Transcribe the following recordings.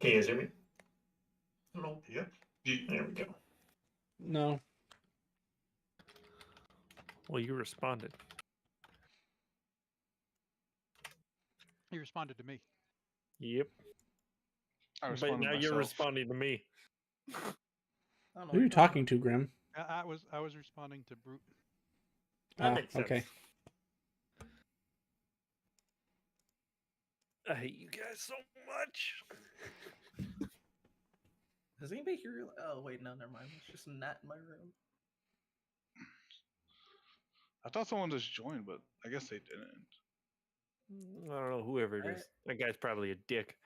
Can you guys hear me? Hello. Yep. There we go. No. Well, you responded. He responded to me. Yep. I But now you're responding to me. Who are you talking to, Grim? I was responding to Brute. That makes sense. Okay. I hate you guys so much. Does anybody hear? Oh wait, no, never mind. It's just a gnat in my room. I thought someone just joined, but I guess they didn't. I don't know, whoever it is. That guy's probably a dick.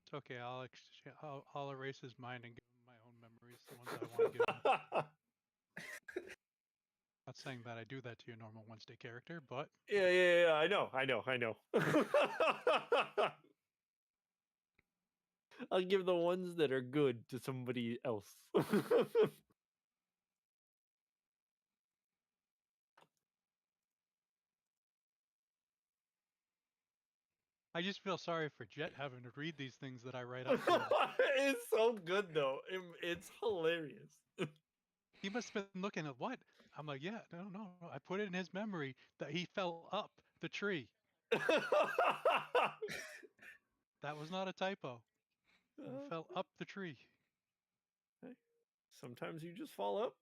It's okay. I'll erase his mind and give him my own memories, the ones I want to give him. Not saying that I do that to your normal Wednesday character, but Yeah, I know. I'll give the ones that are good to somebody else. I just feel sorry for Jet having to read these things that I write up. To him. It's so good though. It's hilarious. He must have been looking at what? I'm like, yeah, no. I put it in his memory that he fell up the tree. That was not a typo. He fell up the tree. Sometimes you just fall up.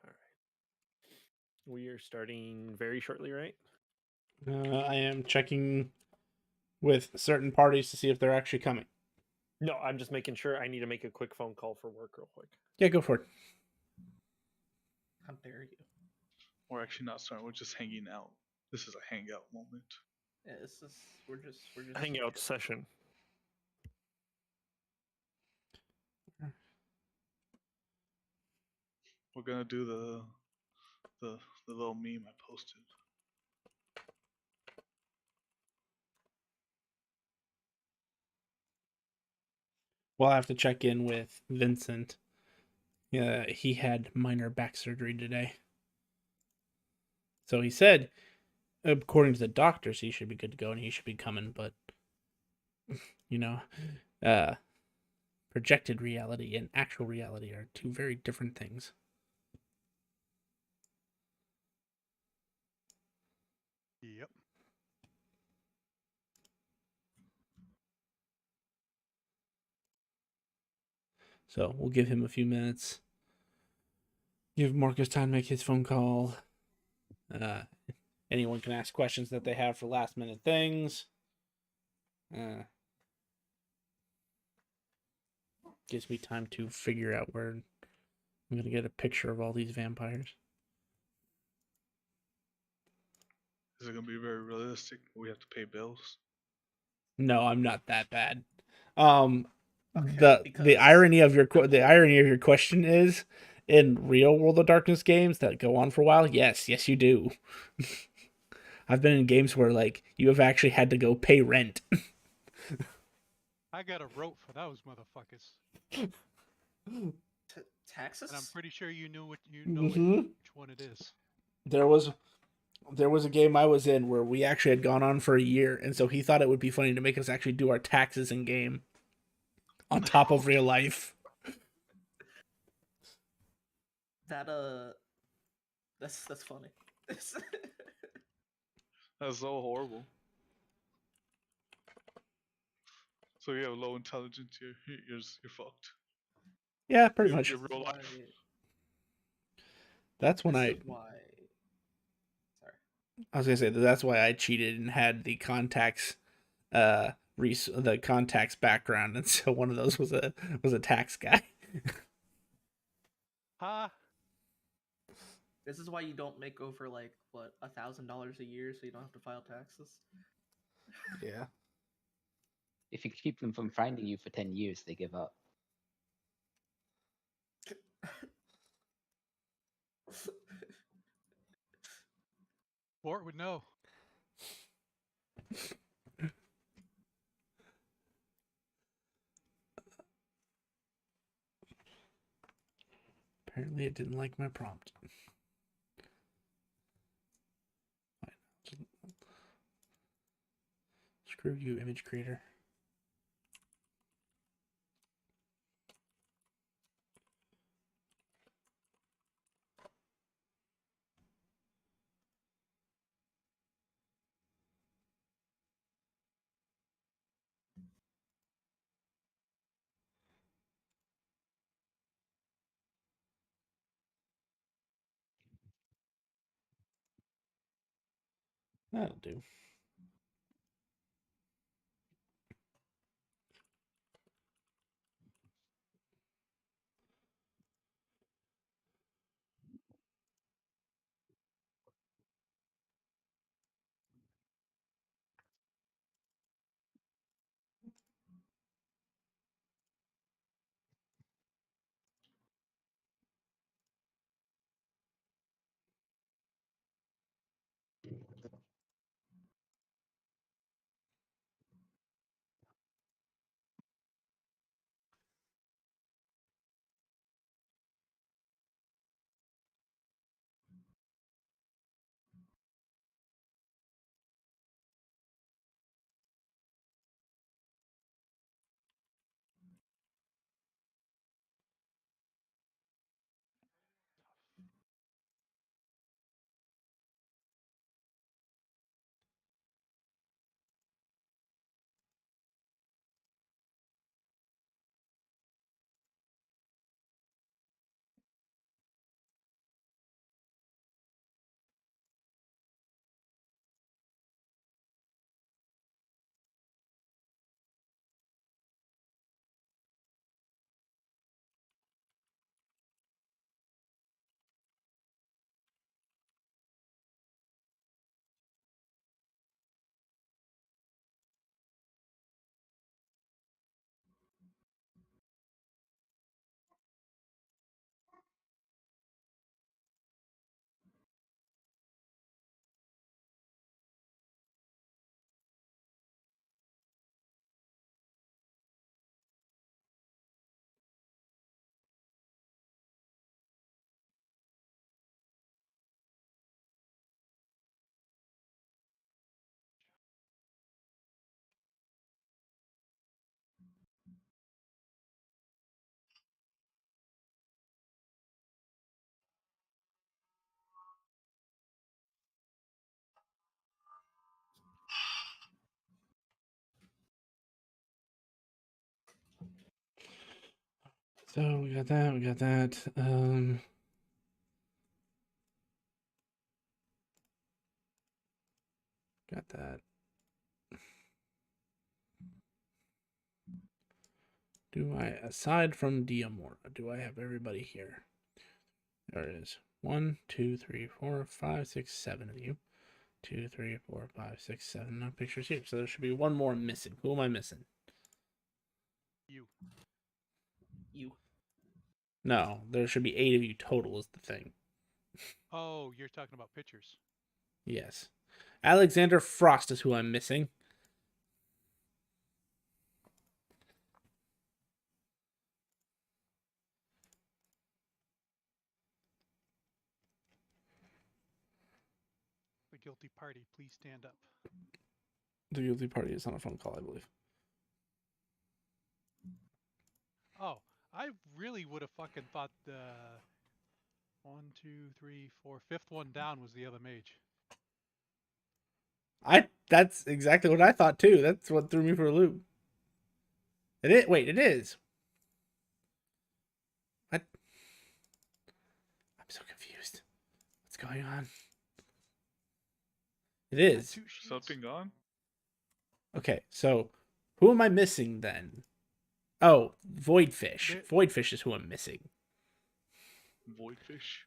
All right. We are starting very shortly, right? I am checking with certain parties to see if they're actually coming. No, I'm just making sure. I need to make a quick phone call for work real quick. Yeah, go for it. How dare you? We're actually not starting. We're just hanging out. This is a hangout moment. Yeah, we're just Hangout session. We're gonna do the little meme I posted. Well, I have to check in with Vincent. Yeah, he had minor back surgery today. So he said, according to the doctors, he should be good to go and he should be coming, but projected reality and actual reality are two very different things. Yep. So we'll give him a few minutes. Give Marcus time to make his phone call. Anyone can ask questions that they have for last minute things. Gives me time to figure out where I'm going to get a picture of all these vampires. Is it gonna be very realistic? We have to pay bills. No, I'm not that bad. Okay, the irony of your question is, in real World of Darkness games that go on for a while, yes you do. I've been in games where like you have actually had to go pay rent. I got a rope for those motherfuckers. Taxes? And I'm pretty sure you know which one it is. There was a game I was in where we actually had gone on for a year, and so he thought it would be funny to make us actually do our taxes in game on top of real life. That's funny. That's so horrible. So you have low intelligence, you're fucked. Yeah, pretty much. Your real life. That's when Sorry. I was gonna say that's why I cheated and had the contacts, the contacts background, and so one of those was a tax guy. This is why you don't make over like what $1,000 a year, so you don't have to file taxes. Yeah. If you keep them from finding you for 10 years, they give up. Bort would know. Apparently it didn't like my prompt. Preview image creator. That'll do. So we got that. We got that. Got that. Do I, aside from Diamora, do I have everybody here? There it is. 1, 2, 3, 4, 5, 6, 7 of you. 2, 3, 4, 5, 6, 7. No pictures here. So there should be one more missing. Who am I missing? You. No, there should be 8 of you total is the thing. Oh, you're talking about pictures. Yes. Alexander Frost is who I'm missing. The guilty party, please stand up. The guilty party is on a phone call, I believe. Oh, I really would have fucking thought the 1, 2, 3, 4, fifth one down was the other mage. That's exactly what I thought too. That's what threw me for a loop. Wait, it is. What? I'm so confused. What's going on? It is. Two sheets. Something gone? Okay, so who am I missing then? Oh, Voidfish. There- Voidfish is who I'm missing. Voidfish.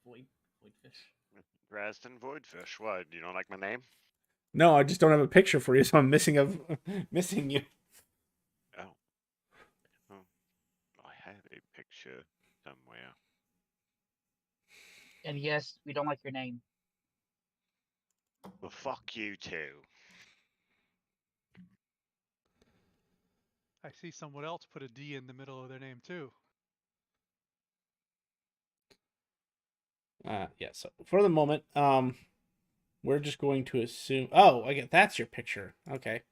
Voidfish. Dresden Voidfish. What? You don't like my name? No, I just don't have a picture for you, so I'm missing missing you. Oh. Oh. I have a picture somewhere. And yes, we don't like your name. Well, fuck you too. I see someone else put a D in the middle of their name too. Yeah, so for the moment, we're just going to assume. Oh, I get that's your picture. Okay.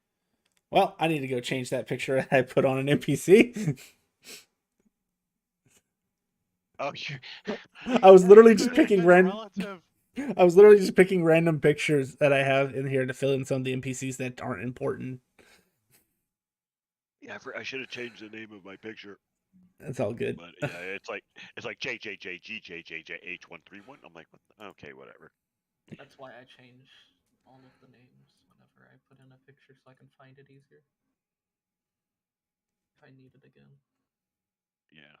Well, I need to go change that picture I put on an NPC. Oh, you. I was literally just Could have picking been random. relative. I was literally just picking random pictures that I have in here to fill in some of the NPCs that aren't important. Yeah, I should have changed the name of my picture. That's all good. But yeah, it's like JJJGJJH131. I'm like, what okay, whatever. That's why I change all of the names whenever I put in a picture so I can find it easier. If I need it again. Yeah.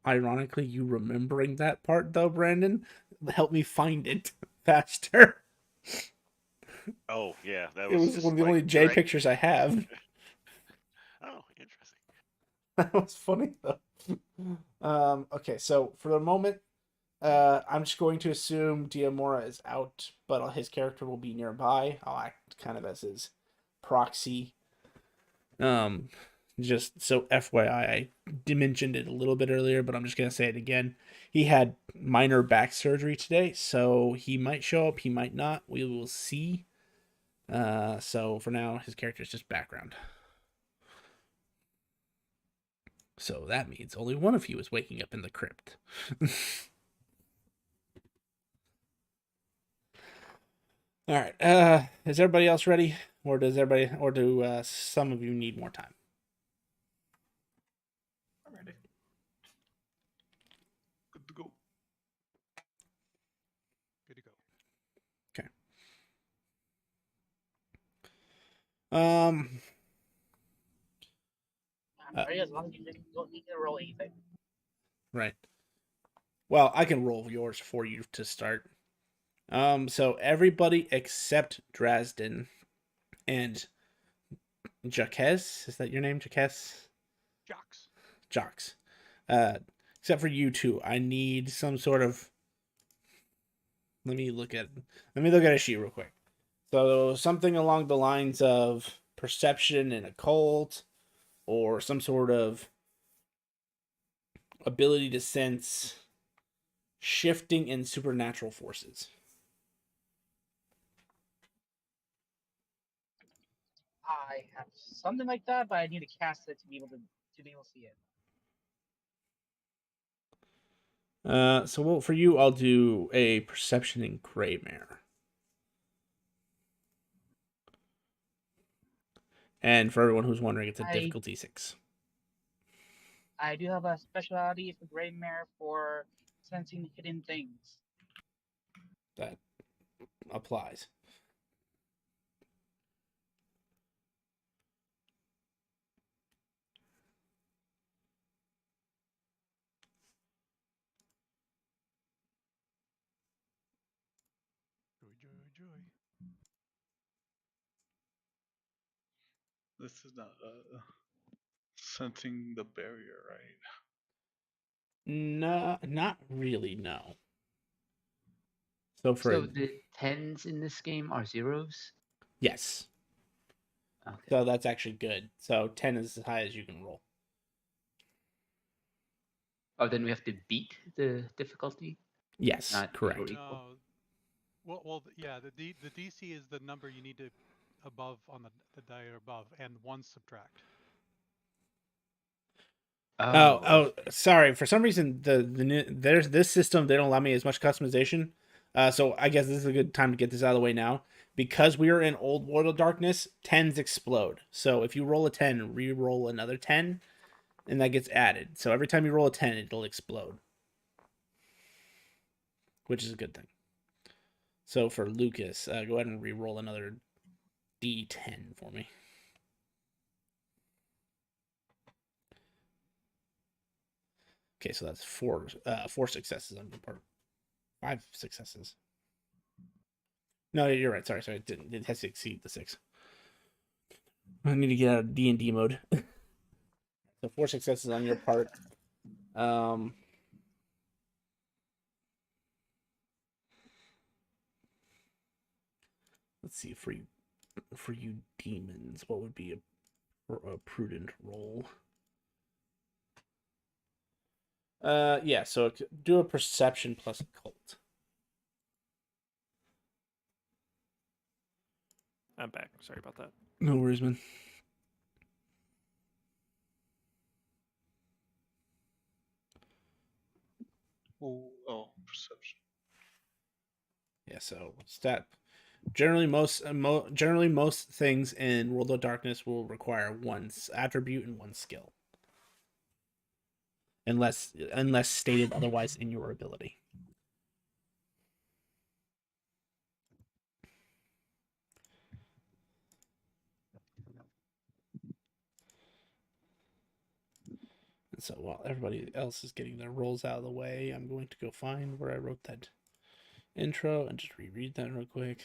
Ironically, you remembering that part though, Brandon, helped me find it faster. Oh yeah, that It was was just one of the like, only J right. pictures I have. Oh, interesting. That was funny though. Okay, so for the moment, I'm just going to assume Diamora is out, but his character will be nearby. I'll act kind of as his proxy. Just so FYI, I mentioned it a little bit earlier, but I'm just gonna say it again. He had minor back surgery today, so he might show up, he might not. We will see. So for now, his character is just background. So that means only one of you is waking up in the crypt. All right. Is everybody else ready, or do some of you need more time? I'm ready. Good to go. Good to go. Um. I'm ready as long as you don't need to roll anything. Right. Well, I can roll yours for you to start. So everybody except Dresden and Jaques, is that your name, Jaques? Jocks. Jocks. Except for you two, I need some sort of. Let me look at a sheet real quick. So something along the lines of perception and occult, or some sort of ability to sense shifting and supernatural forces. I have something like that, but I need to cast it to be able to see it. So for you, I'll do a perception in gray mare. And for everyone who's wondering, it's a difficulty 6. I do have a specialty for Gray Mare for sensing hidden things. That applies. Joy, joy, joy. This is not sensing the barrier, right? No, not really, no. So So the 10s in this game are zeros? yes. Okay. So that's actually good. So 10 is as high as you can roll. Oh, then we have to beat the difficulty? Yes, Not correct. equal, equal. No. Well, yeah. The DC is the number you need to above on the die or above, and 1 subtract. Oh, sorry. For some reason, there's this system, they don't allow me as much customization. So I guess this is a good time to get this out of the way now. Because we are in Old World of Darkness, 10s explode. So if you roll a 10, re-roll another 10, and that gets added. So every time you roll a 10, it'll explode. Which is a good thing. So for Lucas, go ahead and re-roll another D10 for me. Okay, so that's four successes on your part. 5 successes. No, you're right. Sorry. It didn't. It has to exceed the 6. I need to get out of D&D mode. So 4 successes on your part. Let's see, for you demons, what would be a prudent roll? Yeah. So do a perception plus occult. I'm back. Sorry about that. No worries, man. Oh, perception. Yeah. So stat. Generally, most things in World of Darkness will require one attribute and one skill, unless stated otherwise in your ability. And so while everybody else is getting their rolls out of the way, I'm going to go find where I wrote that intro and just reread that real quick.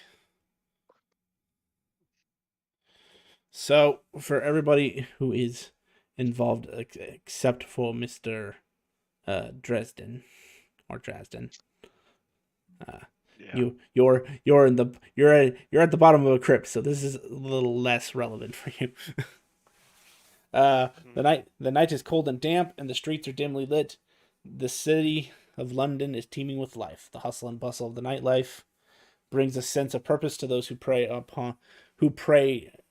So for everybody who is involved, except for Mr. Dresden or Dresden, Yeah. you're at the bottom of a crypt, so this is a little less relevant for you. The night is cold and damp, and the streets are dimly lit. The city of London is teeming with life. The hustle and bustle of the nightlife brings a sense of purpose to those who prey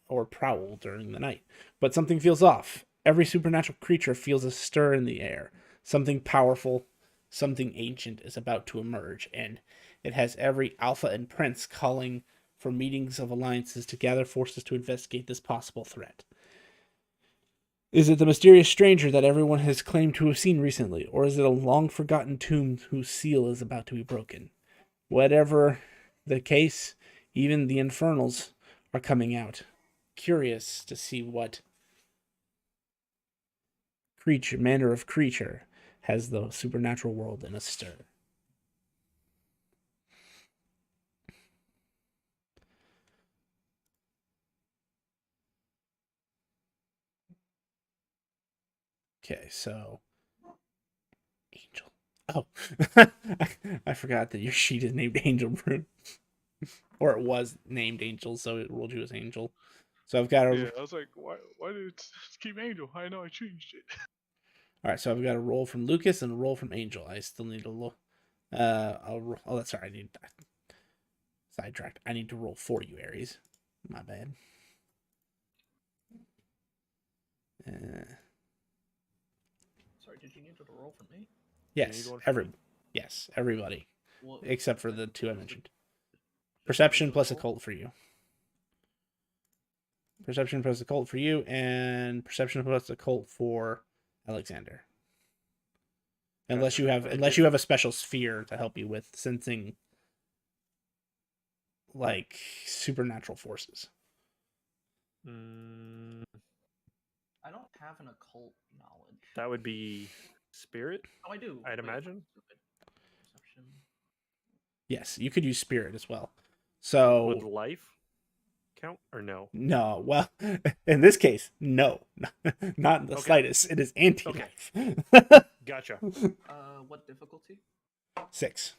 or prowl during the night. But something feels off. Every supernatural creature feels a stir in the air. Something powerful, something ancient is about to emerge, and it has every alpha and prince calling for meetings of alliances to gather forces to investigate this possible threat. Is it the mysterious stranger that everyone has claimed to have seen recently, or is it a long-forgotten tomb whose seal is about to be broken? Whatever the case, even the infernals are coming out, curious to see what manner of creature has the supernatural world in a stir. Okay, so Angel. Oh, I forgot that your sheet is named Angel Brew, or it was named Angel, so it rolled you as Angel. So I've got a Yeah, I was like, why did it keep Angel? I know I changed it. all right. So I've got a roll from Lucas and a roll from Angel. I still need to roll. Oh, that's right. I need sidetracked. I need to roll for you, Aries. My bad. Sorry, did you need to roll for me? Yes, one for me? yes, everybody What, except for the two I just a- mentioned. just a Perception regular plus roll? occult for you. Perception plus occult for you, and perception plus occult for Alexander. Unless Gotcha. you have a special sphere to help you with sensing like supernatural forces. I don't have an occult knowledge. That would be spirit, Oh, I do. I'd Wait, imagine. stupid. Perception. Yes, you could use spirit as well. Would So life count or no? no, well, in this case, no, not in the Okay. slightest. It is anti-life. Gotcha. What difficulty? 6.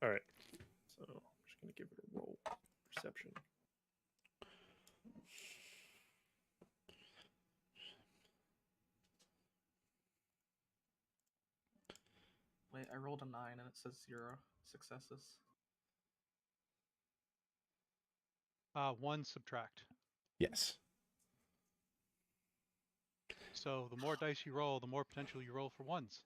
All right. So I'm just gonna give it a roll. Perception. Wait, I rolled a 9 and it says 0 successes. 1 subtract. Yes. So the more dice you roll, the more potential you roll for ones.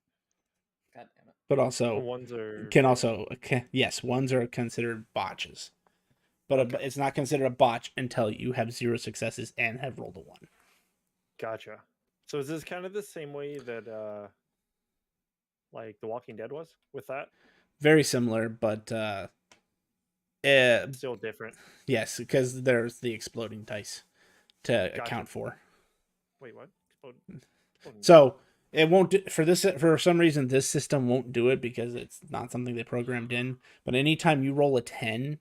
God damn it. But also Ones are can bad. also yes, ones are considered botches. But Okay. it's not considered a botch until you have 0 successes and have rolled a 1. Gotcha. So is this kind of the same way that like The Walking Dead was with that? Very similar, but Still different. yes, because there's the exploding dice to Gotcha. account for. Wait, what? Exploding So it won't for some reason this system won't do it because it's not something they programmed in. But anytime you roll a 10,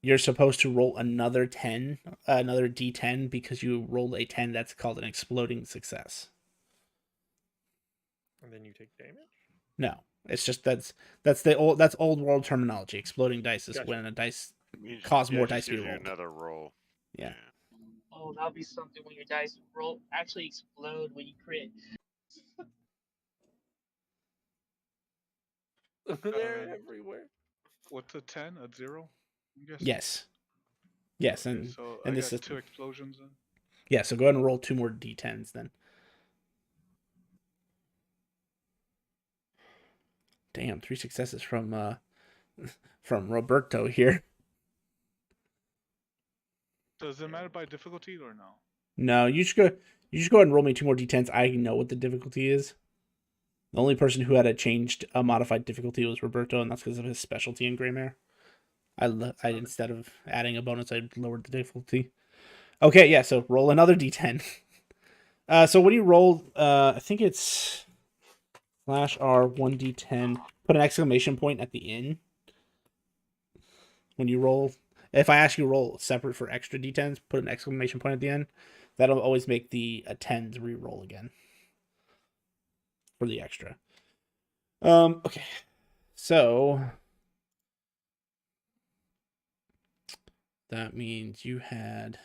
you're supposed to roll another D10 because you rolled a 10. That's called an exploding success. and then you take damage? No, it's just that's old world terminology. Exploding dice is Gotcha. when a dice It means- cause more it just dice to be gives you rolled. another roll. Yeah. Oh, that'll be something when your dice roll actually explode when you crit. They're everywhere. What's a 10? A 0? I'm guessing? Yes. Yes, Okay, and so and I this got is 2 explosions then. yeah. So go ahead and roll 2 more d10s then. Damn, 3 successes from Roberto here. Does it matter by difficulty or no? No, you should go. You should go ahead and roll me 2 more d10s. I know what the difficulty is. The only person who had a modified difficulty was Roberto, and that's because of his specialty in Greymare. I instead of adding a bonus, I lowered the difficulty. Okay, yeah. So roll another d10. So when you roll, I think it's /R 1d10. Put an exclamation point at the end. When you roll, if I ask you to roll separate for extra d10s, put an exclamation point at the end. That'll always make the 10s re-roll again for the extra. Okay. So that means you had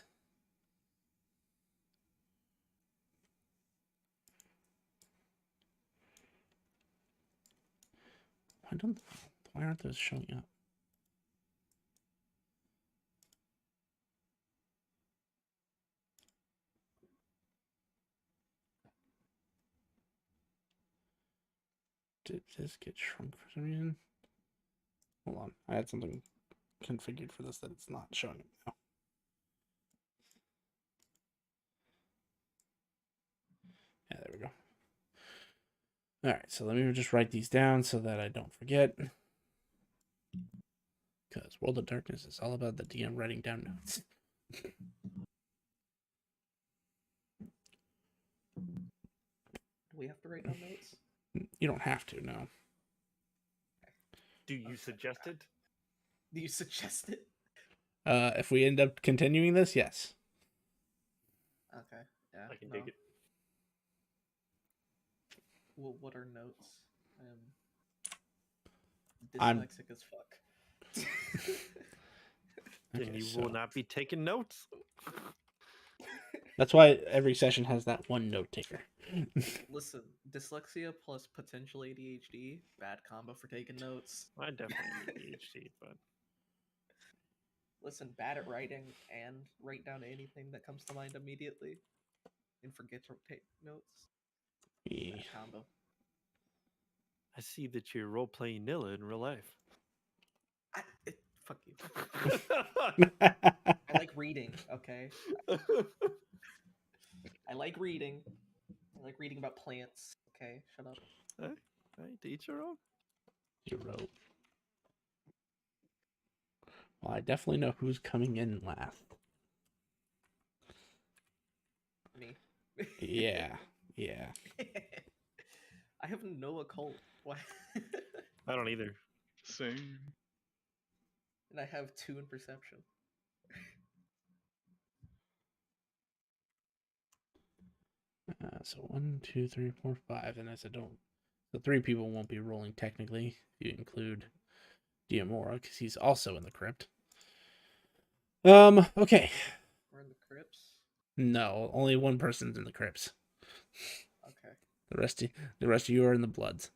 why aren't those showing up? Did this get shrunk for some reason? Hold on. I had something configured for this that it's not showing up now. Yeah, there we go. All right, so let me just write these down so that I don't forget. Because World of Darkness is all about the DM writing down notes. Do we have to write down notes? You don't have to, no. Do you suggest it? Do you suggest it? If we end up continuing this, yes. Okay. Yeah. I can no. dig it. Well, what are notes? I'm- Dyslexic as fuck. Then Okay, you so will not be taking notes. that's why every session has that one note taker. Listen, dyslexia plus potential ADHD, bad combo for taking notes. I definitely need ADHD, but Listen, bad at writing and write down anything that comes to mind immediately, and forget to take notes. Yeah. Bad combo. I see that you're role playing Nilla in real life. Fuck you. I like reading. Okay. I like reading. I like reading about plants. Okay, shut up. Right, to each your own. You wrote. Well, I definitely know who's coming in last. Me. Yeah, yeah. I have no occult. Why? I don't either. Same. And I have 2 in perception. So 1, 2, 3, 4, 5, and I said don't. The 3 people won't be rolling technically if you include Diamora because he's also in the crypt. Okay. We're in the crypts. No, only one person's in the crypts. Okay. The rest of you are in the Bloods.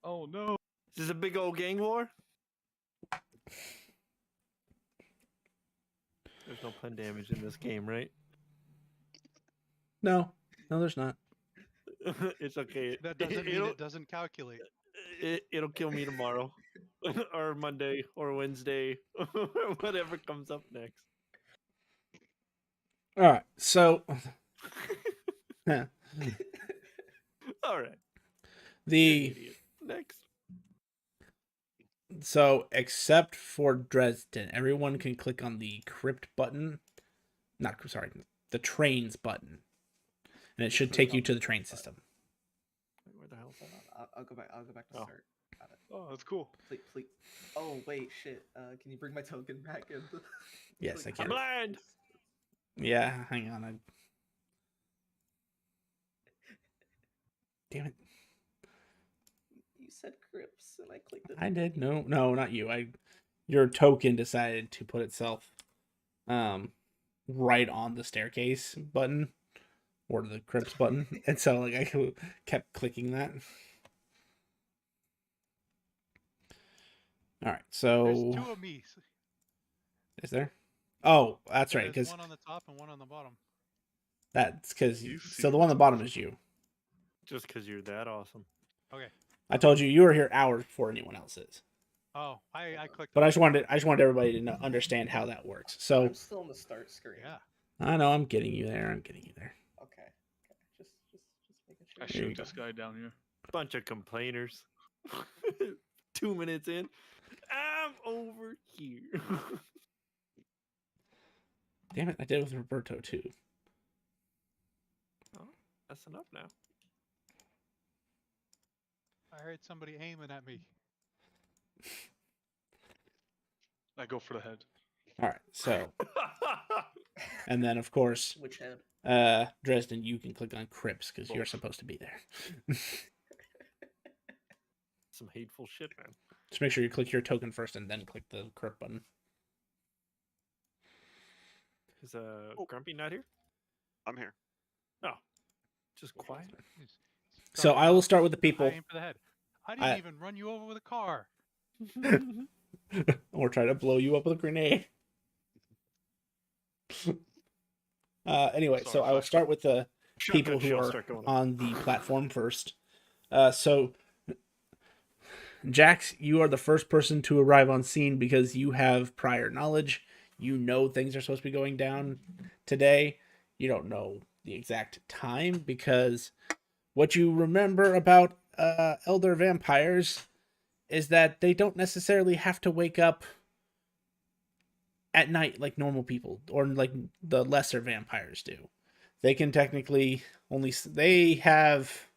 Oh no. Is this a big old gang war? There's no pun damage in this game, right? No, there's not. It's okay. That doesn't mean it doesn't calculate. It'll kill me tomorrow, or Monday, or Wednesday, or whatever comes up next. All right, so All right. the Idiot. Next. so except for Dresden, everyone can click on the crypt button. The trains button, and it should take you to the train system. Where the hell's that? I'll go back. I'll go back to Oh. start. Got it. Oh, that's cool. Please. Oh wait, shit. Can you bring my token back in? Yes, I I'm can. blind. Yeah, hang on. Damn it! You said crypts, and I clicked it. I did. No, not you. Your token decided to put itself, right on the staircase button, or the crypts button, and so like I kept clicking that. All right. There's So 2 of me. is there? Oh, that's right. There's Because one on the top and one on the bottom. that's because You so the seem one on the bottom tough. is you. Just because you're that awesome. Okay. I told you were here hours before anyone else is. Oh, I clicked. But on I it. just wanted everybody to understand how that works. So I'm still on the start screen. Yeah. I know I'm getting you there. I'm getting you there. Okay. Okay. Just making I sure. There you shoot this guy down here. Bunch of complainers. 2 minutes in, I'm over here. Damn it! I did it with Roberto too. That's enough now. I heard somebody aiming at me. I go for the head. All right. So and then of course, Which head? Dresden, you can click on Crips because you're Both. supposed to be there. Some hateful shit, man. Just make sure you click your token first and then click the Crip button. Is Grumpy not here? I'm here. No. Just quiet. So I will start with the people. I aim for the head. I didn't even run you over with a car. Or try to blow you up with a grenade. Anyway, so Sorry, I will flashback. start with the Shotgun people who shells are start going off. on the platform first. So, Jax, you are the first person to arrive on scene because you have prior knowledge. You know things are supposed to be going down today. You don't know the exact time because what you remember about elder vampires is that they don't necessarily have to wake up at night like normal people or like the lesser vampires do. They can technically they have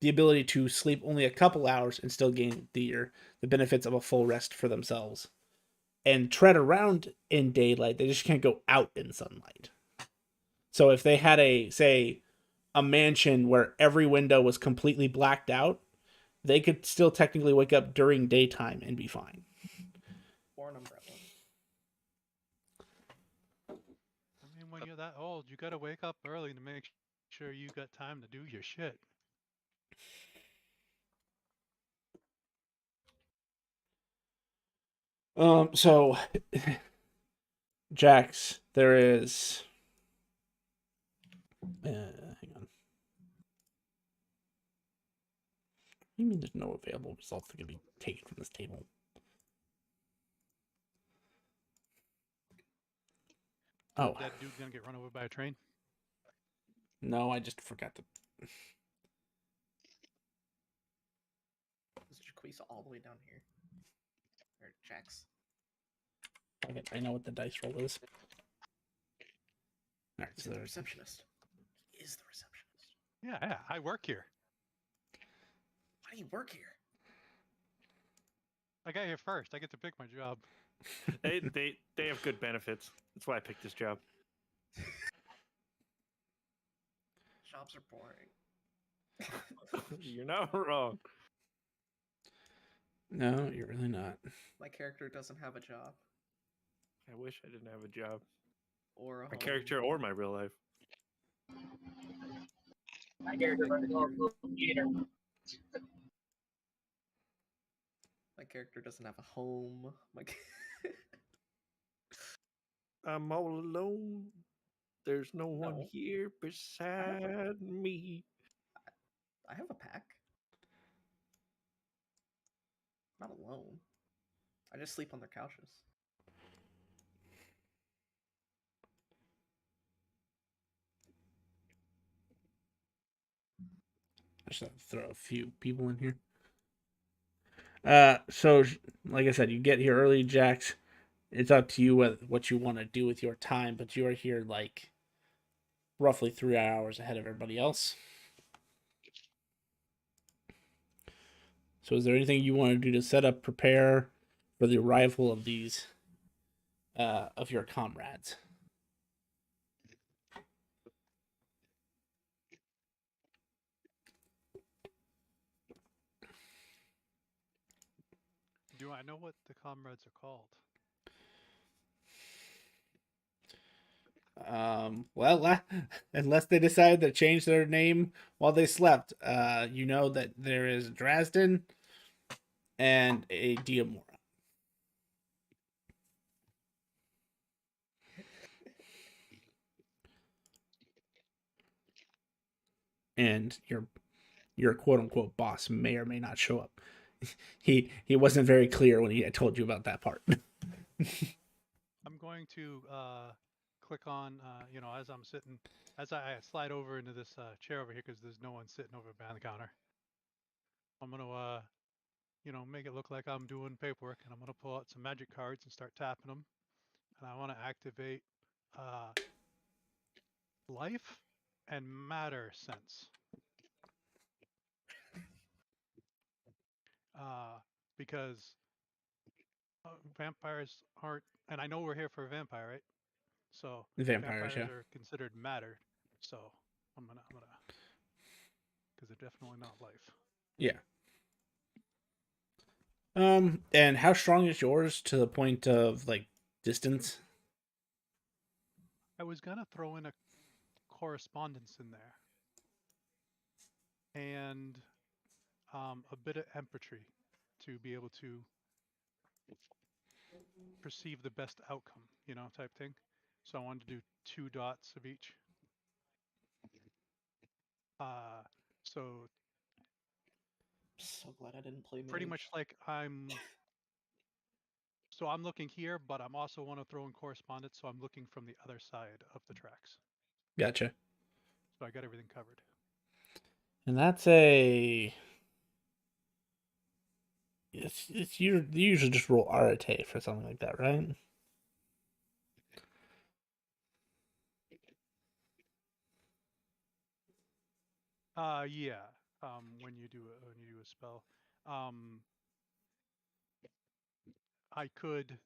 the ability to sleep only a couple hours and still gain the benefits of a full rest for themselves and tread around in daylight. They just can't go out in sunlight. So if they had a mansion where every window was completely blacked out, they could still technically wake up during daytime and be fine. Or an umbrella. I mean, when you're that old, you gotta wake up early to make sure you got time to do your shit. So Jax, there is hang on. You mean there's no available results that can be taken from this table? Oh, That dude gonna get run over by a train? no, I just forgot to. Is Jaquisa all the way down here? Or Jax? I know what the dice roll is. All right, He's so the there's receptionist. He is the receptionist. Yeah, I work here. Why do you work here? I got here first. I get to pick my job. They have good benefits. That's why I picked this job. Jobs are boring. You're not wrong. no, you're really not. My character doesn't have a job. I wish I didn't have a job. Or a My home. character or my real life. My character runs a local theater. My character doesn't have a home. I'm all alone. There's no one No. here beside me. I have a pack. I'm not alone. I just sleep on their couches. I just have to throw a few people in here. So like I said, you get here early, Jax. It's up to you what you want to do with your time, but you are here like roughly 3 hours ahead of everybody else. So is there anything you want to do to set up, prepare for the arrival of these of your comrades? Do I know what the comrades are called? Well, unless they decided to change their name while they slept, you know that there is Dresden and a Diamora. And your quote unquote boss may or may not show up. He wasn't very clear when he had told you about that part. I'm going to click on, as I'm sitting, as I slide over into this chair over here because there's no one sitting over behind the counter. I'm going to, make it look like I'm doing paperwork, and I'm going to pull out some magic cards and start tapping them. And I want to activate life and matter sense. Because vampires aren't, and I know we're here for a vampire, right? So Vampires, yeah. are considered matter. So I'm gonna, because they're definitely not life. Yeah. And how strong is yours to the point of like distance? I was gonna throw in a correspondence in there, and a bit of empathy to be able to perceive the best outcome, type thing. So I wanted to do 2 dots of each. So So glad I didn't play pretty mage. much like So I'm looking here, but I'm also want to throw in correspondence, so I'm looking from the other side of the tracks. Gotcha. So I got everything covered. And that's a. It's you usually just roll arete for something like that, right? Yeah. When you do a spell, I could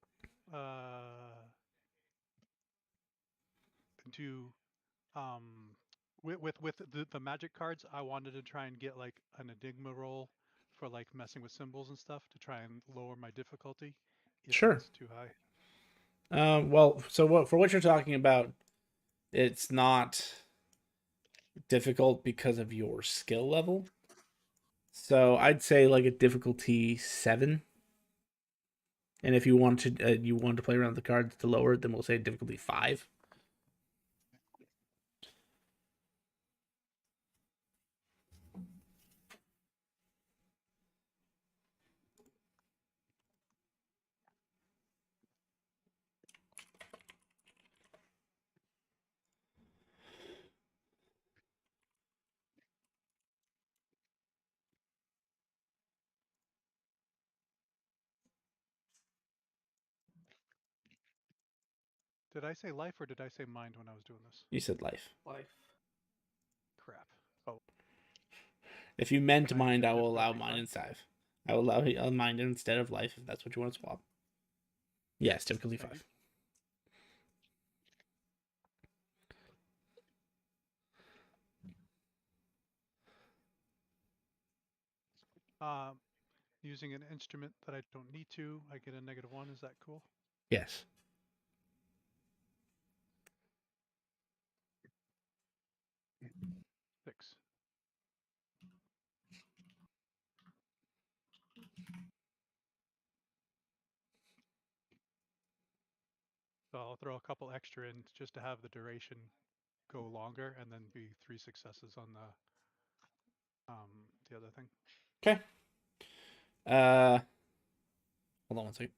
do with the magic cards. I wanted to try and get like an enigma roll for like messing with symbols and stuff to try and lower my difficulty if Sure. it's too high. Well, so what you're talking about, it's not difficult because of your skill level. So I'd say like a difficulty 7. And if you want to play around with the cards to lower it, then we'll say difficulty 5. Did I say life or did I say mind when I was doing this? You said life. Life. Crap. Oh, If you meant can I mind, do I will allow difficulty mind 5? and save. I will allow mind instead of life if that's what you want to swap. Yes, difficulty Thank you. 5. Using an instrument that I don't need to, I get a -1. Is that cool? Yes. Six. So I'll throw a couple extra in just to have the duration go longer, and then be 3 successes on the other thing. Okay. Hold on one second.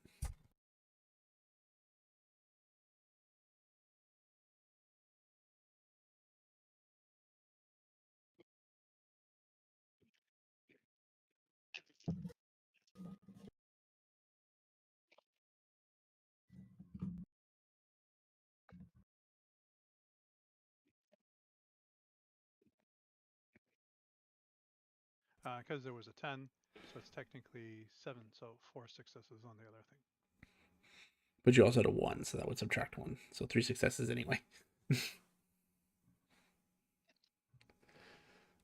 Because there was a 10, so it's technically 7, so 4 successes on the other thing. But you also had a 1, so that would subtract 1. So 3 successes anyway.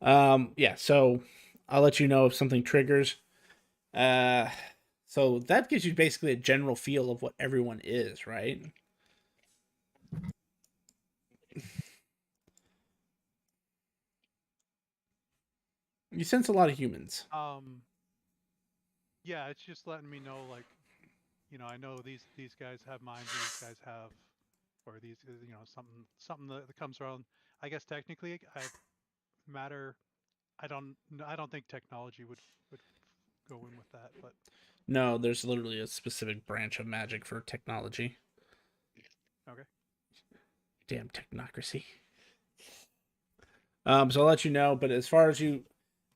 Yeah, so I'll let you know if something triggers. So that gives you basically a general feel of what everyone is, right? You sense a lot of humans. Yeah, it's just letting me know, like, I know these guys have mines, and these guys have, or these, something that comes around. I guess technically, matter. I don't think technology would go in with that, but No, there's literally a specific branch of magic for technology. okay. Damn technocracy. So I'll let you know. But as far as you,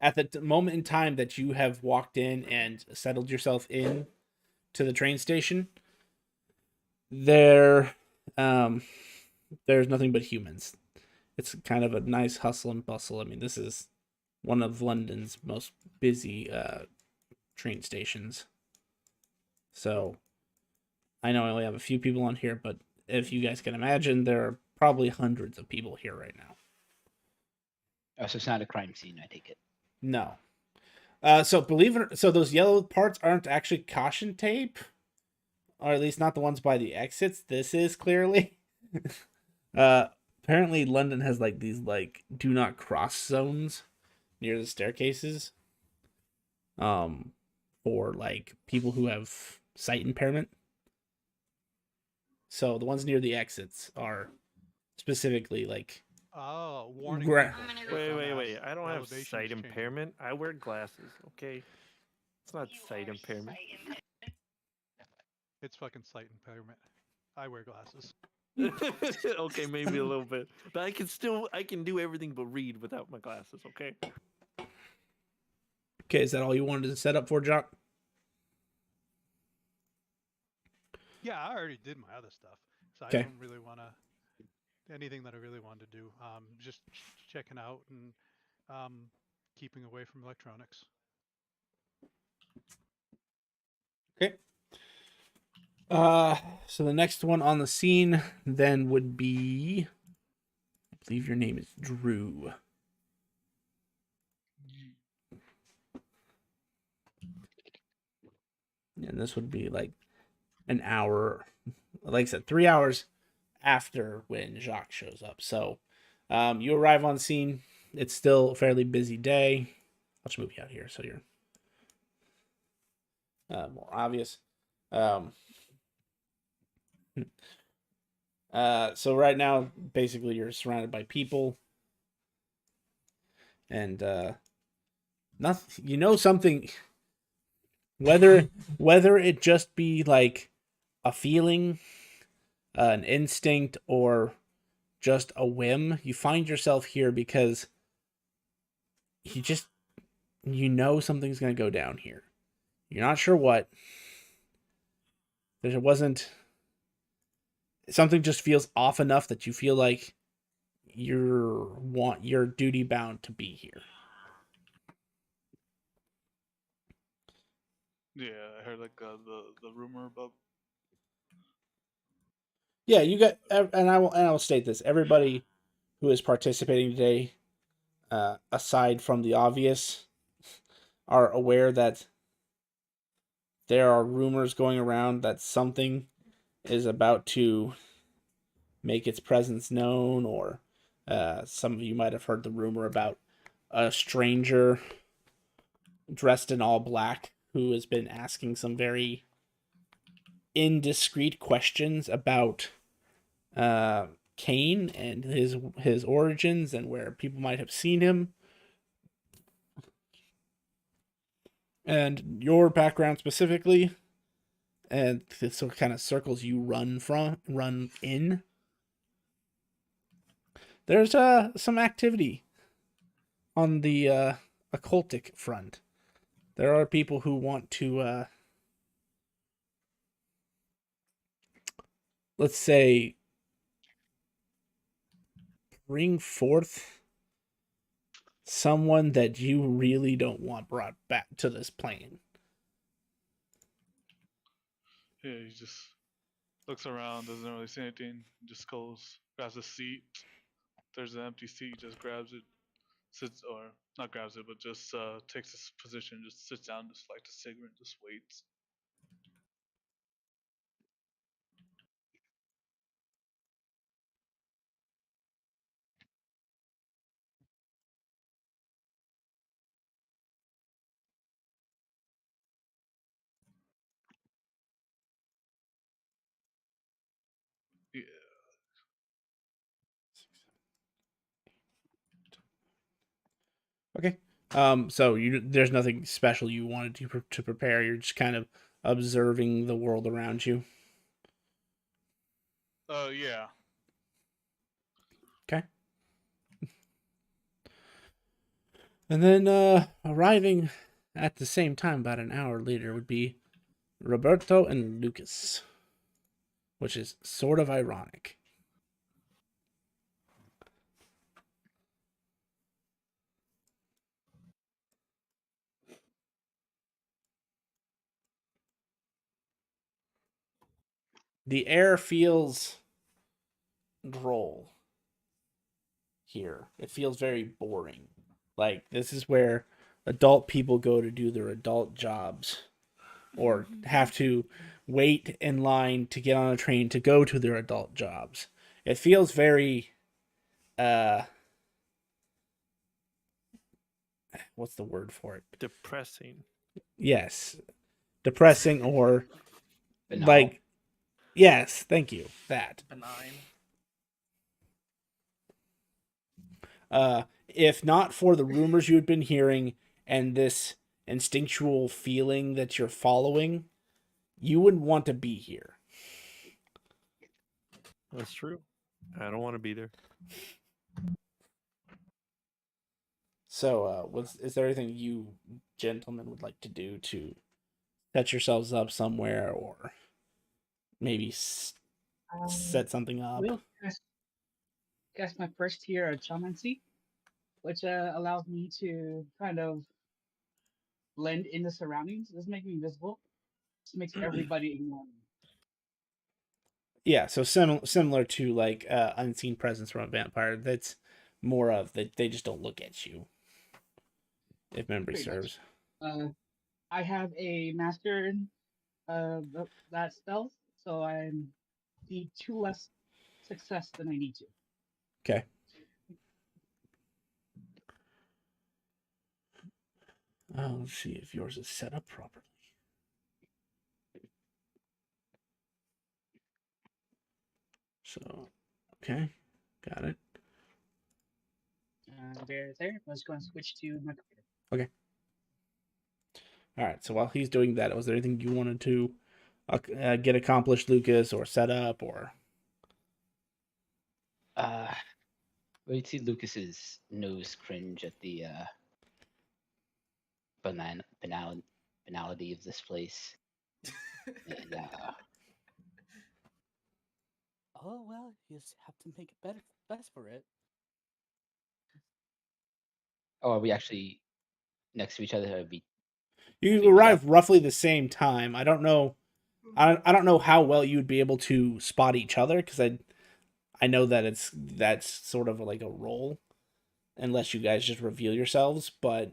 at the moment in time that you have walked in and settled yourself in to the train station, there's nothing but humans. It's kind of a nice hustle and bustle. I mean, this is one of London's most busy train stations. So I know I only have a few people on here, but if you guys can imagine, there are probably hundreds of people here right now. Oh, so it's not a crime scene, I take it. No. So those yellow parts aren't actually caution tape, or at least not the ones by the exits. This is clearly. Apparently London has like these like do not cross zones near the staircases. For like people who have sight impairment. So the ones near the exits are specifically like Oh, warning Gra- people. your Wait. dumbass I don't have elevation's sight changing. impairment. I wear glasses. Okay, it's not sight impairment. It's fucking sight impairment. I wear glasses. Okay, maybe a little bit, but I can do everything but read without my glasses. Okay. Okay, is that all you wanted to set up for, Jock? Yeah, I already did my other stuff, so I Okay. don't really want to anything that I really wanted to do. Just checking out and keeping away from electronics. Okay. So the next one on the scene then would be, I believe your name is Drew. And this would be like an hour, like I said, 3 hours after when Jacques shows up. So you arrive on scene. It's still a fairly busy day. I'll just move you out here so you're more obvious. So right now, basically, you're surrounded by people, and nothing. You know something. Whether it just be like a feeling, an instinct, or just a whim, you find yourself here because you know something's gonna go down here. You're not sure what. There wasn't something just feels off enough that you feel like you're duty bound to be here. Yeah, I heard like the rumor about. Yeah, you got, and I will state this: everybody who is participating today, aside from the obvious, are aware that there are rumors going around that something is about to make its presence known, or some of you might have heard the rumor about a stranger dressed in all black who has been asking some very indiscreet questions about Kane and his origins and where people might have seen him. And your background specifically, and the sort of kind of circles you run in. There's some activity on the occultic front. There are people who want to let's say bring forth someone that you really don't want brought back to this plane. Yeah, he just looks around, doesn't really say anything, just goes, grabs a seat. There's an empty seat, he just grabs it, sits, or not grabs it, but just takes his position, just sits down, just lights a cigarette, just waits. Yeah. Okay. So there's nothing special you wanted to prepare. You're just kind of observing the world around you. Yeah. Okay. And then arriving at the same time, about an hour later, would be Roberto and Lucas, which is sort of ironic. The air feels droll here. It feels very boring. Like, this is where adult people go to do their adult jobs, or have to wait in line to get on a train to go to their adult jobs. It feels very what's the word for it? Depressing. Yes. Depressing, or Banal. like, yes, thank you. That. Benign. If not for the rumors you had been hearing and this instinctual feeling that you're following, you wouldn't want to be here. That's true. I don't want to be there. So, is there anything you gentlemen would like to do to set yourselves up somewhere, or maybe set something up? We'll cast my first tier of Chamancy, which allows me to kind of blend in the surroundings. It doesn't make me invisible. Just makes everybody ignore me. Yeah, so similar to like unseen presence from a vampire. That's more of that they just don't look at you. If memory Pretty much. serves. I have a master in that spell, so I'm the 2 less success than I need to. Okay. Let's see if yours is set up properly. So, okay, got it. There. I was going to switch to my computer. Okay. All right. So while he's doing that, was there anything you wanted to get accomplished, Lucas, or set up, or? Well, you'd see Lucas's nose cringe at the banality of this place. And Oh well, you just have to make it best for it. are we actually next to each other? Or we You meet arrive up? roughly the same time. I don't know. I don't know how well you'd be able to spot each other, because I know that that's sort of like a role, unless you guys just reveal yourselves. But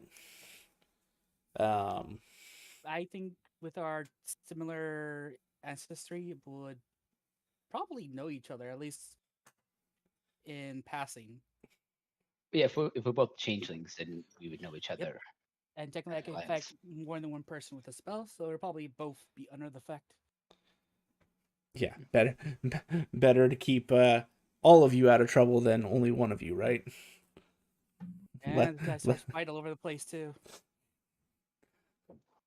I think with our similar ancestry, would probably know each other at least in passing. Yeah, if we're both changelings, then we would know each other. And technically, I can Glance. affect more than one person with a spell, so it'll probably both be under the effect. yeah, better to keep all of you out of trouble than only one of you, right? And the guy starts fight all over the place too.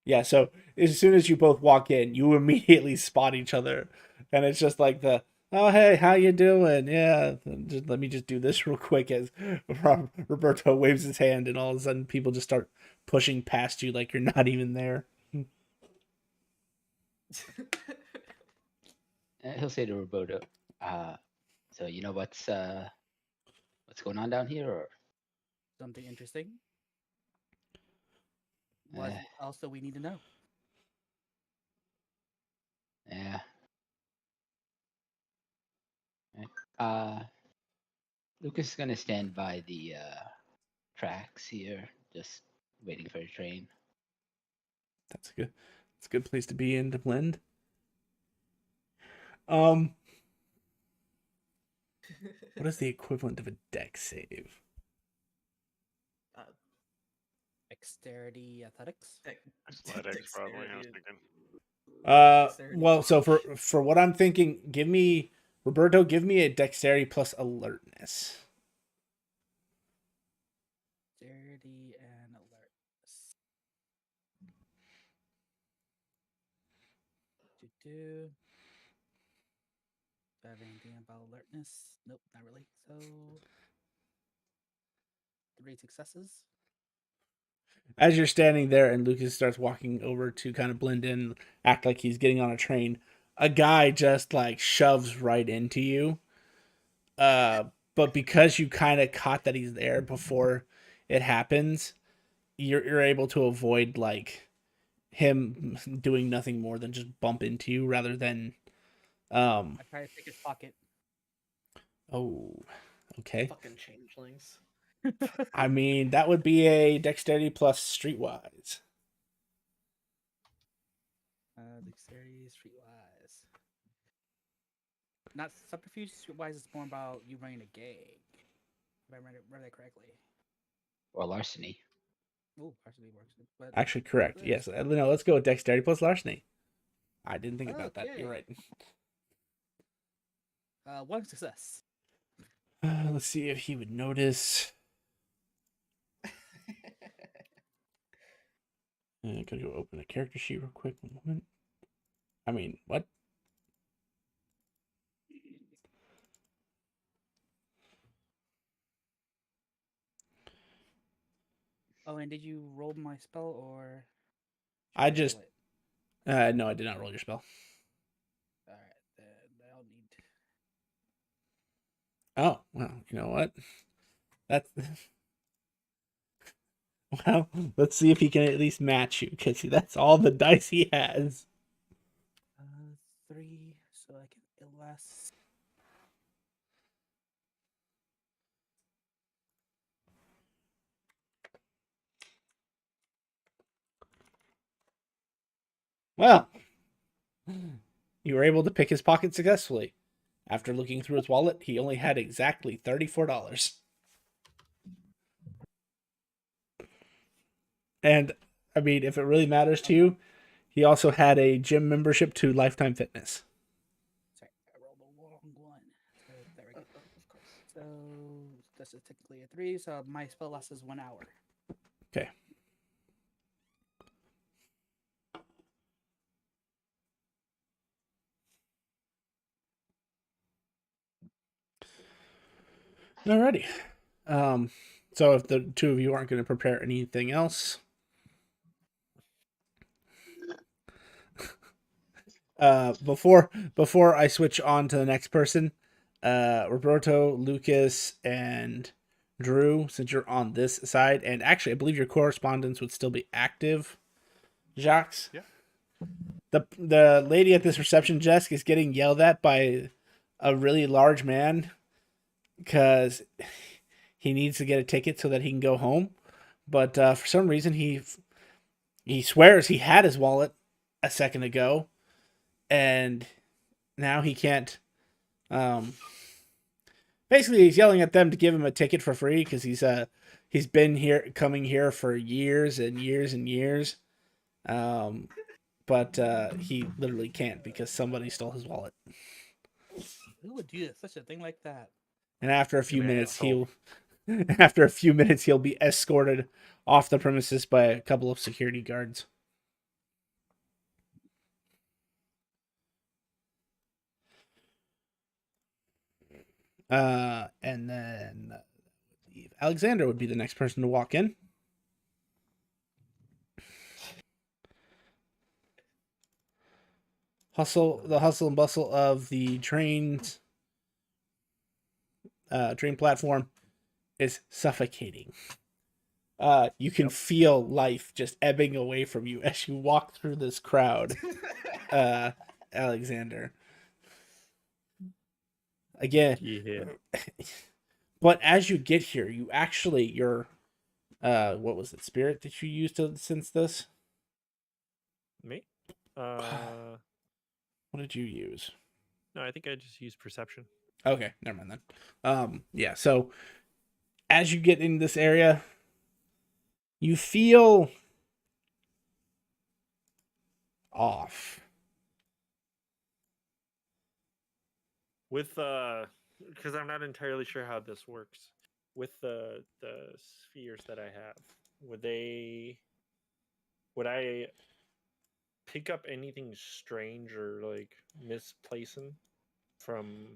Yeah, so as soon as you both walk in, you immediately spot each other, and it's just like oh hey, how you doing? Yeah, let me just do this real quick as Roberto waves his hand, and all of a sudden people just start pushing past you like you're not even there. He'll say to Roberto, so you know what's going on down here, or Something interesting. What else do we need to know? yeah. Right. Lucas is gonna stand by the tracks here, just waiting for a train. That's good. It's a good place to be in to blend. What is the equivalent of a dex save? Dexterity, athletics. Athletics, probably. I was thinking. Well, so for what I'm thinking, give me Roberto, give me a dexterity plus alertness. Dexterity and alertness. Do I have anything about alertness? Nope, not really. So 3 successes. As you're standing there and Lucas starts walking over to kind of blend in, act like he's getting on a train, a guy just like shoves right into you. But because you kind of caught that he's there before it happens, you're able to avoid like him doing nothing more than just bump into you rather than I try to pick his pocket. oh, okay. Fucking changelings. I mean, that would be a dexterity plus streetwise. Dexterity, streetwise. Not subterfuge. Streetwise is more about you running a gang. If I read it correctly. Or larceny. Oh, larceny works. But Actually, correct. Yes. No, let's go with dexterity plus larceny. I didn't think about that. You're right. 1 success. Let's see if he would notice. I gotta go open a character sheet real quick. 1 moment. I mean, what? Oh, and did you roll my spell or? I should just. roll it? No, I did not roll your spell. All right, then I'll need. Oh, well, you know what? That's. Well, let's see if he can at least match you, because that's all the dice he has. 3, so I can get less. Well, you were able to pick his pocket successfully. After looking through his wallet, he only had exactly $34. And, I mean, if it really matters to you, he also had a gym membership to Lifetime Fitness. Sorry, I rolled the wrong one. So there we go. Of course. So this is technically a 3, so my spell lasts 1 hour. Okay. Alrighty. So if the two of you aren't going to prepare anything else, before I switch on to the next person, Roberto, Lucas, and Drew, since you're on this side, and actually I believe your correspondence would still be active, Jacques. Yeah. The lady at this reception desk is getting yelled at by a really large man because he needs to get a ticket so that he can go home. But for some reason, he swears he had his wallet a second ago, and now he can't. Basically, he's yelling at them to give him a ticket for free because he's been coming here for years and years and years. But he literally can't because somebody stole his wallet. Who would do such a thing like that? And after a few An minutes, asshole. he'll be escorted off the premises by a couple of security guards. And then Alexander would be the next person to walk in. The hustle and bustle of the train platform is suffocating. You can feel life just ebbing away from you as you walk through this crowd, Alexander. Again, Yeah. but as you get here, your what was it, spirit that you used to sense this? Me? What did you use? No, I think I just used perception. Okay, never mind then. Yeah, so as you get in this area, you feel off. With because I'm not entirely sure how this works. With the spheres that I have, would I pick up anything strange or like misplacing from,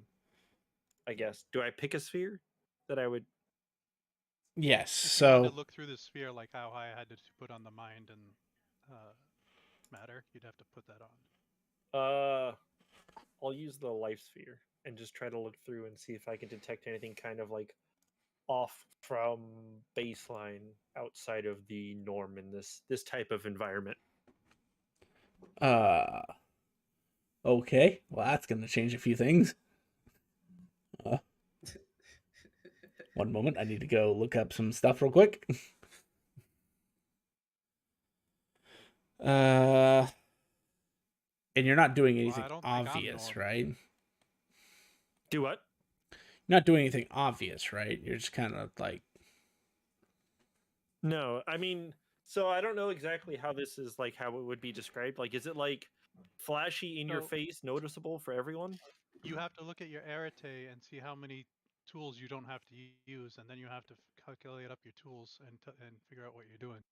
I guess, do I pick a sphere that I would? Yes. If you had to So look through the sphere like how I had to put on the mind and matter, you'd have to put that on. I'll use the life sphere and just try to look through and see if I can detect anything kind of like off from baseline outside of the norm in this type of environment. uh okay. Well, that's going to change a few things. One moment, I need to go look up some stuff real quick. And you're not doing Well, anything I don't think I'm obvious, normal. right? Do what? You're not doing anything obvious, right? You're just kind of like, No, I mean, so I don't know exactly how this is like how it would be described. Like, is it like flashy in your So- face, noticeable for everyone? You have to look at your arete and see how many tools you don't have to use, and then you have to calculate up your tools and figure out what you're doing.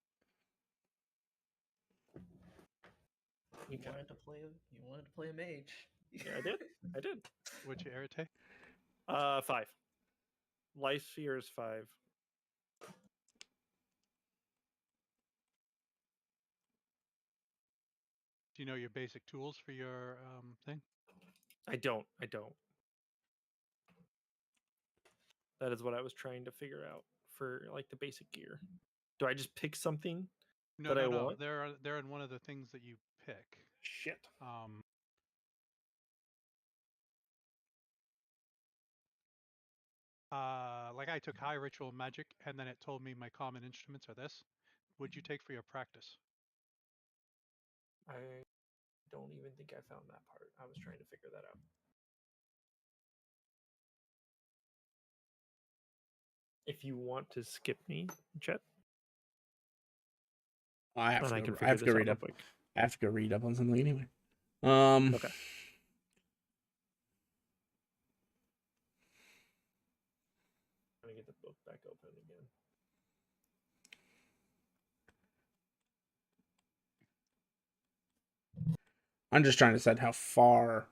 You Okay. wanted to play. You wanted to play a mage. Yeah, I did. I did. What's your arete? 5. Life sphere is 5. Do you know your basic tools for your thing? I don't. That is what I was trying to figure out for like the basic gear. Do I just pick something No, that I no, no. want? They're in one of the things that you pick. Shit. Um, like I took high ritual magic, and then it told me my common instruments are this. What'd you take for your practice? I don't even think I found that part. I was trying to figure that out. If you want to skip me, Chet, I have and I can to, figure this out read real up. quick. I have to go read up on something anyway. Okay. Trying to get the book back open again. I'm just trying to decide how far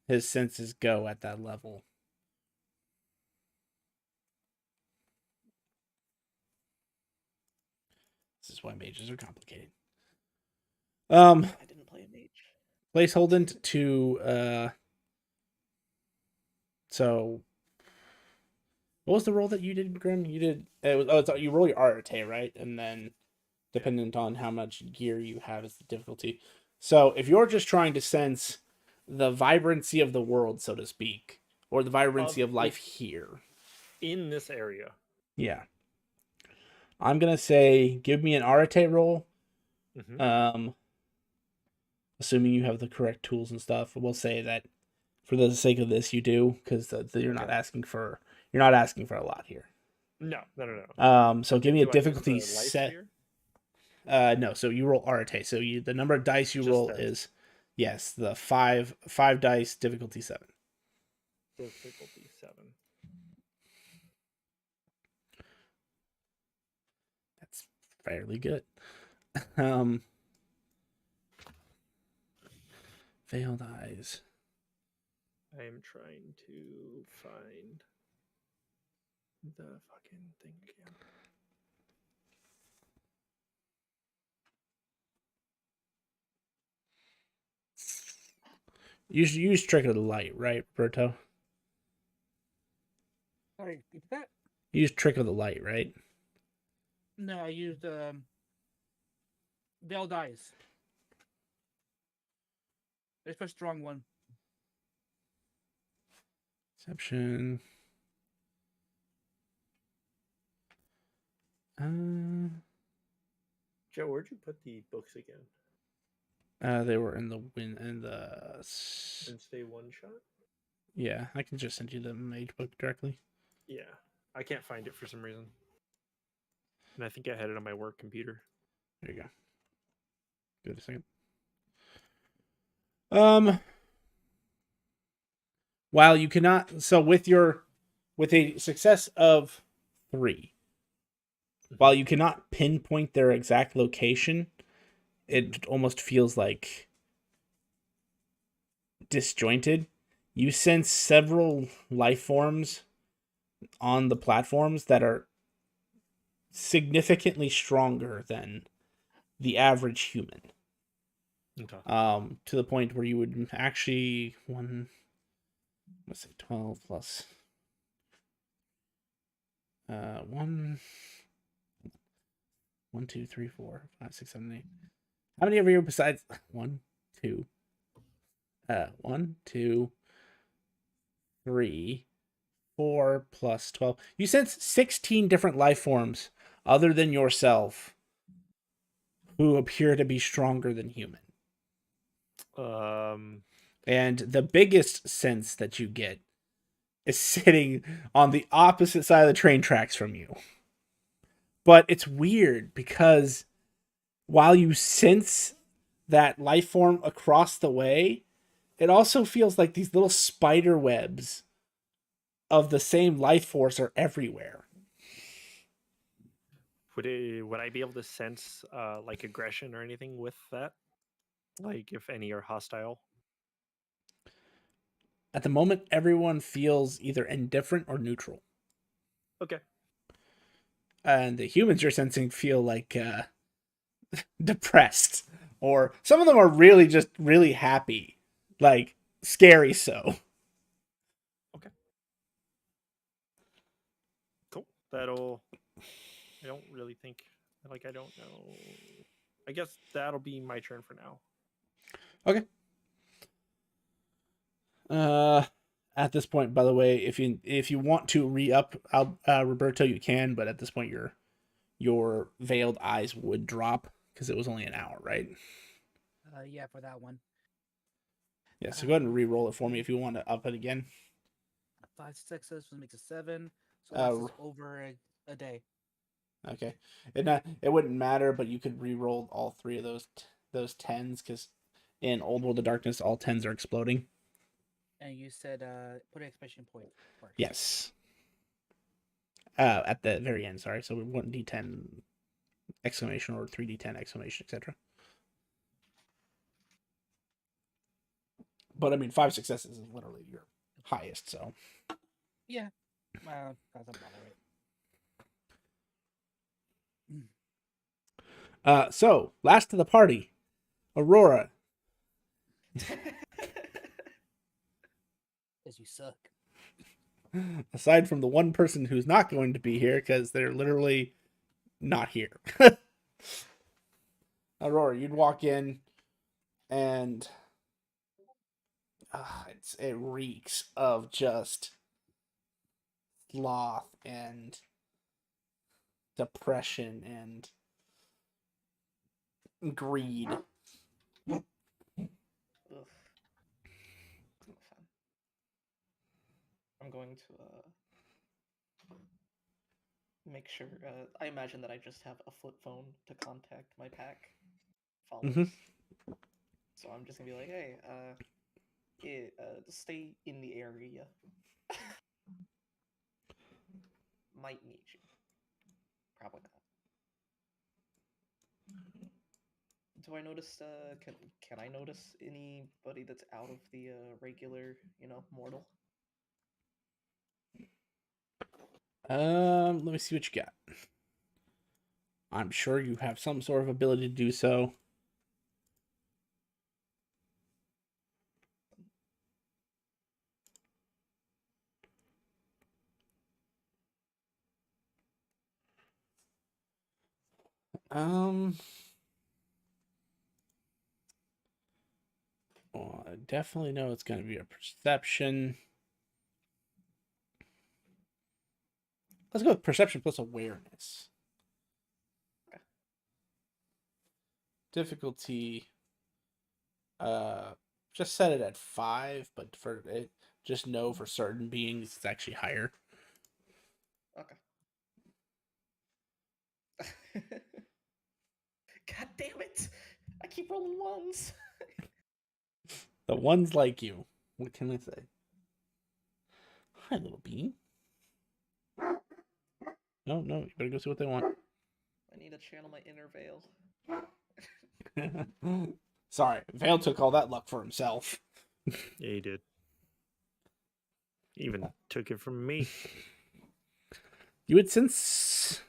his senses go at that level. This is why mages are complicated. I didn't play a mage. Placeholder to so what was the roll that you did, Grim? You did you roll your arete, right? And then dependent on how much gear you have is the difficulty. So if you're just trying to sense the vibrancy of the world, so to speak, or the vibrancy of life here. In this area. Yeah. I'm gonna say give me an arete roll. Mm-hmm. Assuming you have the correct tools and stuff. We'll say that for the sake of this you do, because you're not asking for a lot here. No. So give me a Do I use difficulty the life set. sphere? No, so you roll arete. So the number of dice you Just roll that. is the five dice, difficulty 7. Difficulty 7. That's fairly good. Failed eyes. I am trying to find the fucking thing again. Use trick of the light, right, Roberto? Sorry, repeat that? Use trick of the light, right? No, I used Veil Dice. It's a strong one. Perception. Joe, where'd you put the books again? They were in the Wednesday one shot? Yeah, I can just send you the mage book directly. Yeah. I can't find it for some reason. And I think I had it on my work computer. There you go. Give it a second. while you cannot, so with a success of 3, while you cannot pinpoint their exact location, it almost feels like disjointed. You sense several life forms on the platforms that are significantly stronger than the average human. Okay. To the point where you would actually 12 plus 1 2 3 4 5 6 7 8. How many of you besides 1 2 1 2 3 4 plus 12? You sense 16 different life forms other than yourself who appear to be stronger than human. And the biggest sense that you get is sitting on the opposite side of the train tracks from you. But it's weird because while you sense that life form across the way, it also feels like these little spider webs of the same life force are everywhere. Would I be able to sense like aggression or anything with that? Like if any are hostile? At the moment, everyone feels either indifferent or neutral. Okay. And the humans you're sensing feel like depressed. Or some of them are really just really happy. Like, scary so. Okay. Cool. That'll... I don't really think... Like, I don't know... I guess that'll be my turn for now. Okay. At this point, by the way, if you want to re-up Roberto, you can, but at this point your veiled eyes would drop because it was only an hour, right? Yeah, for that one. Yeah, so go ahead and re-roll it for me if you want to up it again. 5 successes makes it 7. So Uh, that's just over a day. Okay, it wouldn't matter, but you could re-roll all 3 of those 10s because in Old World of Darkness, all 10s are exploding. And you said put an exclamation point first. Yes. At the very end, sorry. So 1d10 exclamation or 3d10 exclamation, etc. But I mean, 5 successes is literally your highest, so. Yeah. That's about right. So last of the party, Aurora. Because you suck. Aside from the one person who's not going to be here because they're literally not here. Aurora, you'd walk in and it reeks of just sloth and depression and greed. Ugh. Not fun. I'm going to make sure. I imagine that I just have a flip phone to contact my pack followers. So I'm just gonna be like, hey, stay in the area. Might need you. Probably not. Do I notice? Can I notice anybody that's out of the regular, mortal? Let me see what you got. I'm sure you have some sort of ability to do so. Well, I definitely know it's going to be a perception. Let's go with perception plus awareness. Difficulty. Just set it at 5, but for it, just know for certain beings it's actually higher. Okay. God damn it! I keep rolling ones. The ones like you. What can I say? Hi, little bean. No, you better go see what they want. I need to channel my inner veil. Sorry, Vale took all that luck for himself. Yeah, he did. He even took it from me. You would sense,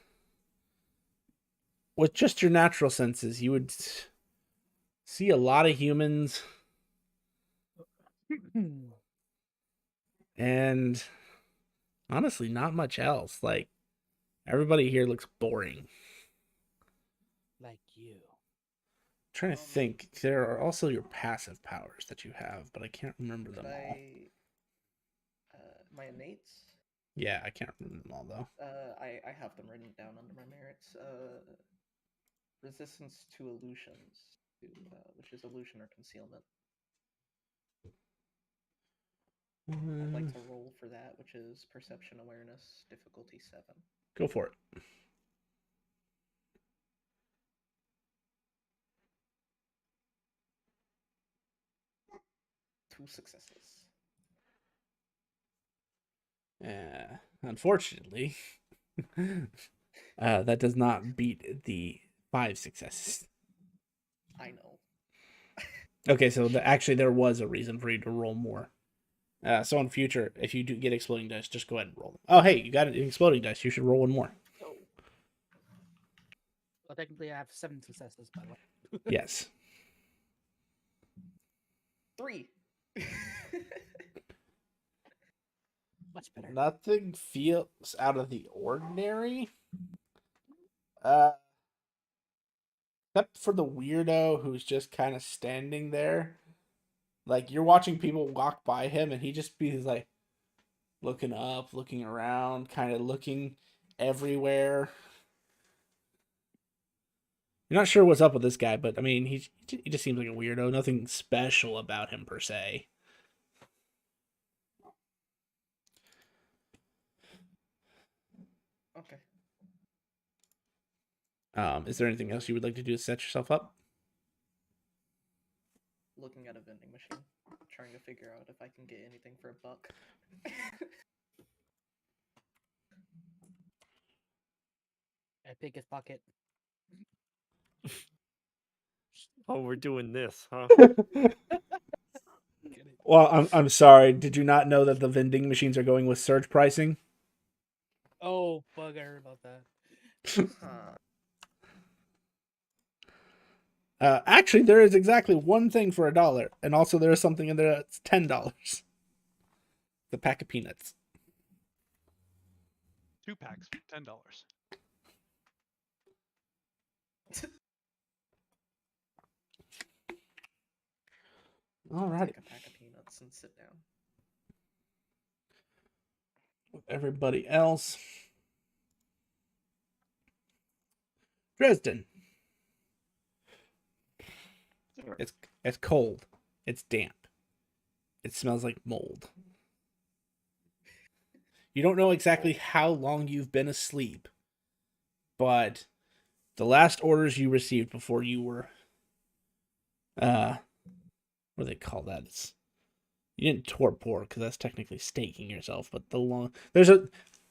with just your natural senses, you would see a lot of humans and honestly not much else. Like, everybody here looks boring. Like you. Trying to think, there are also your passive powers that you have, but I can't remember them all. My innates? Yeah, I can't remember them all though. I have them written down under my merits. Resistance to illusions, which is illusion or concealment. I'd like to roll for that, which is perception awareness, difficulty 7. Go for it. Two successes. Unfortunately, that does not beat the 5 successes. I know. Okay, so actually there was a reason for you to roll more. So in future, if you do get exploding dice, just go ahead and roll them. Oh, hey, you got an exploding dice. You should roll one more. Oh. Well, technically, I have 7 successes, by the way. Yes. 3. Much better. Nothing feels out of the ordinary. Except for the weirdo who's just kind of standing there. Like, you're watching people walk by him, and he just be like looking up, looking around, kind of looking everywhere. You're not sure what's up with this guy, but I mean, he just seems like a weirdo. Nothing special about him per se. Okay. Is there anything else you would like to do to set yourself up? Looking at a vending machine, trying to figure out if I can get anything for a buck. I pick his pocket. Oh, we're doing this, huh? Well, I'm sorry. Did you not know that the vending machines are going with surge pricing? Oh, bug! I heard about that. Actually, there is exactly one thing for $1, and also there is something in there that's $10. The pack of peanuts. 2 packs, $10. Alrighty. Take a pack of peanuts and sit down. With everybody else. Dresden. It's cold. It's damp. It smells like mold. You don't know exactly how long you've been asleep, but the last orders you received before you were what do they call that? You didn't torpor because that's technically staking yourself, but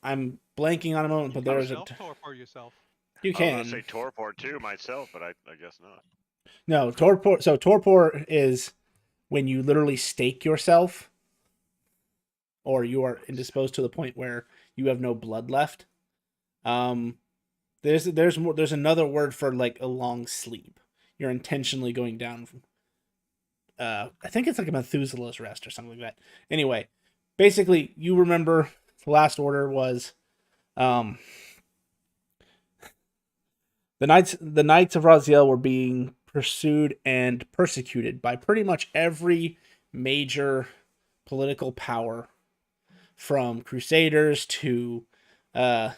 I'm blanking on a moment, but there's Torpor yourself. You I can. was gonna say torpor too myself, but I guess not. No, torpor. So torpor is when you literally stake yourself, or you are indisposed to the point where you have no blood left. There's another word for like a long sleep. You're intentionally going down. I think it's like a Methuselah's rest or something like that. Anyway, basically, you remember the last order was, the Knights of Raziel were being pursued and persecuted by pretty much every major political power, from Crusaders to the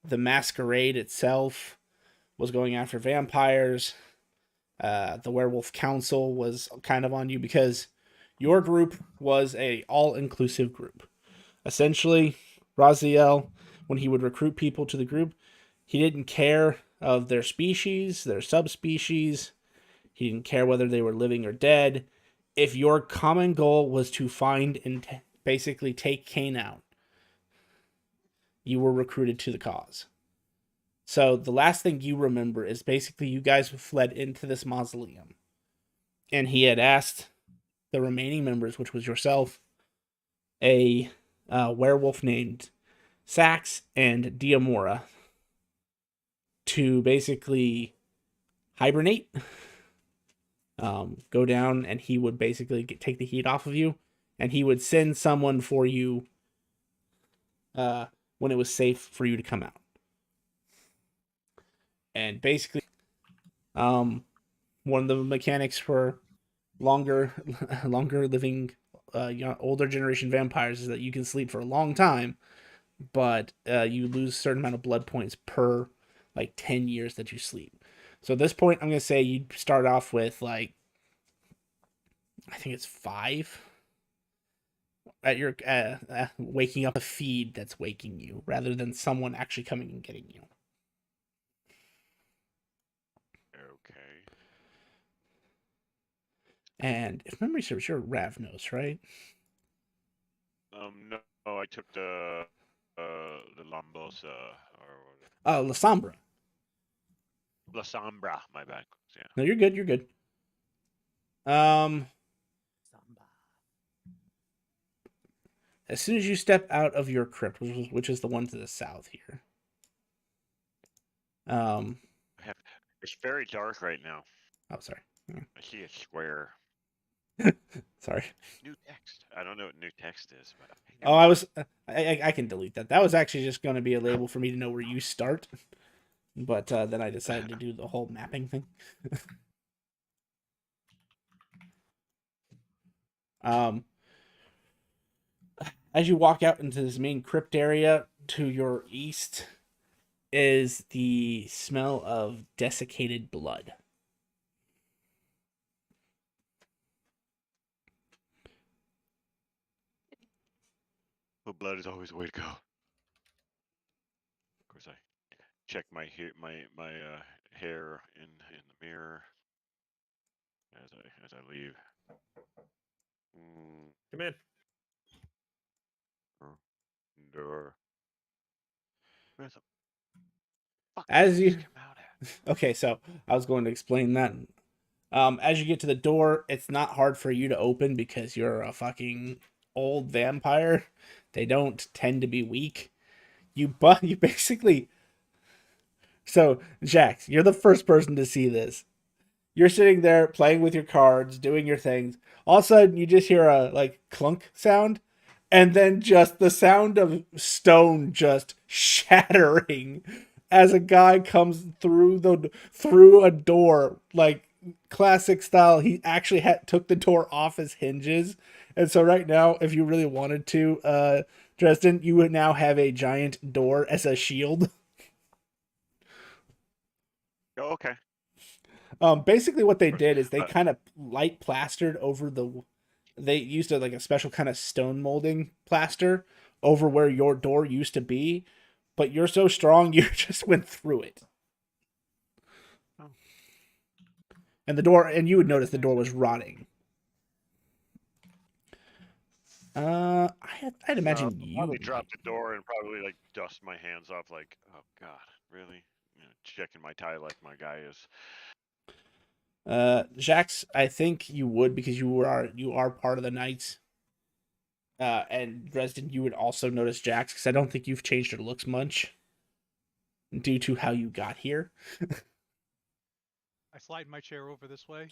Masquerade itself was going after vampires. The Werewolf Council was kind of on you because your group was a all-inclusive group. Essentially, Raziel, when he would recruit people to the group, he didn't care of their species, their subspecies. He didn't care whether they were living or dead. If your common goal was to find and basically take Cain out, you were recruited to the cause. So the last thing you remember is basically you guys fled into this mausoleum. And he had asked the remaining members, which was yourself, a werewolf named Sax and Diamora, to basically hibernate, go down, and he would basically take the heat off of you, and he would send someone for you when it was safe for you to come out. And basically, one of the mechanics for longer living, older generation vampires is that you can sleep for a long time, but you lose a certain amount of blood points per 10 years that you sleep. So at this point, I'm gonna say you start off with I think it's 5 at your waking up a feed that's waking you rather than someone actually coming and getting you. Okay. And if memory serves, you're Ravnos, right? No, I took the Lambosa or La Sombra. La Sombra. My bad. Yeah. No, you're good. You're good. Samba. As soon as you step out of your crypt, which is the one to the south here, It's very dark right now. oh, sorry. I see a square. Sorry. New text. I don't know what new text is, but Oh, I can delete that. That was actually just going to be a label for me to know where you start. But then I decided to do the whole mapping thing. As you walk out into this main crypt area, to your east is the smell of desiccated blood. Well, blood is always the way to go. Of course, I check my hair, hair in the mirror as I leave. Come in. Door. Where's the fuck As did you this come out at? Okay, so I was going to explain that. As you get to the door, it's not hard for you to open because you're a fucking old vampire. They don't tend to be weak. You basically. So, Jax, you're the first person to see this. You're sitting there playing with your cards, doing your things. All of a sudden, you just hear a clunk sound, and then just the sound of stone just shattering as a guy comes through a door, classic style. He actually took the door off his hinges, and so right now, if you really wanted to, Dresden, you would now have a giant door as a shield. Oh, okay. Basically what they did is they kind of light plastered over they used a special kind of stone molding plaster over where your door used to be, but you're so strong you just went through it. Oh. And you would notice the door was rotting. I'd imagine you probably would drop the door and probably dust my hands off oh god, really? Checking my tie like my guy is. Jax, I think you would because you are part of the Knights. And Dresden, you would also notice Jax because I don't think you've changed your looks much due to how you got here. I slide my chair over this way.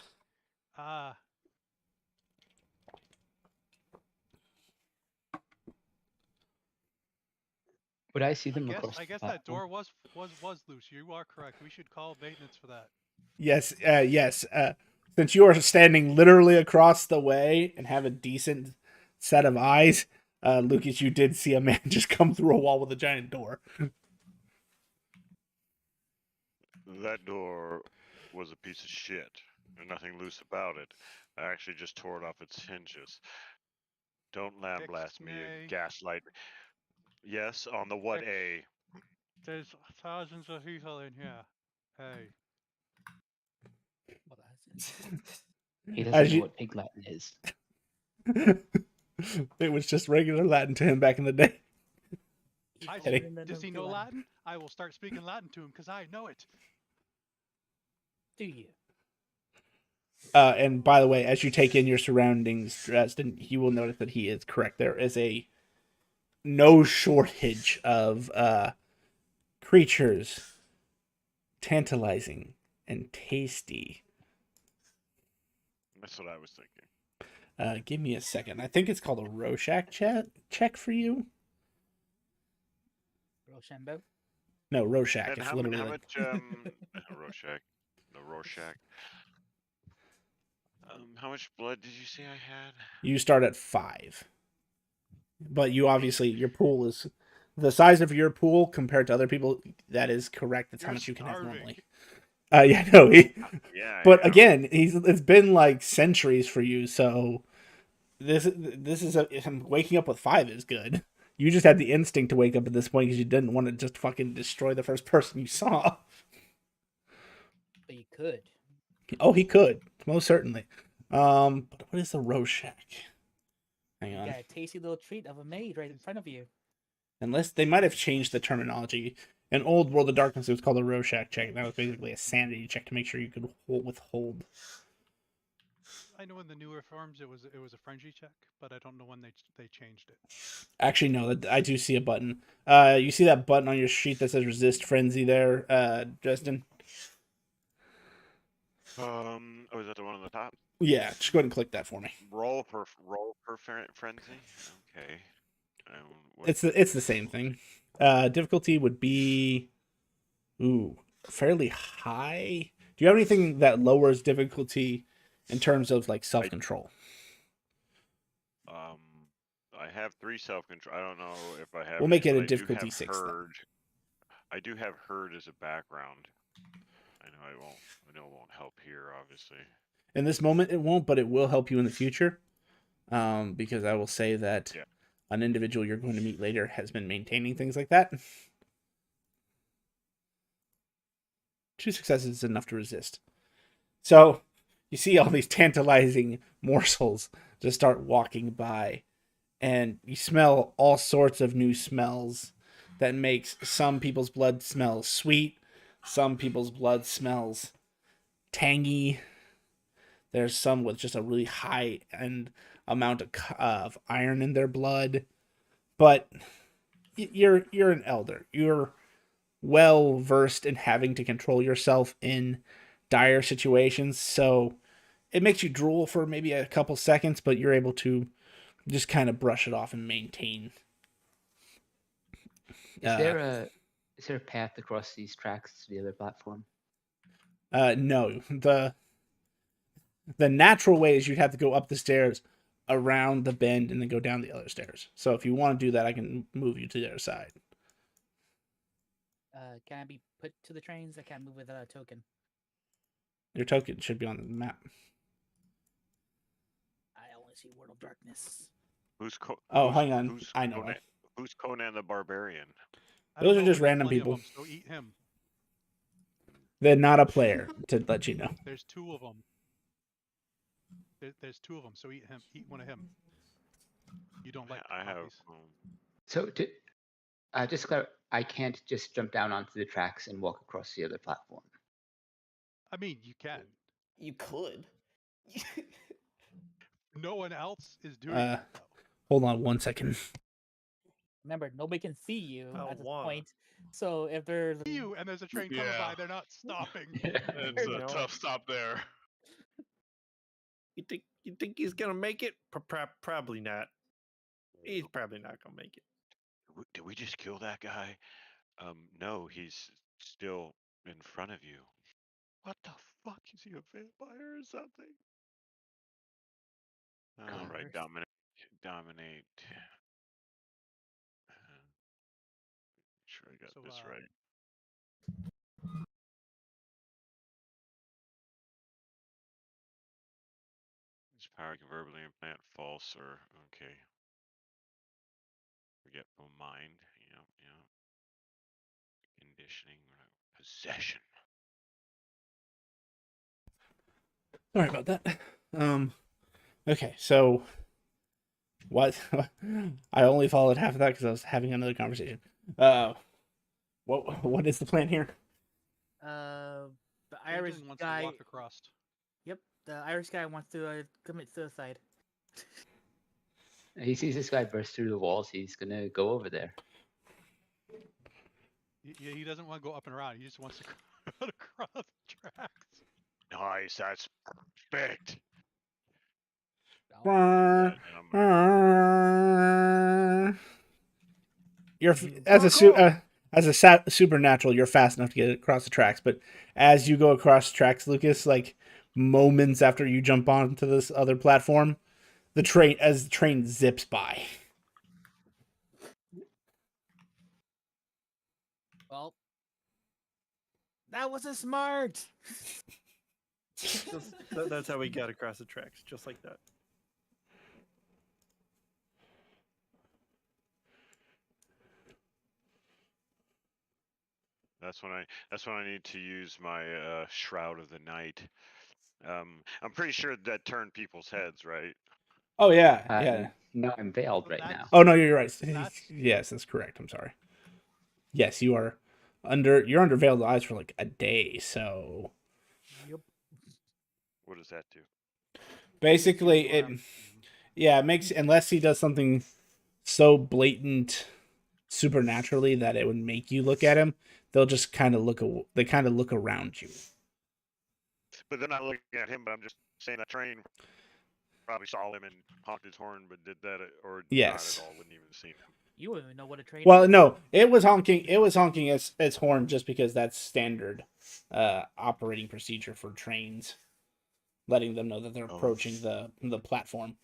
Would I see them I across guess the that platform? door was loose. You are correct. We should call maintenance for that. Yes, yes. Since you are standing literally across the way and have a decent set of eyes, Lucas, you did see a man just come through a wall with a giant door. That door was a piece of shit. There's nothing loose about it. I actually just tore it off its hinges. Don't blast me, gaslight. Yes, on the what A? There's thousands of people in here. Hey. What is it? He doesn't know what pig Latin is. It was just regular Latin to him back in the day. I Kidding. say, does he know Latin? I will start speaking Latin to him because I know it. Do you? And by the way, as you take in your surroundings, Dresden, you will notice that he is correct. There is no shortage of creatures, tantalizing and tasty. That's what I was thinking. Give me a second. I think it's called a Rorschach check for you. Rochambeau? No, Rorschach. And It's how literally much? like... Rorschach. The Rorschach. How much blood did you say I had? You start at 5. But you obviously, your pool is the size of your pool compared to other people. That is correct. That's how You're much you can have starving. normally. Yeah, no. Yeah. But again, it's been like centuries for you. So this is waking up with 5 is good. You just had the instinct to wake up at this point because you didn't want to just fucking destroy the first person you saw. But you could. Oh, he could most certainly. But what is the Rorschach? Hang You on. got a tasty little treat of a maid right in front of you. Unless they might have changed the terminology. In old World of Darkness, it was called a Rorschach check. That was basically a sanity check to make sure you could withhold. I know in the newer forms it was a frenzy check, but I don't know when they changed it. Actually, no, I do see a button. You see that button on your sheet that says resist frenzy there, Justin? Oh, is that the one on the top? Yeah, just go ahead and click that for me. Roll for frenzy. Okay. It's the same thing. Difficulty would be fairly high. Do you have anything that lowers difficulty in terms of like self-control? I have 3 self-control. I don't know if I have. We'll make it a I difficulty 6 then. I do have herd as a background. I know it won't help here, obviously. In this moment, it won't, but it will help you in the future. Because I will say that an individual you're going to meet later has been maintaining things like that. 2 successes is enough to resist. So you see all these tantalizing morsels just start walking by, and you smell all sorts of new smells that makes some people's blood smell sweet, some people's blood smells tangy. There's some with just a really high end amount of iron in their blood, but you're an elder. You're well versed in having to control yourself in dire situations, so it makes you drool for maybe a couple seconds, but you're able to just kind of brush it off and maintain. Is there a path across these tracks to the other platform? No. The natural way is you'd have to go up the stairs, around the bend, and then go down the other stairs. So if you want to do that, I can move you to the other side. Can I be put to the trains? I can't move without a token. Your token should be on the map. I only see World of Darkness. Hang on. I know. Who's Conan the Barbarian? Those are just random people. Them, so eat him. They're not a player, to let you know. There's 2 of them. There's 2 of them, so eat him. Eat one of him. You don't like. I have. So just clarify, I can't just jump down onto the tracks and walk across the other platform. I mean, you can. You could. No one else is doing it. Hold on 1 second. Remember, nobody can see you at this point. So if there's and there's a train coming by, they're not stopping. It's a tough stop there. You think he's gonna make it? Probably not. He's probably not gonna make it. Did we just kill that guy? No, he's still in front of you. What the fuck? Is he a vampire or something? All right, dominate. Sure, I got this right. This power can verbally implant false or okay. Forgetful mind. Yep. Conditioning. Possession. Sorry about that. Okay, so what? I only followed half of that because I was having another conversation. What is the plan here? The Brandon Irish wants guy. to walk across. Yep, the Irish guy wants to commit suicide. He sees this guy burst through the walls. He's gonna go over there. He doesn't want to go up and around. He just wants to cut across the tracks. Nice, that's perfect. You're as a supernatural, you're fast enough to get across the tracks. But as you go across the tracks, Lucas, like moments after you jump onto this other platform, the train zips by. Well, that wasn't smart. That's how we got across the tracks, just like that. That's when I need to use my Shroud of the Night. I'm pretty sure that turned people's heads, right? Oh yeah. No, I'm veiled right now. Oh no, you're right. Yes, that's correct. I'm sorry. Yes, you're under veiled eyes for like a day. So. Yep. What does that do? Basically, it makes, unless he does something so blatant supernaturally that it would make you look at him, they'll just kind of look around you. But they're not looking at him. But I'm just saying that train probably saw him and honked his horn, but did that or yes. not at all? Wouldn't even seen him. You wouldn't even know what a train. Well, is. no, it was honking its horn just because that's standard operating procedure for trains, letting them know that they're approaching the platform.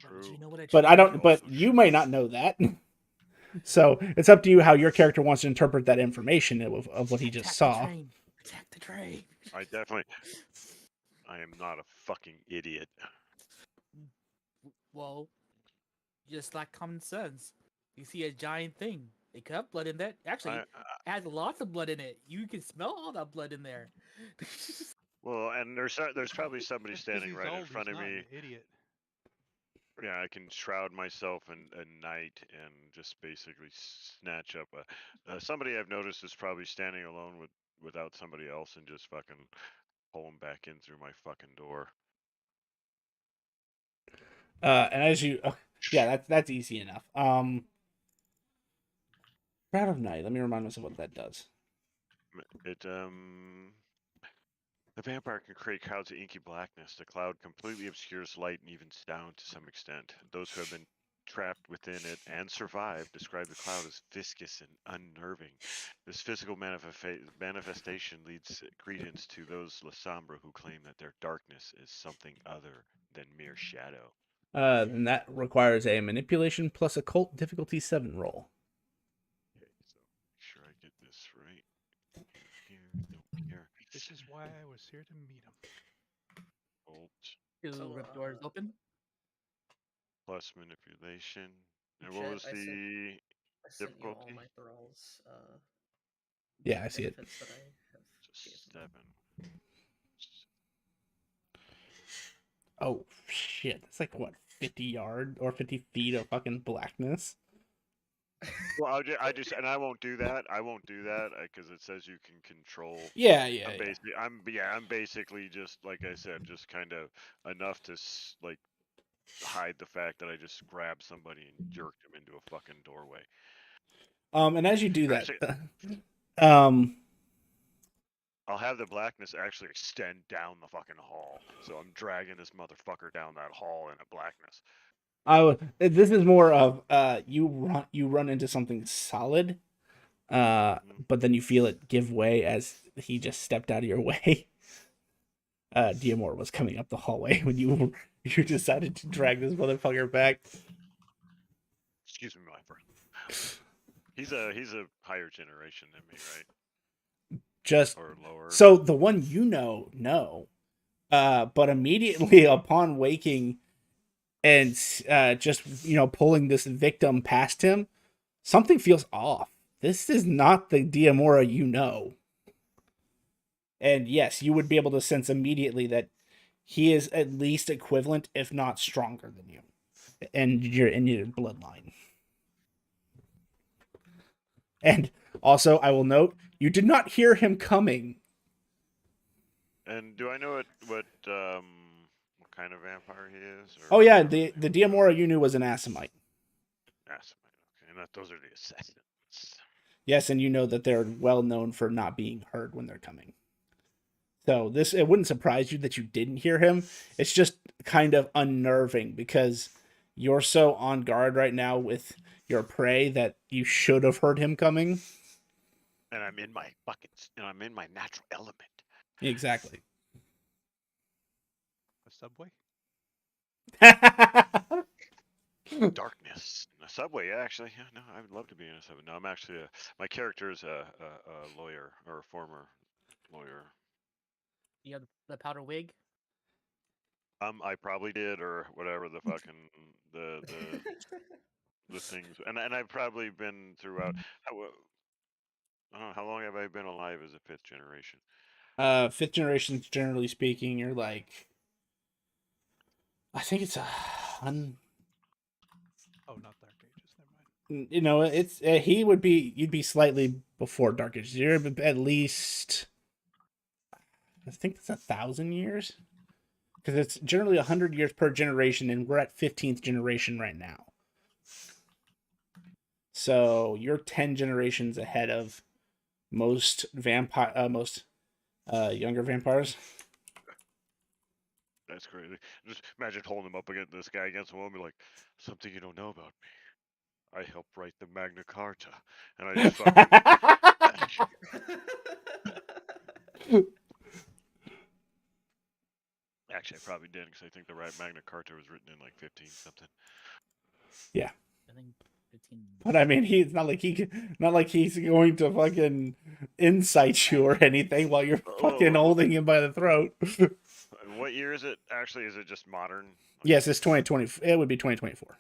True. You know what but I don't. But you may not know that. So it's up to you how your character wants to interpret that information of what he just saw. Attack the train. I am not a fucking idiot. Well, just like common sense. You see a giant thing. It could have blood in that. Actually, it has lots of blood in it. You can smell all that blood in there. Well, and there's probably somebody standing right in front of me. Idiot. Yeah, I can shroud myself in night and just basically snatch up somebody I've noticed is probably standing alone without somebody else and just fucking pull them back in through my fucking door. And as you, that's easy enough. Shroud of Night. Let me remind myself what that does. The vampire can create clouds of inky blackness. The cloud completely obscures light and evens down to some extent. Those who have been trapped within it and survived describe the cloud as viscous and unnerving. This physical manifestation leads credence to those La Sombra who claim that their darkness is something other than mere shadow. Then that requires a manipulation plus occult difficulty 7 roll. Okay, so make sure I get this right. Here. This is why I was here to meet him. To rip doors open. Plus manipulation. And Chat, what was the I sent you all difficulty? my thralls. Yeah, I see it. Benefits that I have Just gave them. 7. Oh shit! That's like what, 50 yards or 50 feet of fucking blackness. Well, and I won't do that. I won't do that because it says you can control. Yeah. I'm basically just like I said, just kind of enough to like hide the fact that I just grabbed somebody and jerked him into a fucking doorway. And as you do that, I'll have the blackness actually extend down the fucking hall, so I'm dragging this motherfucker down that hall in a blackness. This is more of you run into something solid, but then you feel it give way as he just stepped out of your way. Diamor was coming up the hallway when you decided to drag this motherfucker back. Excuse me, my friend. He's a higher generation than me, right? Just or lower. So the one no. But immediately upon waking and just pulling this victim past him, something feels off. This is not the Diamora you know. And yes, you would be able to sense immediately that he is at least equivalent, if not stronger than you, and you're in your bloodline. And also, I will note, you did not hear him coming. And do I know what kind of vampire he is? Oh yeah, the Diamora you knew was an Assamite. Assamite. Okay, and those are the assassins. Yes, and you know that they're well known for not being heard when they're coming. So it wouldn't surprise you that you didn't hear him. It's just kind of unnerving because you're so on guard right now with your prey that you should have heard him coming. And I'm in my buckets, and I'm in my natural element. Exactly. A subway? Darkness. A subway, actually. Yeah, no, I would love to be in a subway. No, I'm actually my character is a lawyer or a former lawyer. You have the powder wig. I probably did, or whatever the fucking the things, and I've probably been throughout. I don't know, how long have I been alive as a fifth generation? Fifth generation, generally speaking, you're like, I think it's Oh, not Dark Ages. Never mind. you know, it's you'd be slightly before Dark Ages. You're at least, I think it's 1,000 years, because it's generally 100 years per generation, and we're at 15th generation right now. So you're 10 generations ahead of most younger vampires. That's crazy. Just imagine holding him up against this guy against the wall and be like, something you don't know about me. I helped write the Magna Carta, and I just fucking. Actually, I probably did because I think the Magna Carta was written in like 15 something. Yeah. I think 15. But I mean, he's not like he's going to fucking incite you or anything while you're fucking holding him by the throat. What year is it? Actually, is it just modern? Yes, it's 2020. It would be 2024.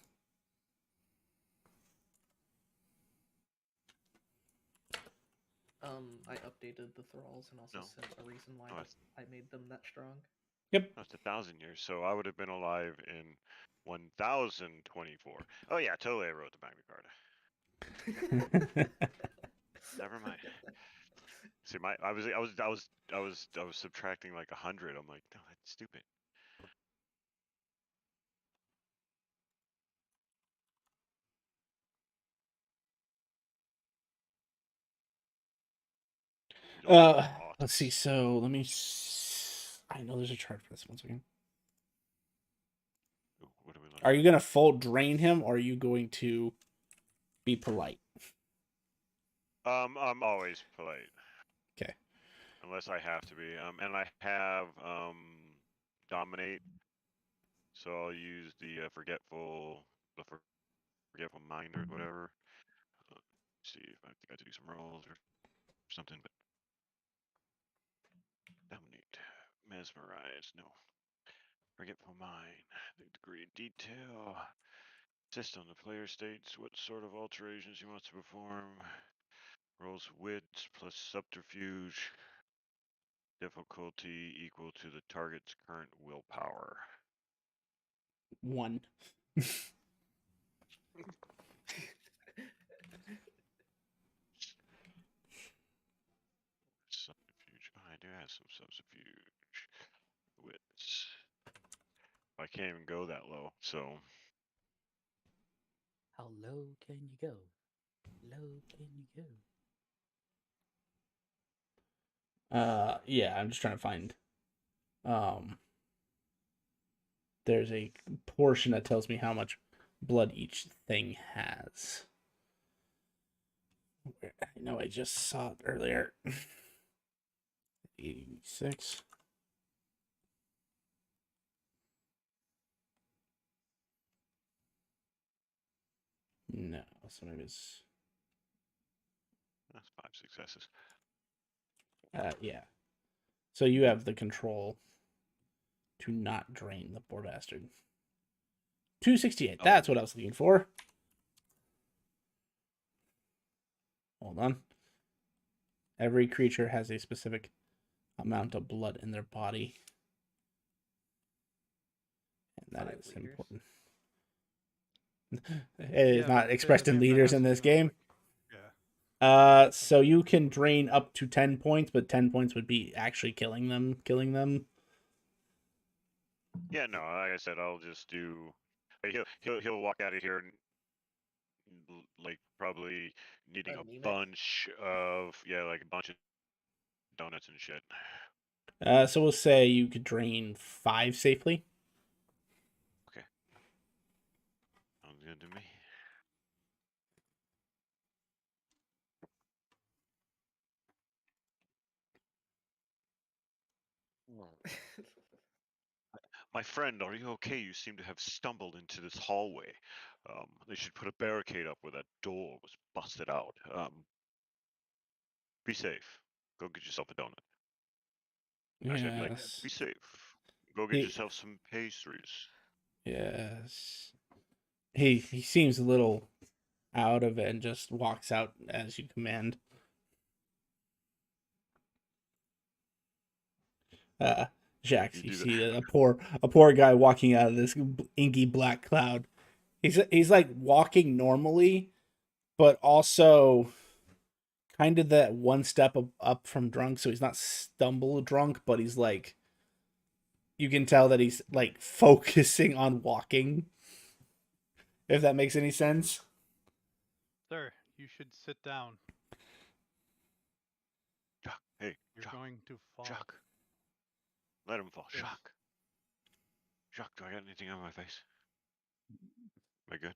I updated the thralls and also sent a reason why I made them that strong. Yep. That's 1,000 years. So I would have been alive in 1024. Oh yeah, totally. I wrote the Magna Carta. Never mind. See, I was subtracting like 100. I'm like, no, that's stupid. Let's see. So let me. I know there's a chart for this. Once again. What are we looking Are you gonna full drain him, or are you going to be polite? I'm always polite. Okay. Unless I have to be. And I have dominate. So I'll use the forgetful mind or whatever. See if I think I have to do some rolls or something, but dominate, mesmerize, no. Forgetful mind, the degree of detail. Insist on the player states what sort of alterations he wants to perform. Rolls wits plus subterfuge. Difficulty equal to the target's current willpower. 1. Subterfuge. Oh, I do have some subterfuge. Wits. I can't even go that low, so. How low can you go? Low can you go? Yeah, I'm just trying to find. There's a portion that tells me how much blood each thing has. I know I just saw it earlier. 86. No, so maybe it's. That's 5 successes. Yeah. So you have the control to not drain the poor bastard. 268. That's what I was looking for. Hold on. Every creature has a specific amount of blood in their body. And that is important. It is not expressed in liters in this game. So you can drain up to 10 points, but 10 points would be actually killing them. Yeah, no, like I said, I'll just do. He'll walk out of here and like probably needing a Anemic? bunch of like a bunch of donuts and shit. So we'll say you could drain 5 safely. Okay, sounds good to me. My friend, are you okay? You seem to have stumbled into this hallway. They should put a barricade up where that door was busted out. Be safe. Go get yourself a donut. Actually, I'd be like, Yes. be safe. Go get yourself some pastries. Yes. He seems a little out of it and just walks out as you command. Jax, you see a poor guy walking out of this inky black cloud. He's like walking normally, but also kind of that one step up from drunk, so he's not stumble drunk, but he's like, you can tell that he's like focusing on walking. If that makes any sense. Sir, you should sit down. Jock, hey, You're going to fall. Jock. Let him fall. Yes. Jock, do I got anything on my face? Am I good?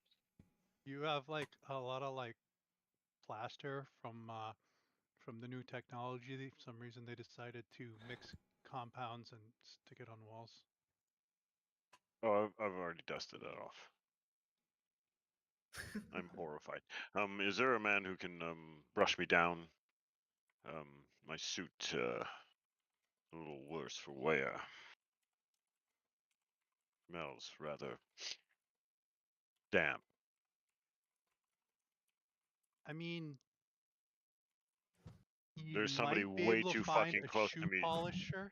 You have like a lot of like plaster from the new technology. For some reason they decided to mix compounds and stick it on walls. Oh, I've already dusted that off. I'm horrified. Is there a man who can brush me down? My suit a little worse for wear. Smells rather damp. I mean, you There's somebody might be way able to too find fucking a close shoe to me. polisher,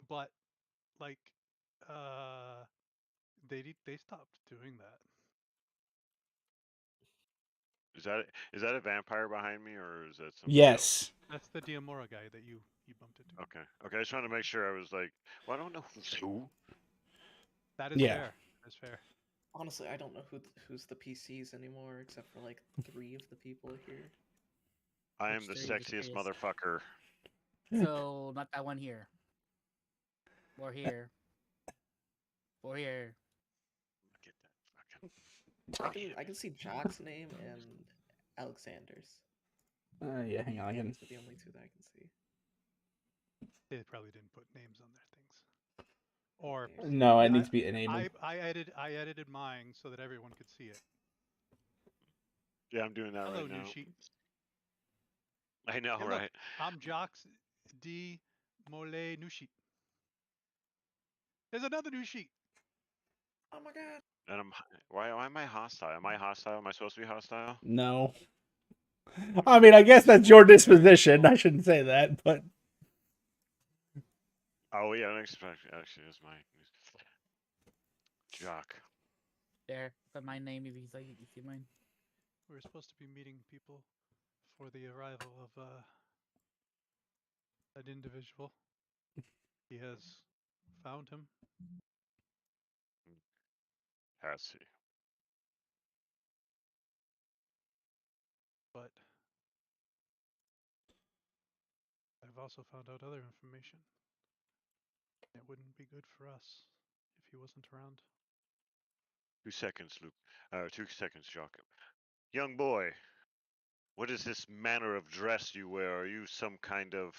but like, they stopped doing that. Is that a vampire behind me, or is that somebody else? Yes. That's the Diamora guy that you bumped into. Okay. Okay. I just trying to make sure. I was like, well, I don't know who's who. That is Yeah. fair. That's fair. Honestly, I don't know who's the PCs anymore, except for like 3 of the people here. I Which am the three? Just sexiest curious. motherfucker. So not that one here. Or here. Or here. Get that fucking. I can see Jock's name and Alexander's. Yeah, hang on. I can. Those are the only 2 that I can see. They probably didn't put names on their things. Or No, it needs to be enabled. I edited mine so that everyone could see it. Yeah, I'm doing that Hello, right new now. sheet. I know, Hey, look, right? I'm Jox D Mole new sheet. There's another new sheet. Oh my god! And why am I hostile? Am I hostile? Am I supposed to be hostile? No. I mean, I guess that's your disposition. I shouldn't say that, but Oh yeah, unexpected. Actually, it's my Jock. There. Put my name if you see mine. We're supposed to be meeting people for the arrival of an individual. He has found him. Has he? But I've also found out other information. It wouldn't be good for us if he wasn't around. 2 seconds, Luke. 2 seconds, Jock. Young boy, what is this manner of dress you wear? Are you some kind of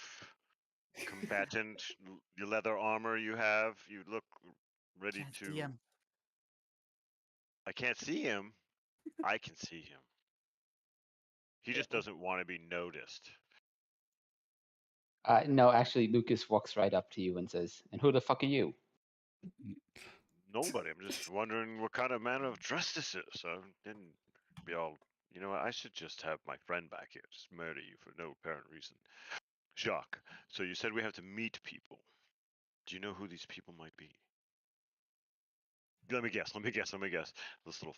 combatant? Your leather armor you have? You look ready Can't to. see him. I can't see him. I can see him. He just doesn't want to be noticed. No, actually, Lucas walks right up to you and says, "And who the fuck are you?" Nobody. I'm just wondering what kind of manner of dress this is. I didn't be all. You know what? I should just have my friend back here just murder you for no apparent reason. Jacques, so you said we have to meet people. Do you know who these people might be? Let me guess. This little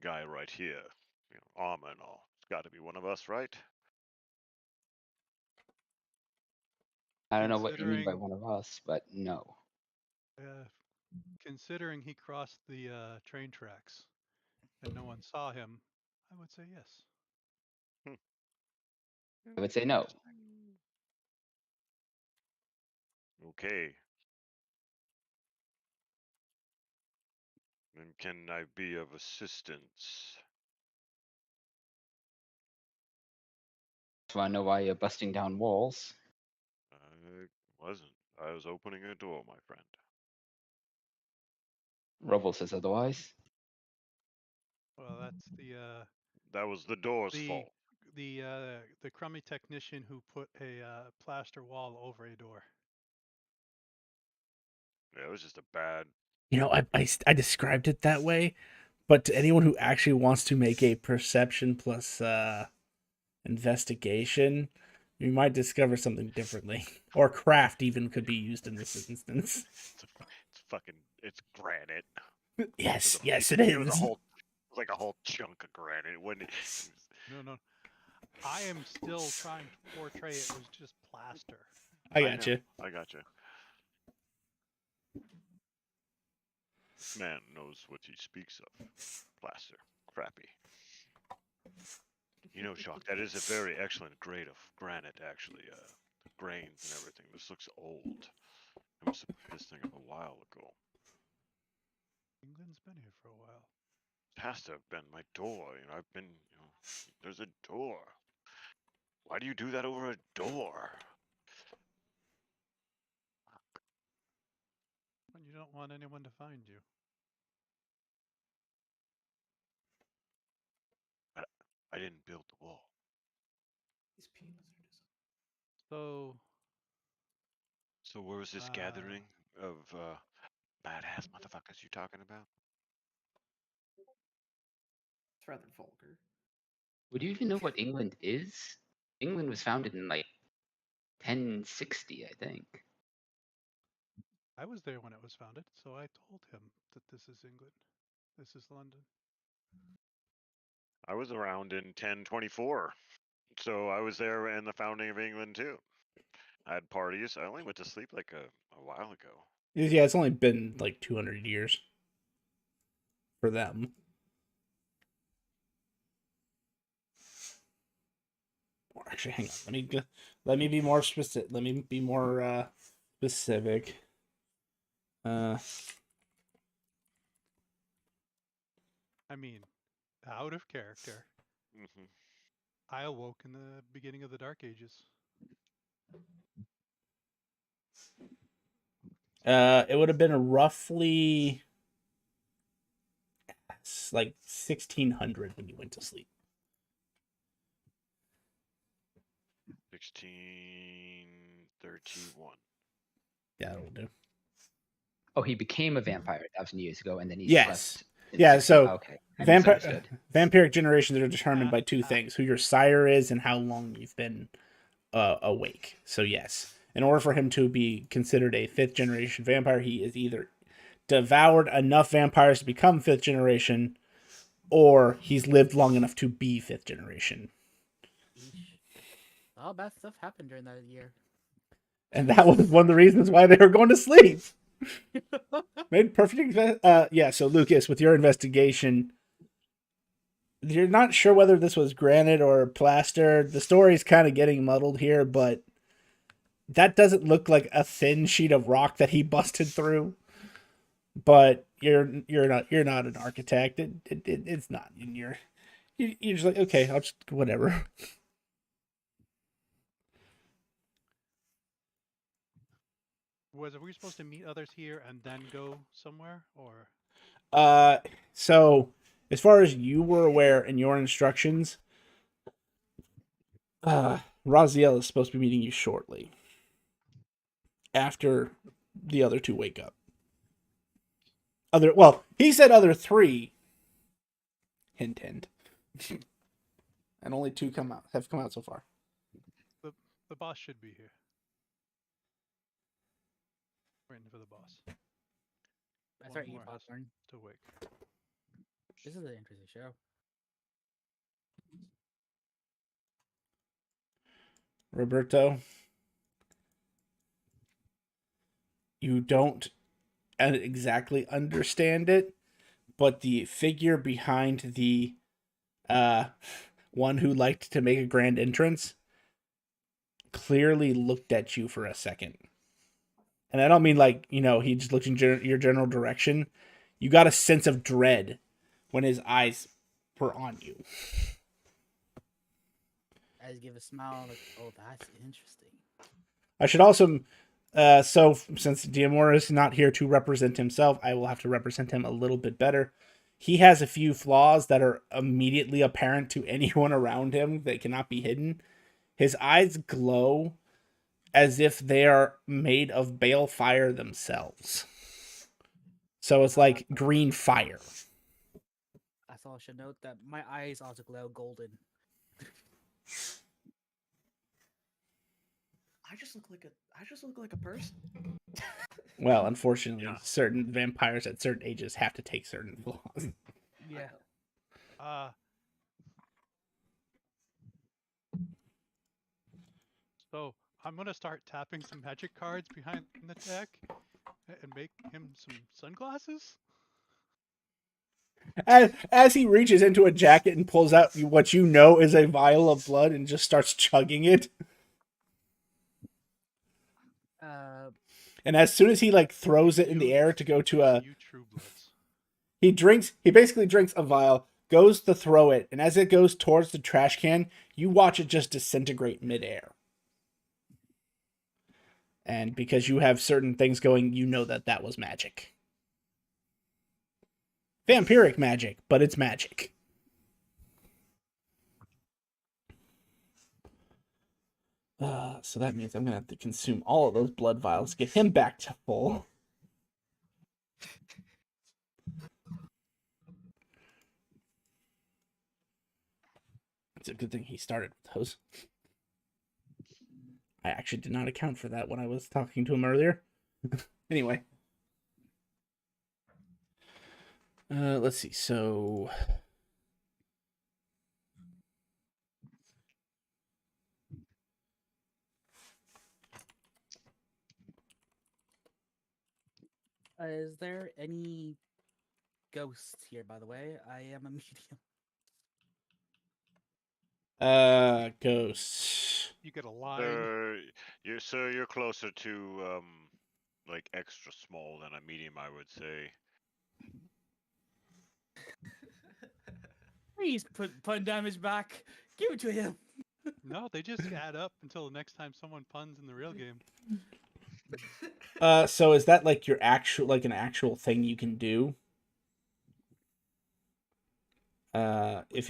guy right here. armor and all. It's got to be one of us, right? I don't know what you mean by Considering- one of us, but no. Considering he crossed the train tracks and no one saw him, I would say yes. I would say no. Okay. Then can I be of assistance? Just want to know why you're busting down walls. I wasn't. I was opening a door, my friend. Rubble says otherwise. Well, that's That was the door's the fault. the crummy technician who put a plaster wall over a door. Yeah, it was just a bad. You know, I described it that way, but to anyone who actually wants to make a perception plus investigation, you might discover something differently. Or craft even could be used in this instance. It's fucking. It's granite. Yes, It was a- yes, it It was is. a whole. It was like a whole chunk of granite. When it was, No. I am still trying to portray it was just plaster. I got you. I got you. Man knows what he speaks of. Plaster. Crappy. You know, Shock, that is a very excellent grade of granite, actually. The grains and everything. This looks old. I must have put this thing up a while ago. England's been here for a while. Has to have been my door. I've been, there's a door. Why do you do that over a door? When you don't want anyone to find you. I didn't build the wall. These penis are just. So where was this gathering of badass motherfuckers you talking about? It's rather vulgar. Would you even know what England is? England was founded in like 1060, I think. I was there when it was founded, so I told him that this is England. This is London. I was around in 1024, so I was there in the founding of England too. I had parties. I only went to sleep like a while ago. Yeah, it's only been like 200 years for them. Or actually, hang on. Let me be more specific. Let me be more specific. I mean, out of character. Mm-hmm. I awoke in the beginning of the Dark Ages. It would have been roughly like 1600 when you went to sleep. 1631. Yeah, that'll do. Oh, he became a vampire 1,000 years ago, and then he Yes. slept. Yeah, so okay. Vampiric generations are determined by two things: who your sire is and how long you've been awake. So yes, in order for him to be considered a 5th generation vampire, he is either devoured enough vampires to become 5th generation, or he's lived long enough to be 5th generation. All bad stuff happened during that year. And that was one of the reasons why they were going to sleep. Made perfect. Yeah. So Lucas, with your investigation, you're not sure whether this was granite or plaster. The story's kind of getting muddled here, but that doesn't look like a thin sheet of rock that he busted through. But you're not an architect. It's not. And you're just like, okay, I'll just whatever. Were we supposed to meet others here and then go somewhere, or? So as far as you were aware in your instructions, Raziel is supposed to be meeting you shortly after the other two wake up. He said other 3. Hint, hint. And only 2 have come out so far. The boss should be here. Waiting for the boss. That's One right, you more has popcorn. to wake. This is an interesting show. Roberto, you don't exactly understand it, but the figure behind the one who liked to make a grand entrance clearly looked at you for a second. And I don't mean like, he just looked in your general direction. You got a sense of dread when his eyes were on you. I just give a smile, like, oh, that's interesting. I should also, so since Diamora is not here to represent himself, I will have to represent him a little bit better. He has a few flaws that are immediately apparent to anyone around him that cannot be hidden. His eyes glow as if they are made of bale fire themselves. So it's like green fire. I thought I should note that my eyes also glow golden. I just look like a person. Well, unfortunately, certain vampires at certain ages have to take certain flaws. Yeah. So I'm gonna start tapping some magic cards behind the deck and make him some sunglasses. As he reaches into a jacket and pulls out what you know is a vial of blood and just starts chugging it. And as soon as he throws it in the air to go to You true bloods. he basically drinks a vial, goes to throw it, and as it goes towards the trash can, you watch it just disintegrate midair. And because you have certain things going, you know that was magic. Vampiric magic, but it's magic. So that means I'm going to have to consume all of those blood vials to get him back to full. It's a good thing he started with those. I actually did not account for that when I was talking to him earlier. Anyway. Let's see. So... Is there any ghosts here, by the way? I am a medium. Ghosts. You get a line. You're closer to like extra small than a medium, I would say. Please put pun damage back. Give it to him. No, they just add up until the next time someone puns in the real game. So is that your actual an actual thing you can do? If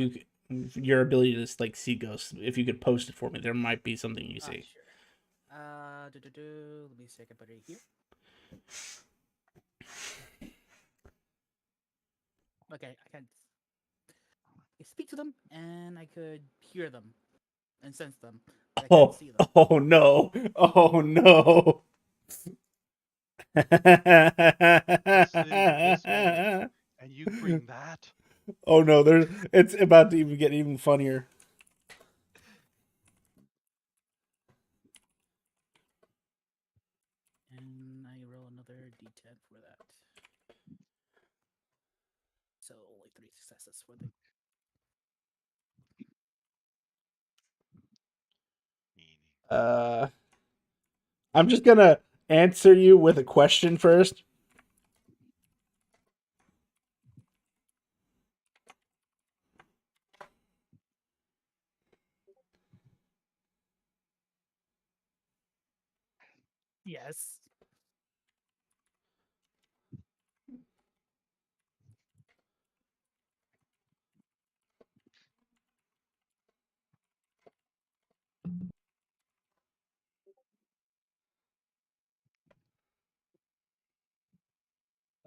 your ability to see ghosts, if you could post it for me, there might be something you see. Sure. Let me see. I can put it here. Okay, I can speak to them, and I could hear them and sense them. But I can't see them. Oh no! Oh no! And you bring that? Oh no! It's about to get even funnier. And I roll another d10 for that. So only 3 successes for the. I'm just gonna answer you with a question first. Yes.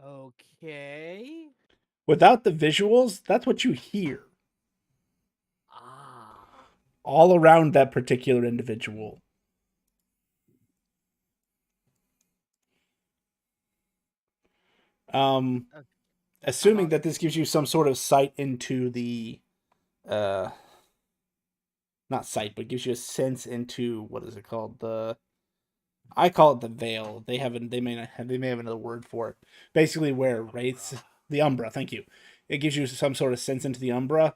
Okay. Without the visuals, that's what you hear. Ah. All around that particular individual. Assuming that this gives you some sort of sight into the not sight, but gives you a sense into what is it called? I call it the veil. They haven't. They may not have. They may have another word for it. Basically, where wraiths, the umbra. Thank you. It gives you some sort of sense into the umbra.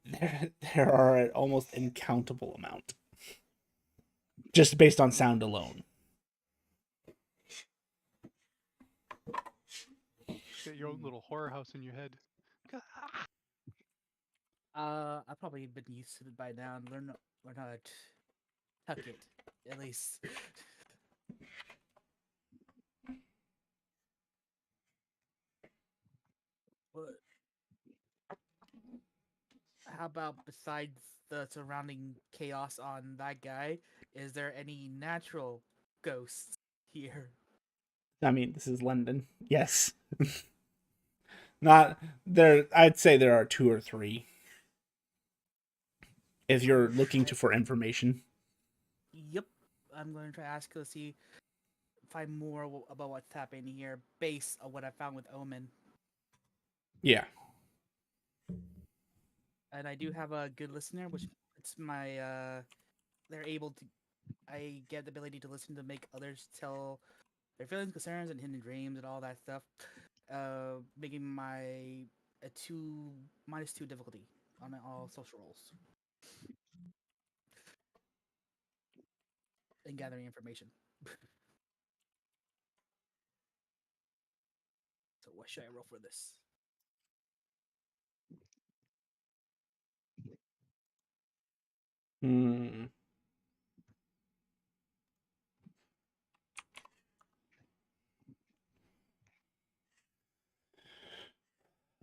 There are an almost incountable amount, just based on sound alone. Get your own little horror house in your head. I've probably been used to it by now and learn how to tuck it, at least. But how about besides the surrounding chaos on that guy, is there any natural ghosts here? I mean, this is London. Yes. Not there. I'd say there are 2 or 3. If you're looking for information. Yep, I'm going to try to ask to see find more about what's happening here, based on what I found with Omen. Yeah. And I do have a good listener, which it's my they're able to. I get the ability to listen to make others tell their feelings, concerns, and hidden dreams and all that stuff, making my a -2 difficulty on all social roles and gathering information. So what should I roll for this?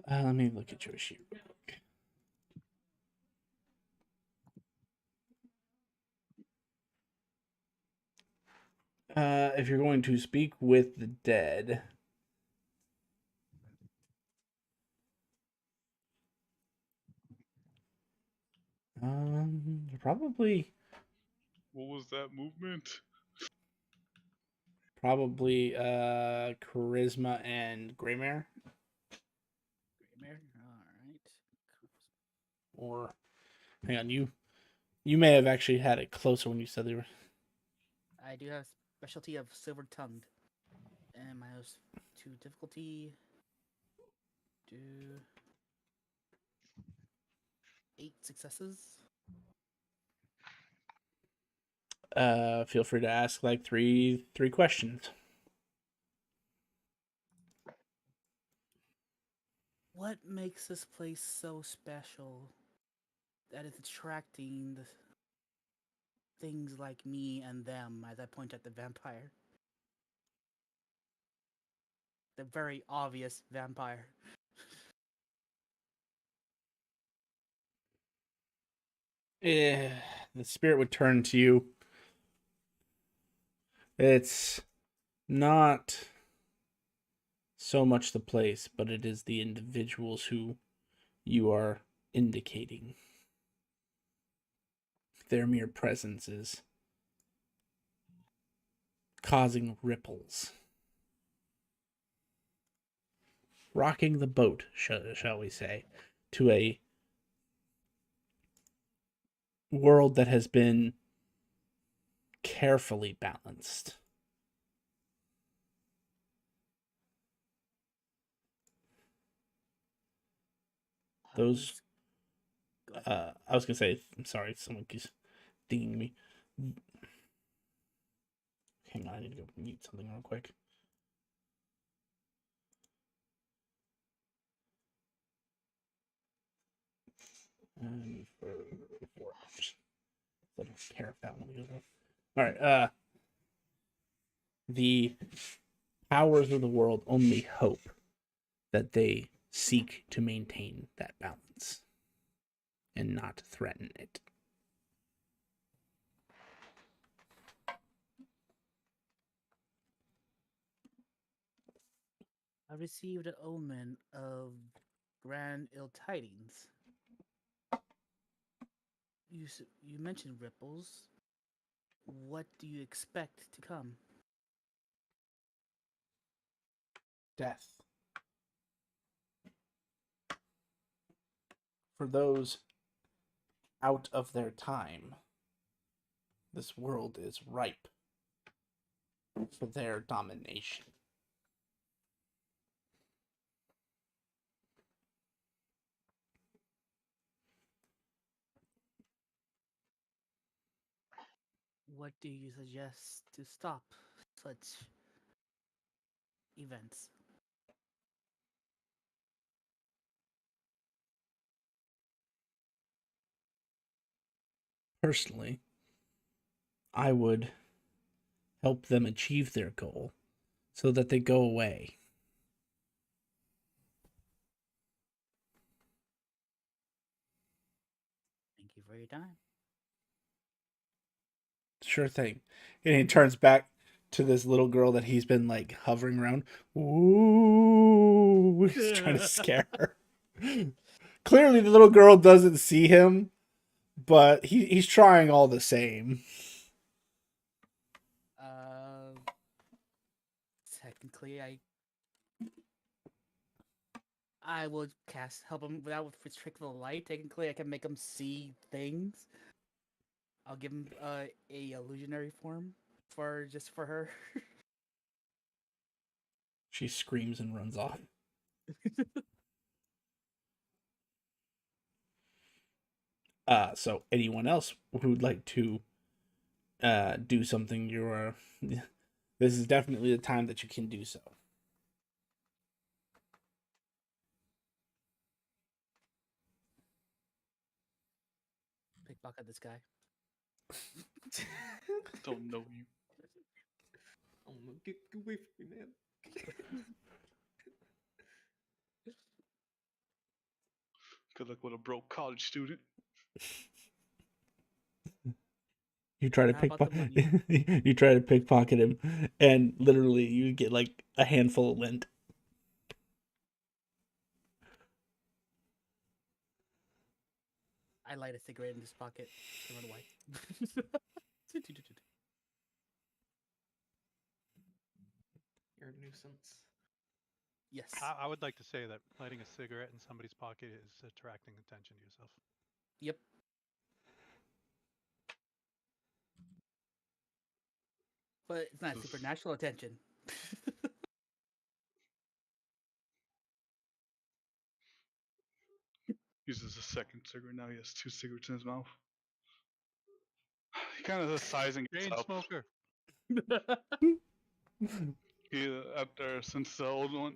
Let me look at your sheet. If you're going to speak with the dead, probably What was that movement? charisma and Greymare. Greymare, all right. Or hang on, you may have actually had it closer when you said they were. I do have specialty of silver tongued, and -2 difficulty. Do 8 successes. Feel free to ask like three questions. What makes this place so special that it's attracting the things like me and them as I point at the vampire? The very obvious vampire. The spirit would turn to you. It's not so much the place, but it is the individuals who you are indicating. Their mere presence is causing ripples. Rocking the boat, shall we say, to a world that has been carefully balanced. Those, I was gonna say, I'm sorry, someone keeps dinging me. Hang on, I need to go mute something real quick. And for 4 hours. I don't care if that one goes up. All right. The powers of the world only hope that they seek to maintain that balance and not threaten it. I received an omen of grand ill tidings. You mentioned ripples. What do you expect to come? Death. For those out of their time. This world is ripe for their domination. What do you suggest to stop such events? Personally, I would help them achieve their goal so that they go away. Thank you for your time. Sure thing. And he turns back to this little girl that he's been like hovering around. Ooh, he's trying to scare her. Clearly, the little girl doesn't see him, but he's trying all the same. Uh, Technically, I would help him without restrict the light. Technically, I can make him see things. I'll give him a illusionary form for her. She screams and runs off. So anyone else who'd like to do something, this is definitely the time that you can do so. Pickpocket this guy. Don't know you. Oh no, get away from me, man. Good luck with a broke college student. You try to How about the pickpocket. You try to pickpocket him, and literally you get like a handful of lint. I light a cigarette in his pocket and run away. You're a nuisance. Yes. I would like to say that lighting a cigarette in somebody's pocket is attracting attention to yourself. Yep. But it's not supernatural attention. Uses a second cigarette. Now he has 2 cigarettes in his mouth. He kind of just sizing Chain up. smoker. He after since the old one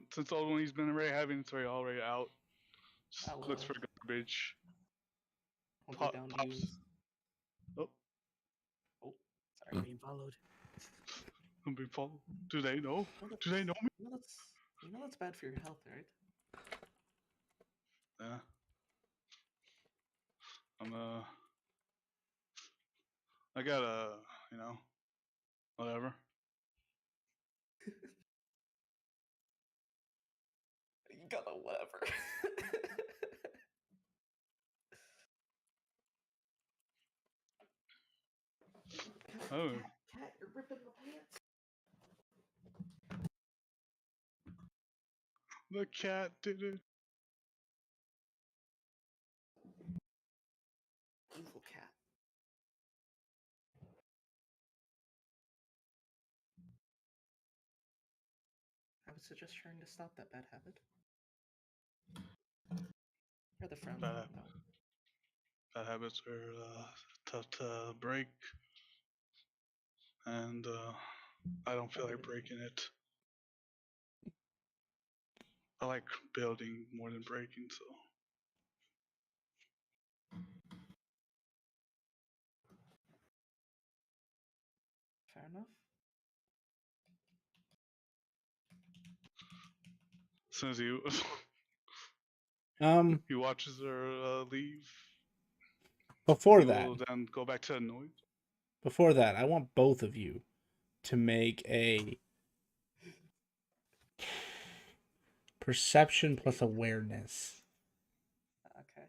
he's been already having, it's already out. Just I'll, looks for garbage. I'll go down to Pops. Oh, Sorry, being followed. I'm being followed. Do they know? You Do they know me? you know that's bad for your health, right? Yeah. I gotta, whatever. You got a whatever. Oh, Cat, you're ripping my pants. the cat did it. Evil cat. I would suggest trying to stop that bad habit. You're the friend. Bad habits are tough to break, and I don't feel like breaking it. I like building more than breaking, so. Fair enough. As soon as he he watches her leave, Before he that, will then go back to annoyed. I want both of you to make a perception plus awareness. Okay.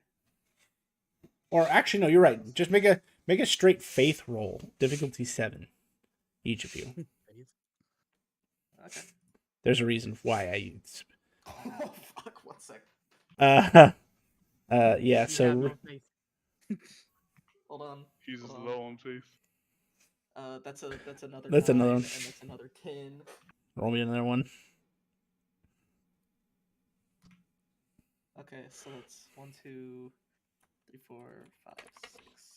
Or actually, no, you're right. Just make a straight faith roll. Difficulty 7, each of you. Okay. There's a reason why I use. Oh fuck! 1 sec. Yeah. You So have no faith. Hold on. He's hold on. low on faith. That's another That's 9, another one. and that's another 10. Roll me another one. Okay, so that's 1, 2, 3, 4, 5,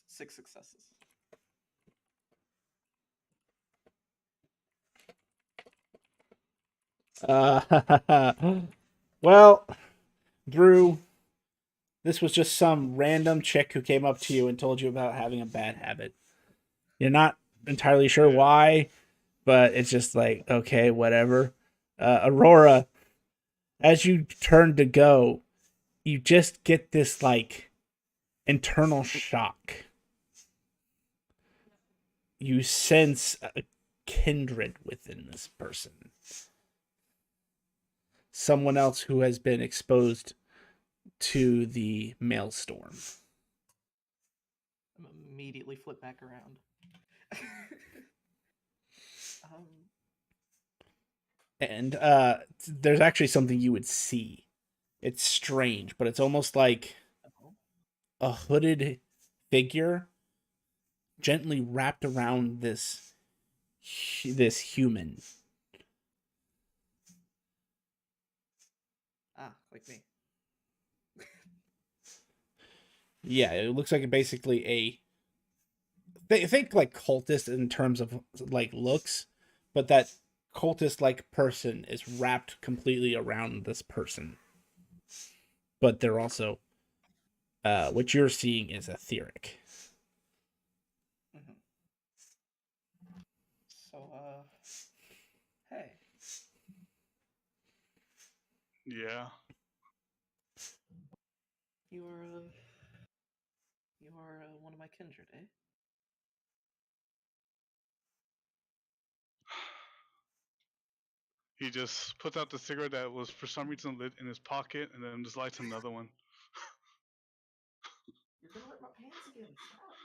6 successes. Well, Drew, this was just some random chick who came up to you and told you about having a bad habit. You're not entirely sure Yeah. why, but it's just like, okay, whatever. Aurora, as you turn to go, you just get this like internal shock. You sense a kindred within this person. Someone else who has been exposed to the maelstrom. I'm immediately flip back around. And there's actually something you would see. It's strange, but it's almost like a hooded figure gently wrapped around this human. Like me. Yeah, it looks like basically think like cultist in terms of like looks, but that cultist like person is wrapped completely around this person. But they're also what you're seeing is etheric. Mm-hmm. So, hey. Yeah. You are one of my kindred, eh? He just puts out the cigarette that was for some reason lit in his pocket and then just lights another one. You're gonna rip my pants again. Stop.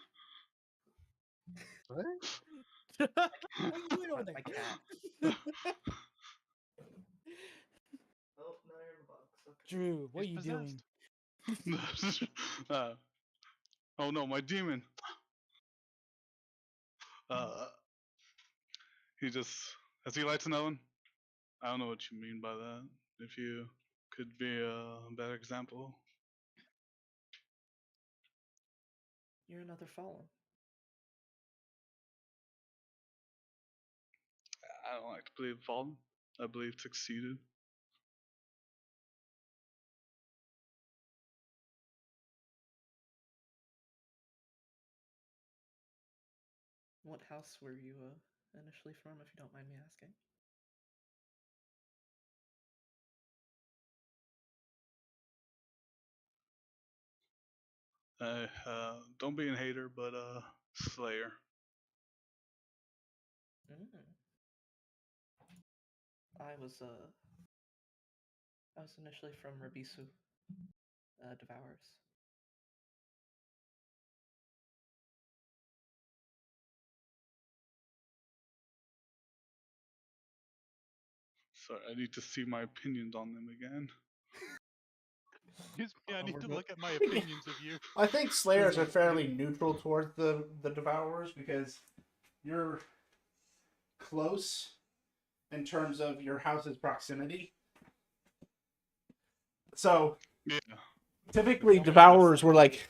What? What are you doing over there? My cat. Oh, now you're in the box. Okay. Drew, what are He's you doing? possessed. Oh no, my demon. He just as he lights another one. I don't know what you mean by that. If you could be a better example. You're another fallen. I don't like to believe fallen. I believe succeeded. What house were you initially from, if you don't mind me asking? Don't be a hater, but Slayer. I was initially from Rabisu, Devourers. Sorry, I need to see my opinions on them again. Excuse me, I need we're to go- look at my opinions of you. I think Slayers He's are fairly neutral towards the Devourers because you're close in terms of your house's proximity. So Yeah. typically, Okay. Devourers were like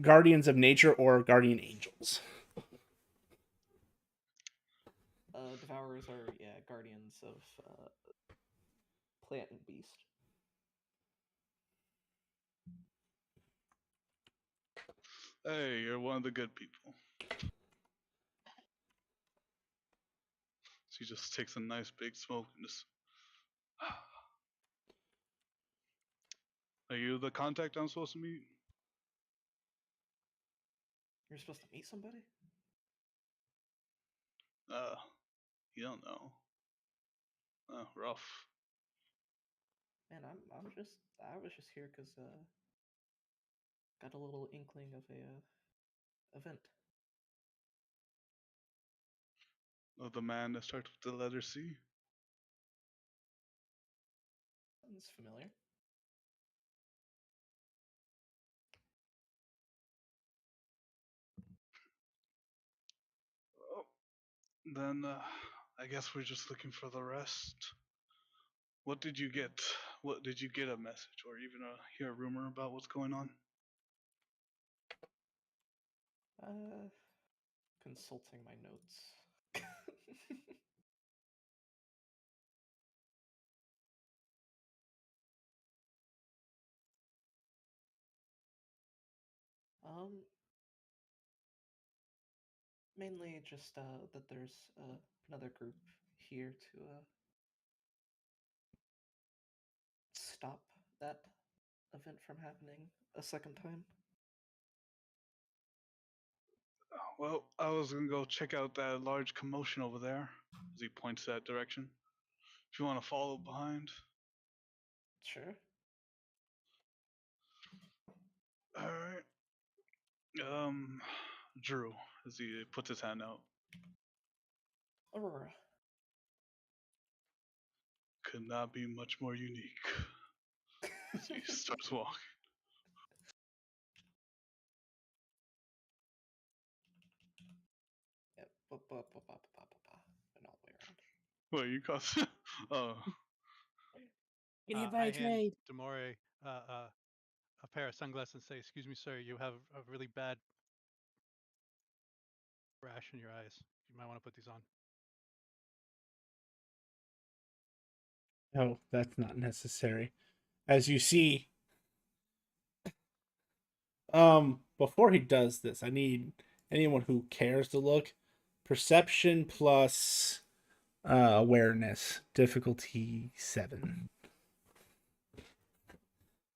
guardians of nature or guardian angels. Devourers are, guardians of plant and beast. Hey, you're one of the good people. She just takes a nice big smoke and just. Are you the contact I'm supposed to meet? You're supposed to meet somebody? You don't know. Rough. Man, I was just here because got a little inkling of a event. Of the man that starts with the letter C. Sounds familiar. Then I guess we're just looking for the rest. What did you get? What did you get a message or even hear a rumor about what's going on? Consulting my notes. Um, Mainly just that there's another group here to stop that event from happening a second time. Well, I was gonna go check out that large commotion over there. As he points that direction. If you want to follow behind. Sure. All right. Drew, as he puts his hand out. Aurora. Could not be much more unique. As he starts walking. Yep. And all the way around. What you cost? Oh, Get hit by I a hand trade. Demore a pair of sunglasses and say, "Excuse me, sir, you have a really bad rash in your eyes. You might want to put these on." Oh, that's not necessary. As you see, before he does this, I need anyone who cares to look. Perception plus awareness, difficulty 7.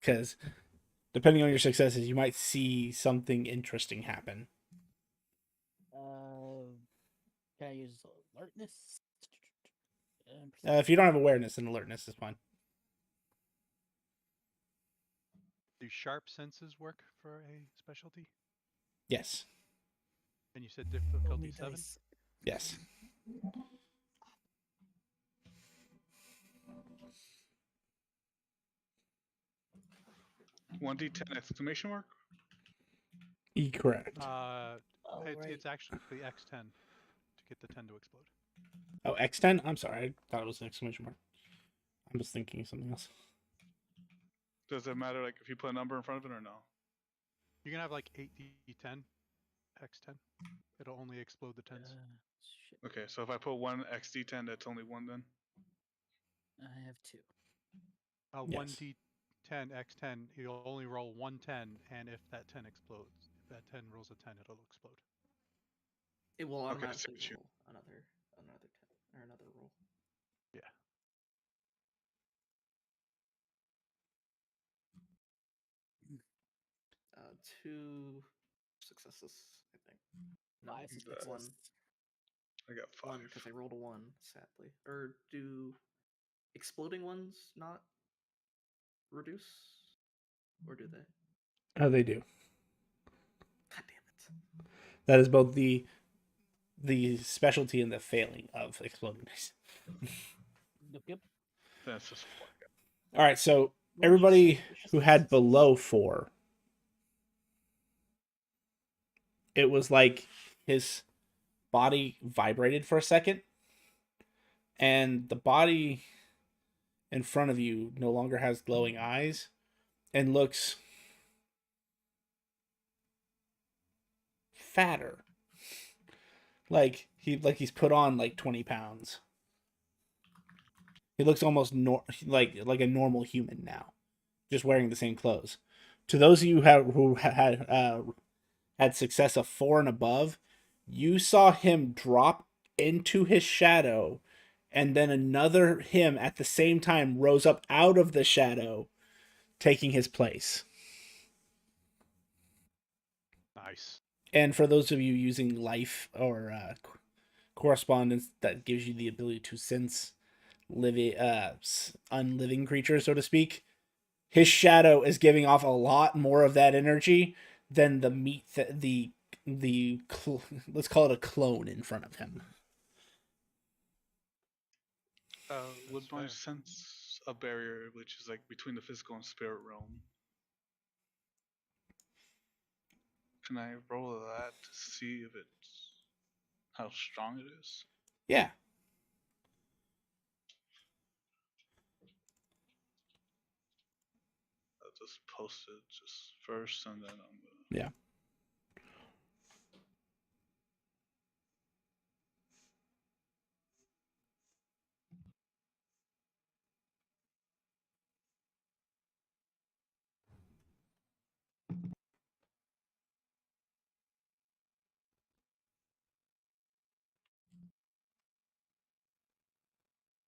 Because depending on your successes, you might see something interesting happen. Can I use alertness? If you don't have awareness, then alertness is fine. Do sharp senses work for a specialty? Yes. And you said Roll me difficulty 7? dice. Yes. one D10 exclamation mark? Correct. Oh, right. It's actually X10 to get the 10 to explode. Oh, X10? I'm sorry. I thought it was an exclamation mark. I'm just thinking of something else. Does it matter like if you put a number in front of it or no? You can have like 8D10, X10. It'll only explode the 10s. Shit. Okay, so if I put one XD10, that's only one then? I have 2. Yes. 1D10, X10, you'll only roll 110, and if that 10 explodes, if that 10 rolls a 10, it'll explode. It will Okay, automatically so roll another 10 or another roll. Yeah. Uh, 2 successes, I think. No, 5 it's successes. 1. I got 5. 1 because I rolled a 1, sadly. Or do exploding ones not reduce? Or do they? Oh, they do. God damn it. That is both the specialty and the failing of exploding dice. Yep. That's just All right, so Well, everybody it's just who a had success. below 4, it was like his body vibrated for a second, and the body in front of you no longer has glowing eyes and looks fatter. Like he's put on like 20 pounds. He looks almost like a normal human now, just wearing the same clothes. To those of you who had success of 4 and above, you saw him drop into his shadow, and then another him at the same time rose up out of the shadow, taking his place. Nice. And for those of you using life or correspondence, that gives you the ability to sense living, unliving creatures, so to speak. His shadow is giving off a lot more of that energy than the meat that let's call it a clone in front of him. would That's my fair. sense a barrier which is like between the physical and spirit realm? Can I roll that to see if it's how strong it is? Yeah. I'll just post it just first, and then I'm gonna. Yeah.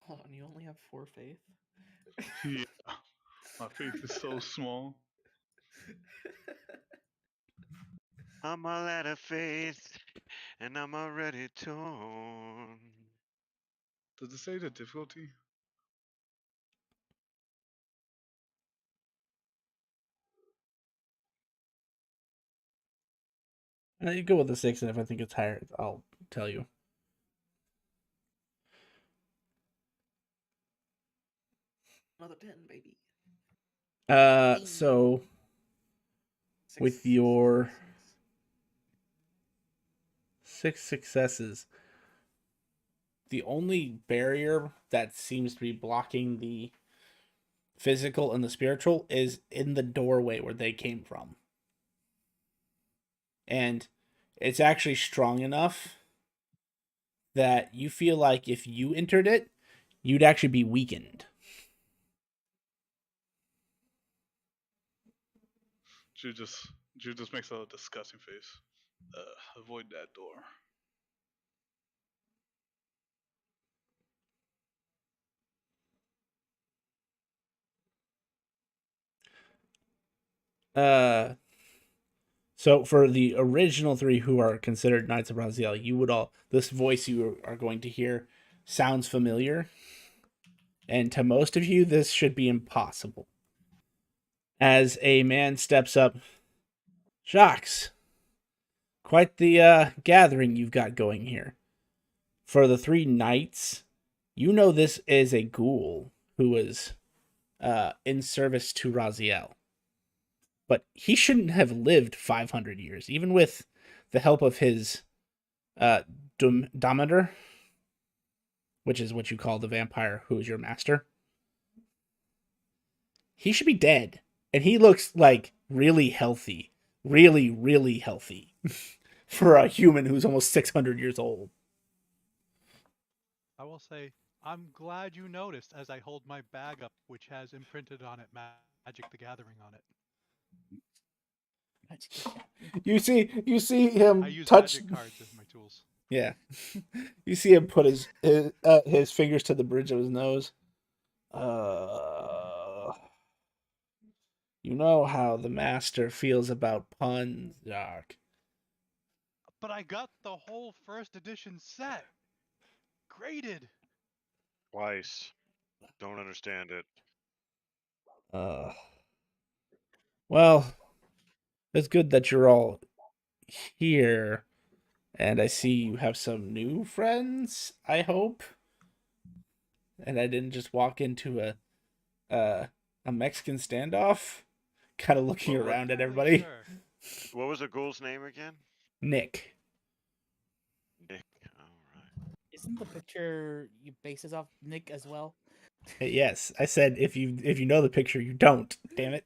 Hold on, you only have 4 faith? Yeah, my faith is so small. I'm all out of faith, and I'm already torn. Does it say the difficulty? You go with the 6, and if I think it's higher, I'll tell you. Another 10, baby. So with Six your successes. 6 successes, the only barrier that seems to be blocking the physical and the spiritual is in the doorway where they came from. And it's actually strong enough that you feel like if you entered it, you'd actually be weakened. Jude just makes a disgusting face. Avoid that door. So for the original 3 who are considered Knights of Raziel, you would all, this voice you are going to hear sounds familiar. And to most of you, this should be impossible. As a man steps up, Jacques, quite the gathering you've got going here. For the 3 knights, you know this is a ghoul who is in service to Raziel. But he shouldn't have lived 500 years, even with the help of his Dometer, which is what you call the vampire who is your master. He should be dead. And he looks like really healthy. Really, really healthy. For a human who's almost 600 years old. I will say, I'm glad you noticed as I hold my bag up, which has imprinted on it Magic the Gathering on it. You see I him use touch. magic cards as my tools. Yeah, you see him put his fingers to the bridge of his nose. You know how the master feels about puns, Jacques. But I got the whole first edition set. Graded. Twice. Don't understand it. Well, it's good that you're all here, and I see you have some new friends. I hope, and I didn't just walk into a Mexican standoff, kind of looking What- around at Exactly, everybody. sir. What was the ghoul's name again? Nick. Nick. All right. Isn't the picture you bases off Nick as well? Yes, I said if you know the picture, you don't. Damn it.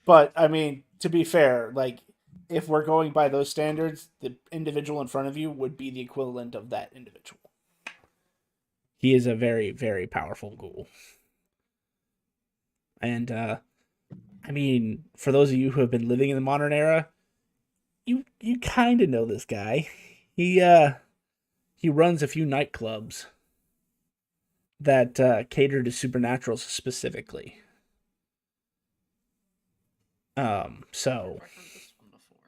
But I mean, to be fair, like if we're going by those standards, the individual in front of you would be the equivalent of that individual. He is a very, very powerful ghoul. And I mean, for those of you who have been living in the modern era, you kind of know this guy. He runs a few nightclubs that cater to supernaturals specifically. So I've heard this one before.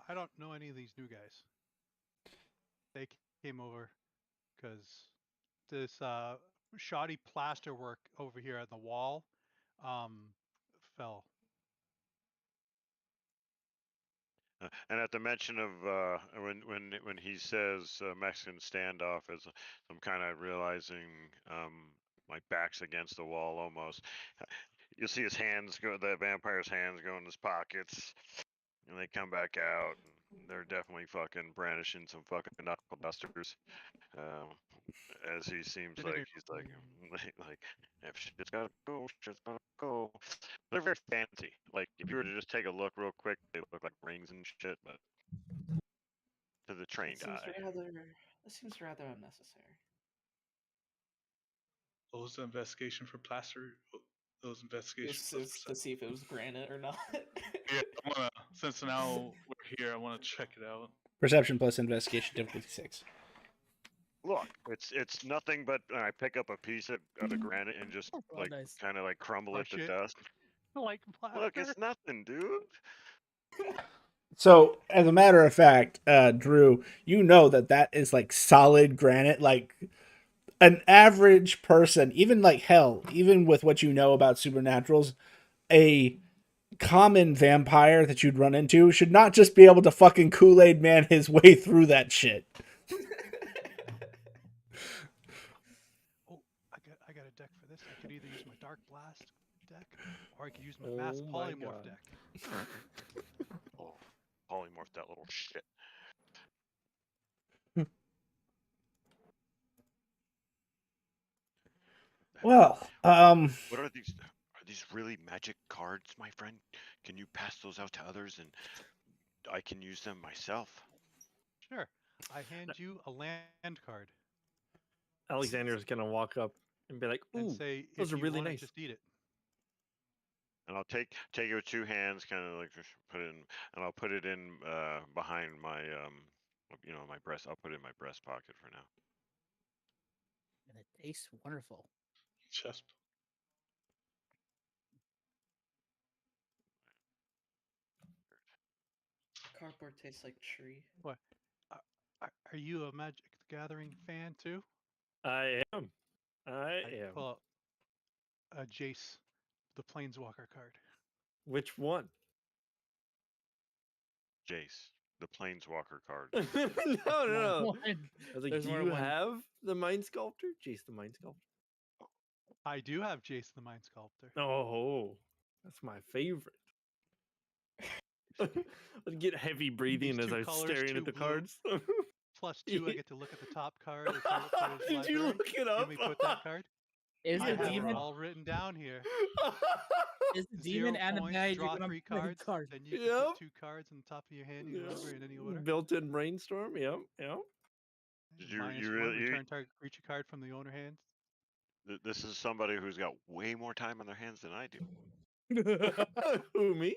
I don't know any of these new guys. They came over because this shoddy plaster work over here at the wall fell. And at the mention of when he says Mexican standoff, as I'm kind of realizing My back's against the wall almost. You'll see his hands go. The vampire's hands go in his pockets, and they come back out. And they're definitely fucking brandishing some fucking knuckle dusters. Um, as he seems like he's like if shit's gotta go, shit's gotta go. They're very fancy. Like if you were to just take a look real quick, they look like rings and shit. But to the trained eye, This seems rather unnecessary. What was the investigation for plaster? Those investigations This is to see if it was granite or not. Yeah, I wanna. Since now we're here, I want to check it out. Perception plus investigation difficulty 6. look, it's nothing but I pick up a piece of the granite and just Oh, like nice. kind of like crumble it Crush to it. dust. Like plaster. Look, it's nothing, dude. So, as a matter of fact, Drew, you know that is like solid granite. Like an average person, even like hell, even with what you know about supernaturals, a common vampire that you'd run into should not just be able to fucking Kool-Aid man his way through that shit. Oh, I got a deck for this. I could either use my Dark Blast deck, or I could use my Mass Polymorph deck. Oh, polymorph that little shit. Well, What are these? Are these really magic cards, my friend? Can you pass those out to others, and I can use them myself? Sure. I hand you a land card Alexander's gonna walk up and be like, and "Ooh, say, those if are you really want it, nice." just eat it. And I'll take it with 2 hands, kind of like just put it in, and I'll put it in behind my my breast. I'll put it in my breast pocket for now. And it tastes wonderful. Chest. Cardboard tastes like tree. What? Are you a Magic the Gathering fan too? I am. I I am. pull out a Jace, the Planeswalker card. Which one? Jace, the Planeswalker card. No. One. I was like, There's do more you than one. have the Mind Sculptor? Jace the Mind Sculptor. I do have Jace the Mind Sculptor. Oh, that's my favorite. I'd get heavy breathing These as two I was colors, staring two at the blue. cards. +2, I get to look at the top card. The target player's Did you library. look it up? Can we put that card? Is I the have it demon all written down here. is the 0 demon and a points, magic draw when I'm 3 playing cards, cards? then you can Yep. put 2 cards on the top of your hand, you remember, in any order. Built-in brainstorm. Yep. Did you -1, really? return target creature card from the owner hands. This is somebody who's got way more time on their hands than I do. Who, me?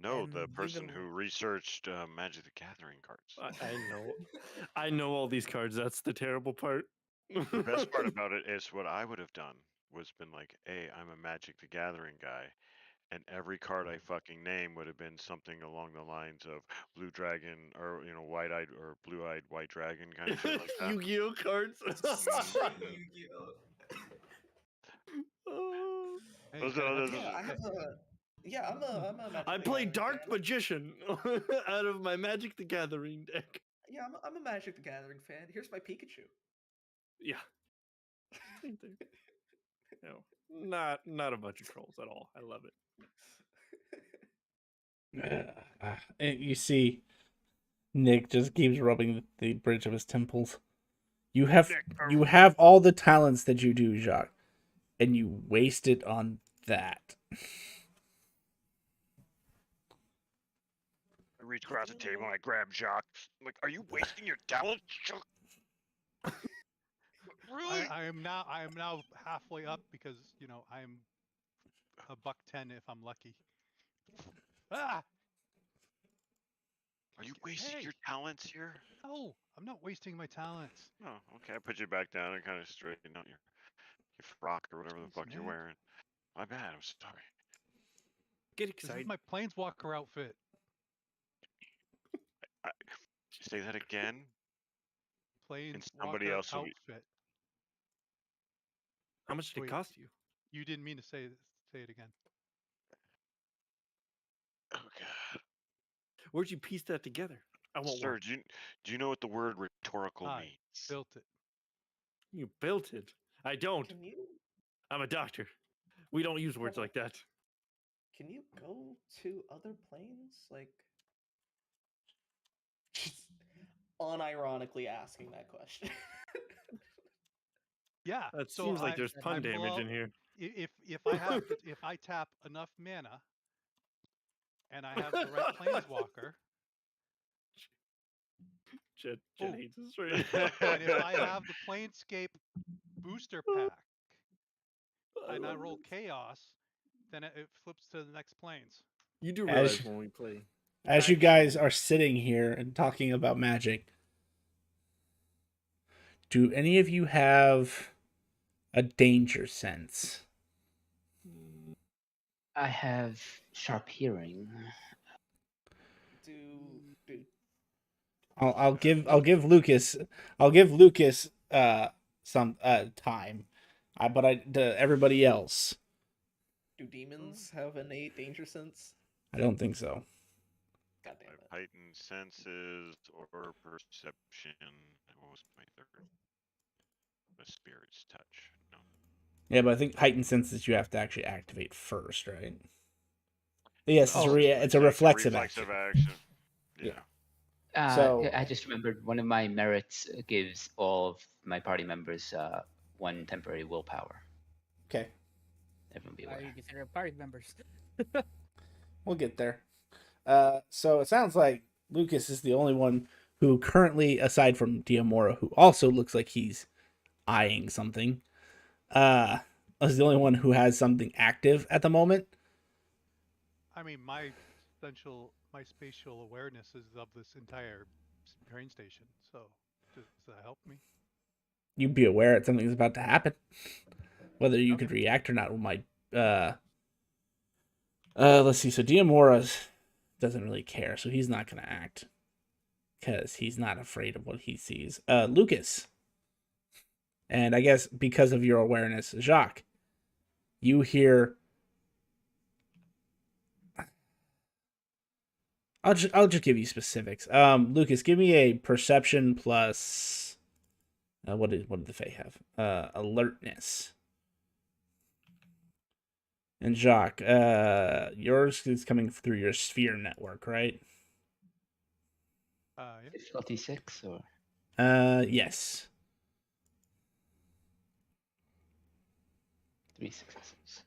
No, And the be person the- who researched Magic the Gathering cards. I know. I know all these cards. That's the terrible part. The best part about it is what I would have done was been like, hey, I'm a Magic the Gathering guy. And every card I fucking name would have been something along the lines of blue dragon or, white-eyed or blue-eyed white dragon kind of shit like that. Yu-Gi-Oh cards. Hey, Those you gotta are- have those the- Yeah, I have a. Yeah, I'm a Magic I the play Gathering Dark fan. Magician out of my Magic the Gathering deck. Yeah, I'm a Magic the Gathering fan. Here's my Pikachu. Yeah. No, not a bunch of trolls at all. I love it. And you see, Nick just keeps rubbing the bridge of his temples. You have all the talents that you do, Jacques, and you waste it on that. I reach across the table and I grab Jacques. I'm like, are you wasting your talent, Jacques? Really? I am now halfway up because I'm a $110 if I'm lucky. Ah! Are you wasting Hey. your talents here? No, I'm not wasting my talents. Oh, okay. I put you back down and kind of straighten out your frock or whatever the Jeez, fuck you're man. wearing. My bad. I'm sorry. Get This is excited. my Planeswalker outfit. Say that again. somebody Planeswalker else will be- outfit. How much did it Wait. cost you? You didn't mean to say it again. Oh god. Where'd you piece that together? I want Sir, one. do you know what the word rhetorical I means? built it. You built it. I don't. Can you I'm a doctor. We don't use words but, like that. can you go to other planes? Like, just unironically asking that question. Yeah. That so seems like I, there's I pun pull damage out, in here. if I have if I tap enough mana and I have the right planeswalker, Jet Oh. hates us right and if I have the Planescape booster pack and I roll chaos, then it flips to the next planes. You do As- realize when we play. As I you guys do. are sitting here and talking about Magic, do any of you have a danger sense? I have sharp hearing. do I'll give Lucas some time. But to everybody else, do demons have innate danger sense? I don't think so. God damn it. Heightened senses or perception. What was my third? The spirit's touch. No. Yeah, but I think heightened senses you have to actually activate first, right? Yes, No, it's a reflexive reflexive action. action. Yeah. So- I just remembered one of my merits gives all of my party members 1 temporary willpower. Okay, Everyone be Are aware. you considered party members? we'll get there. So it sounds like Lucas is the only one who currently, aside from Diamora, who also looks like he's eyeing something, is the only one who has something active at the moment. I mean, my spatial awareness is of this entire train station. So does that help me? You'd be aware that something's about to happen. Whether you Okay. could react or not might. Let's see. So Diamora doesn't really care, so he's not going to act because he's not afraid of what he sees. Lucas, and I guess because of your awareness, Jacques, you hear. I'll just give you specifics. Lucas, give me a perception plus. What did the Fae have? Alertness. And Jacques, yours is coming through your sphere network, right? Yeah. Difficulty 6 or Yes. 3 successes.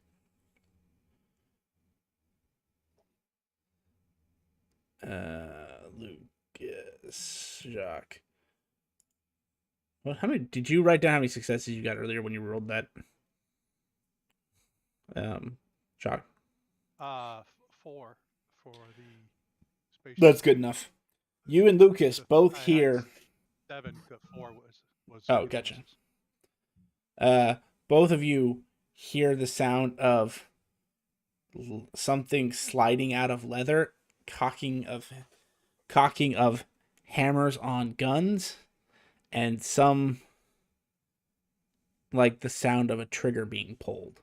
Lucas, Jacques. Well, how many did you write down? How many successes you got earlier when you rolled that? Jacques. 4 for the spatial. That's good enough. You and Lucas both I had hear. 7, but 4 was. Oh, gotcha. Both of you hear the sound of something sliding out of leather, cocking of hammers on guns, and some like the sound of a trigger being pulled.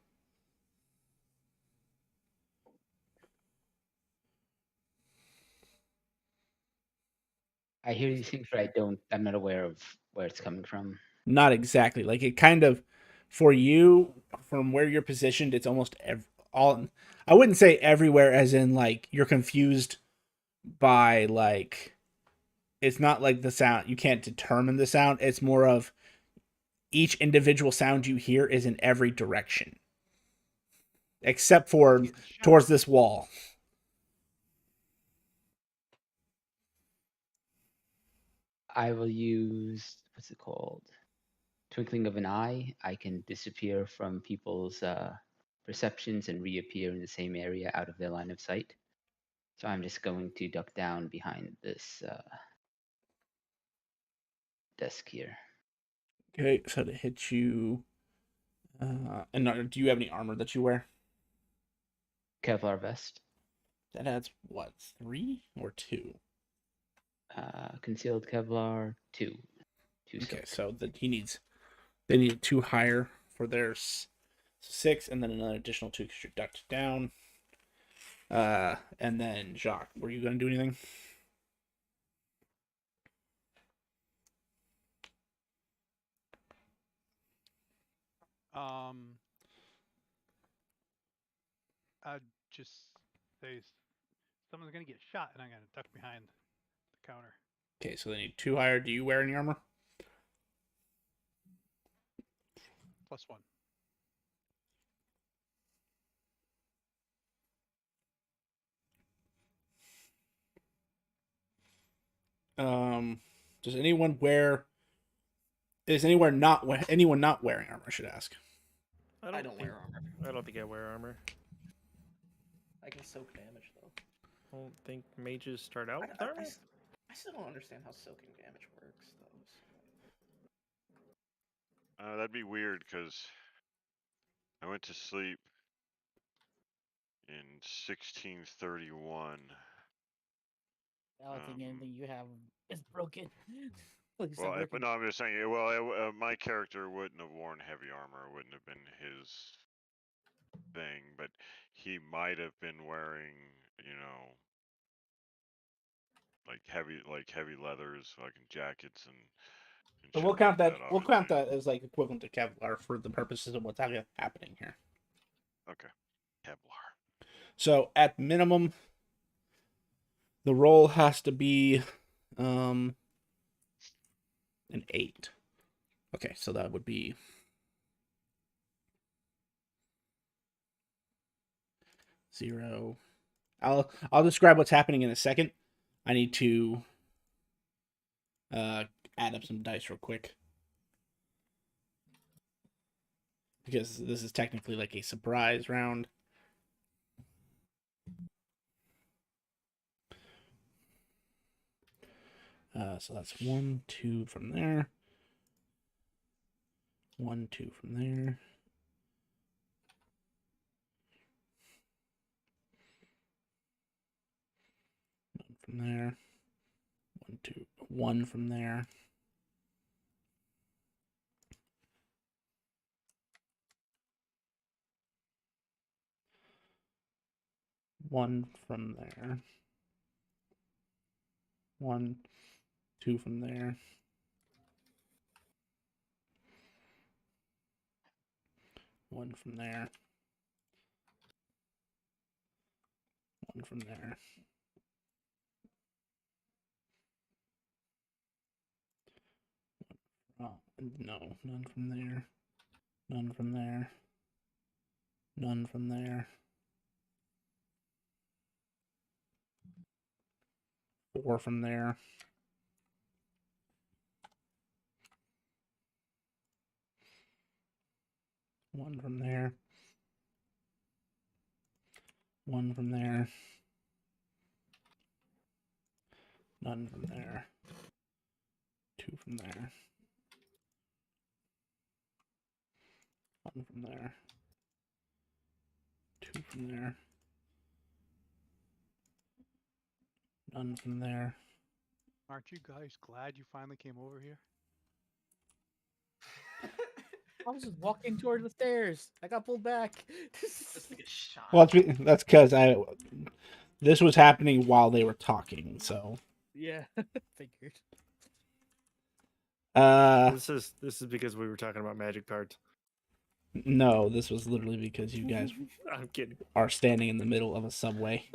I hear these things, but I'm not aware of where it's coming from. Not exactly. Like it kind of, for you, from where you're positioned, it's almost all. I wouldn't say everywhere, as in like you're confused by like. It's not like the sound. You can't determine the sound. It's more of each individual sound you hear is in every direction, except for towards this wall. I will use, what's it called? Twinkling of an eye. I can disappear from people's perceptions and reappear in the same area out of their line of sight. So I'm just going to duck down behind this desk here. Okay, so to hit you, and do you have any armor that you wear? Kevlar vest. That adds what, 3 or 2? Concealed Kevlar 2. 2 Okay, silk. so they need 2 higher for their 6, and then another additional 2 because you're ducked down. And then Jacques, were you going to do anything? I'd just say someone's gonna get shot, and I'm gonna duck behind the counter. Okay, so they need 2 higher. Do you wear any armor? +1. Does anyone wear? Is anyone not wearing armor? I should ask. I don't wear armor. I don't think I wear armor. I can soak damage though. I don't think mages start out with armor. I still don't understand how soaking damage works though. That'd be weird because I went to sleep in 1631. I don't think anything you have is broken. At least Well, not but working. no, I'm just saying. Well, my character wouldn't have worn heavy armor. It wouldn't have been his thing. But he might have been wearing, like heavy leathers, like jackets and So shit we'll count like that. We'll count obviously. that as like equivalent to Kevlar for the purposes of what's happening here. Okay, Kevlar. So at minimum, the roll has to be an 8. Okay, so that would be 0. I'll describe what's happening in a second. I need to add up some dice real quick, because this is technically like a surprise round. So that's 1, 2 from there. 1, 2 from there. None from there. 1, 2, 1 from there. One from there. 1, 2 from there. 1 from there. 1 from there. Oh, no, none from there. None from there. None from there. 4 from there. 1 from there. 1 from there. None from there. 2 from there. 1 from there. 2 from there. None from there. Aren't you guys glad you finally came over here? I was just walking toward the stairs. I got pulled back. Just to get shot. Well, that's because this was happening while they were talking, so. Yeah, figured. This is because we were talking about magic cards. No, this was literally because you guys I'm kidding. are standing in the middle of a subway,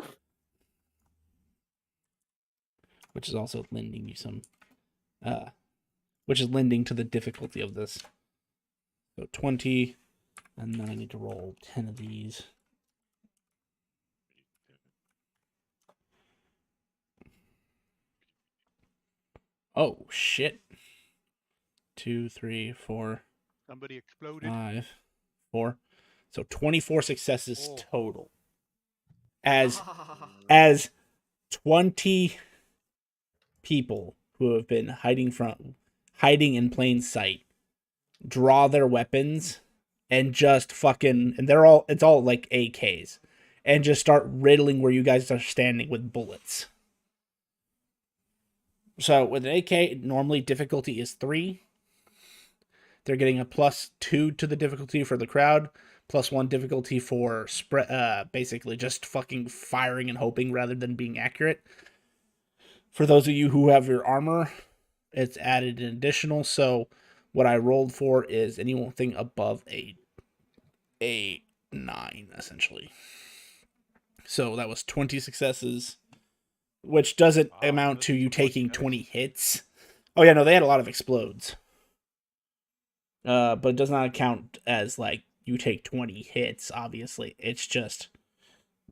which is also lending you some, which is lending to the difficulty of this. So 20, and then I need to roll 10 of these. Oh shit! 2, 3, 4. Somebody exploded. 5, 4. So 24 successes Oh. total. As 20 people who have been hiding in plain sight draw their weapons and just fucking, and it's all like AKs, and just start riddling where you guys are standing with bullets. So with an AK, normally difficulty is 3. They're getting a +2 to the difficulty for the crowd, +1 difficulty for basically just fucking firing and hoping rather than being accurate. For those of you who have your armor, it's added an additional. So what I rolled for is anything above a a 9 essentially. So that was 20 successes, which doesn't Wow, amount this to is you some lucky taking dice. 20 hits. Oh yeah, no, they had a lot of explodes. But it does not count as like you take 20 hits, obviously. It's just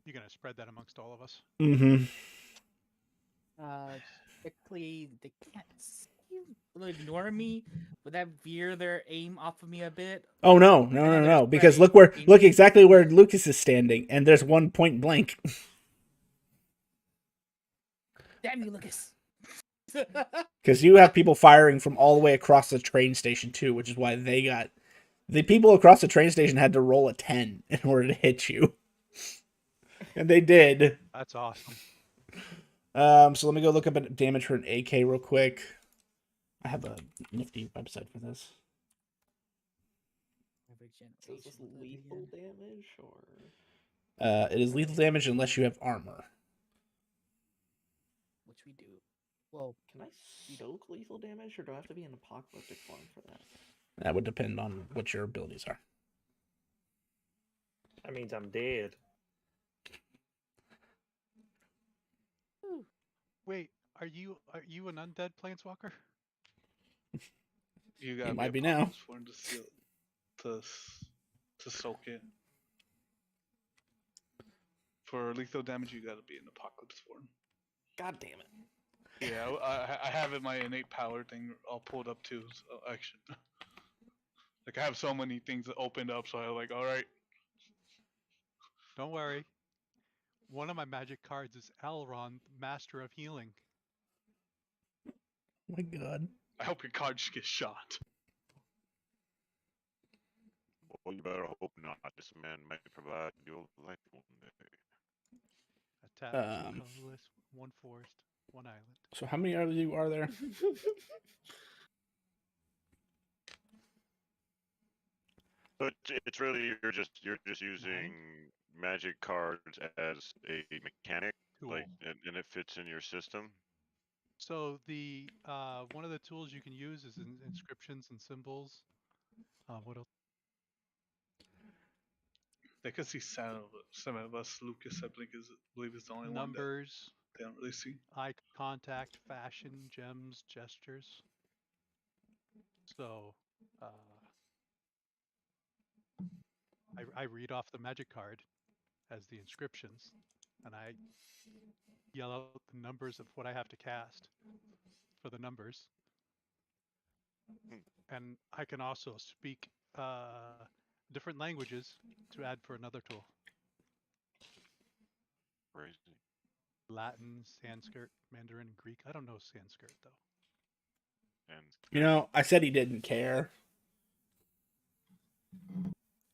You're gonna spread that amongst all of us. mm-hmm. Typically they can't see, will ignore me. Would that veer their aim off of me a bit? Oh no, I know they're no. Because spreading. look exactly where Lucas is standing, and there's one point blank. Damn you, Lucas. Because you have people firing from all the way across the train station too, which is why the people across the train station had to roll a 10 in order to hit you. And they did. That's awesome. So let me go look up at damage for an AK real quick. I have a nifty website for this. So is this lethal damage or? It is lethal damage unless you have armor. Which we do. Well, Can I soak lethal damage, or do I have to be in apocalyptic form for that? That would depend on what your abilities are. That means I'm dead. Wait, are you an undead planeswalker? You gotta might be be now. apocalypse form to seal to soak it. For lethal damage, you gotta be in apocalypse form. God damn it! Yeah, I have it my innate power thing all pulled up too. So actually, like I have so many things that opened up, so I'm like, all right. Don't worry. One of my magic cards is Elrond, Master of Healing. Oh my god. I hope your card just gets shot. Well, you better hope not. This man might provide your life one day. A tap, 2 colorless, 1 forest, 1 island. So how many of you are there? So it's really you're just using magic cards as a mechanic, Tool. like, and it fits in your system. So the one of the tools you can use is inscriptions and symbols. What else? They could see some of us. Lucas, I believe is the only one that Numbers, they don't really see. eye contact, fashion, gems, gestures. So I read off the magic card as the inscriptions, and I yell out the numbers of what I have to cast for the numbers. And I can also speak different languages to add for another tool. Crazy. Latin, Sanskrit, Mandarin, Greek. I don't know Sanskrit though. And You know, I said he didn't care.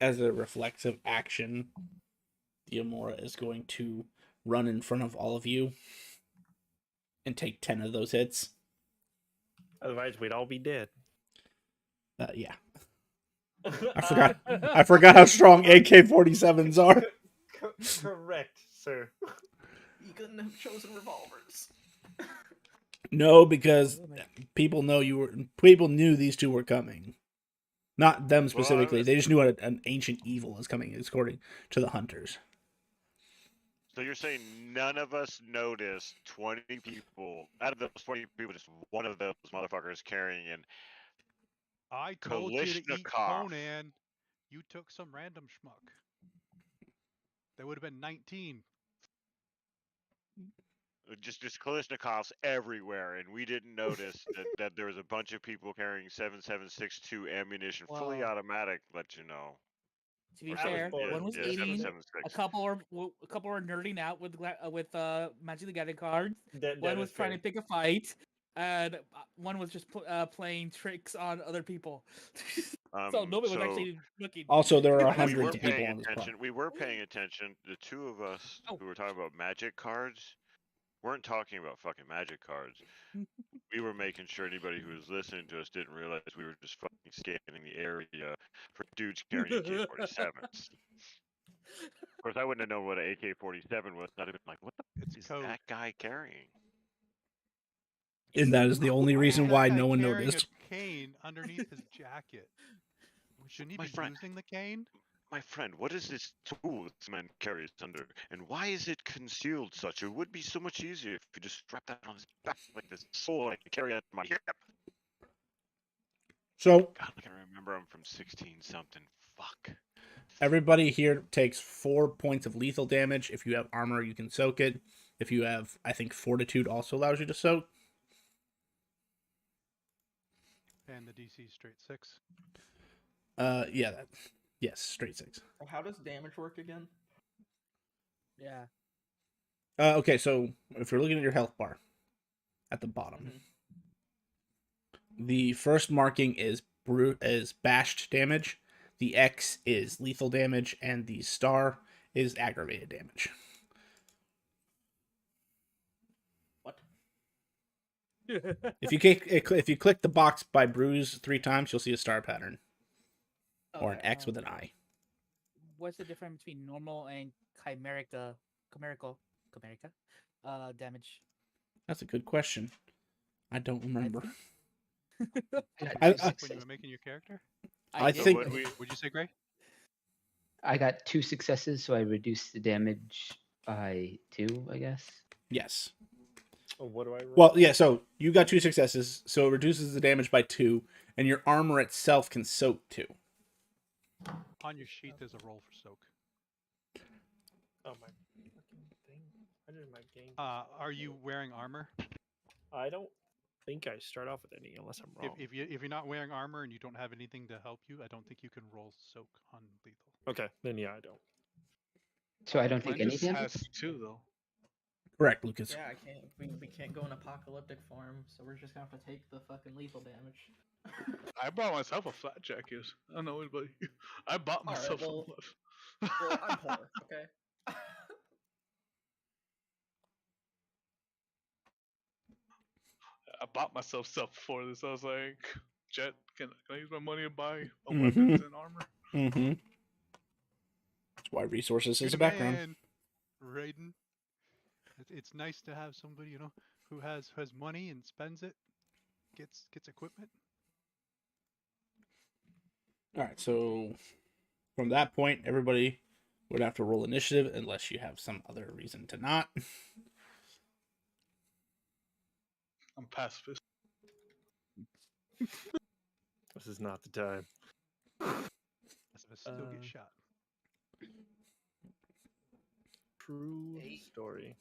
As a reflexive action, the Amora is going to run in front of all of you and take 10 of those hits. Otherwise, we'd all be dead. Yeah. I forgot how strong AK-47s are. Correct, sir. You couldn't have chosen revolvers. No, because people knew these two were coming. Not them specifically. They just knew an ancient evil is coming, according to the hunters. so you're saying none of us noticed 20 people out of those 20 people, just one of those motherfuckers carrying in I told you to eat Kalishnikov. Conan. You took some random schmuck. There would have been 19. Just Kalishnikovs everywhere, and we didn't notice that there was a bunch of people carrying 7.762 ammunition, fully Well, automatic. Let you know. to be That was fair, bullet. one was Yeah, aiming. 7.76. A couple were nerding out with Magic the Gathering cards. That One was is trying fair. to pick a fight, and one was just playing tricks on other people. So nobody was actually looking. Also, there are We 100 were people paying on this attention. planet. We were paying attention. The two of us Oh. who were talking about magic cards weren't talking about fucking magic cards. We were making sure anybody who was listening to us didn't realize we were just fucking scanning the area for dudes carrying AK-47s. Of course, I wouldn't have known what an AK-47 was. Not even like, what the It's is code. that guy carrying? And that is the only reason That why guy no one carrying noticed. a cane underneath his jacket. Shouldn't he My be friend. using the cane? My friend, what is this tool this man carries under, and why is it concealed such? It would be so much easier if you just strap that on his back like this sword I carry at my hip. So God, I can remember I'm from 16 something. Fuck. everybody here takes 4 points of lethal damage. If you have armor, you can soak it. If you have, I think Fortitude also allows you to soak. And the DC straight 6. Yeah, yes, straight 6. How does damage work again? Yeah. Okay, so if you're looking at your health bar at the bottom, the first marking is bashed damage, the X is lethal damage, and the star is aggravated damage. What? If you click the box by bruise 3 times, you'll see a star pattern or an Okay. X with an I. What's the difference between normal and chimerica damage? That's a good question. I don't remember. I got I- two I- When you successes. were making your character? I did. think Would you say, Gray? I got 2 successes, so I reduced the damage by 2, I guess. yes. Oh, what do I roll? Well, yeah. So you got 2 successes, so it reduces the damage by 2, and your armor itself can soak 2. On your sheet, there's a roll for soak. Oh, my fucking thing. I did my game. Are you wearing armor? I don't think I start off with any unless I'm wrong. If you're not wearing armor and you don't have anything to help you, I don't think you can roll soak on lethal. Okay, then yeah, I don't. So I don't take Mine any just damage? has 2 though. Correct, Lucas. Yeah, I can't. We can't go in apocalyptic form, so we're just gonna have to take the fucking lethal damage. I bought myself a flat jacket. I don't know anybody. I bought All right, myself well- one. Well, I'm poor. Okay. I bought myself stuff before this. I was like, Jet, can I use my money to buy Mhm. weapons and armor? Mm-hmm. That's why resources You're is a the background. man, Raiden. It's nice to have somebody who has money and spends it, gets equipment. All right, so from that point, everybody would have to roll initiative unless you have some other reason to not. I'm pacifist. This is not the time. Still get shot. True 8. story.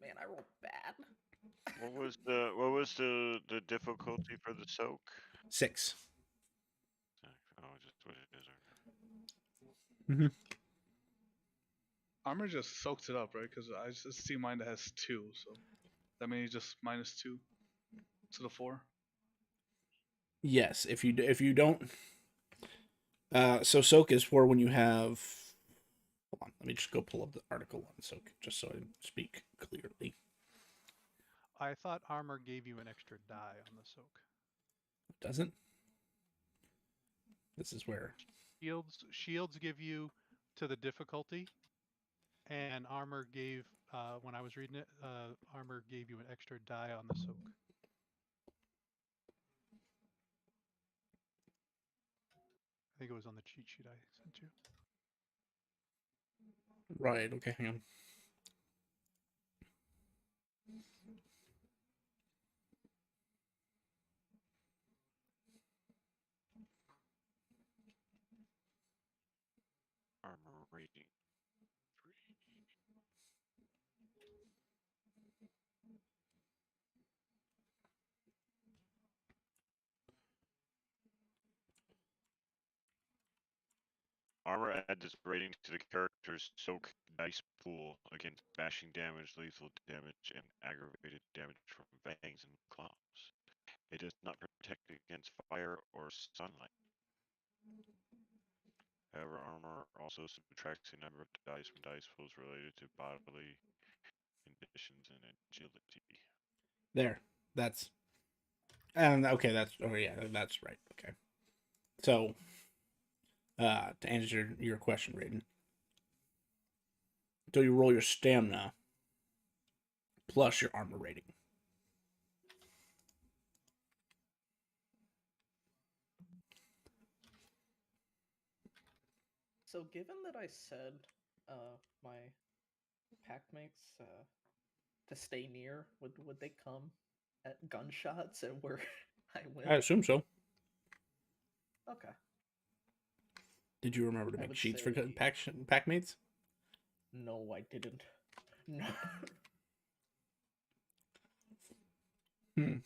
Man, I rolled bad. What was the difficulty for the soak? 6. Oh, just what it is. Armor just soaks it up, right? Because I just see mine that has 2, so that means just -2 to the 4. Yes, if you don't. So soak is for when you have. Hold on, let me just go pull up the article on soak, just so I speak clearly. I thought armor gave you an extra die on the soak. Doesn't. This is where. Shields give you to the difficulty, and armor gave when I was reading it, armor gave you an extra die on the soak. I think it was on the cheat sheet I sent you. Right. Okay. Hang on. Armor rating 3. Armor adds its rating to the character's soak dice pool against bashing damage, lethal damage, and aggravated damage from fangs and claws. It does not protect against fire or sunlight. However, armor also subtracts a number of dice from dice pools related to bodily conditions and agility. There. That's. And okay, that's. Oh yeah, that's right. Okay. So. To answer your question, Raiden. So you roll your stamina plus your armor rating. So given that I said my pack mates to stay near, would they come at gunshots and where I went? I assume so. Okay. Did you remember to I make would sheets for say- pack mates? No, I didn't. No. Hmm.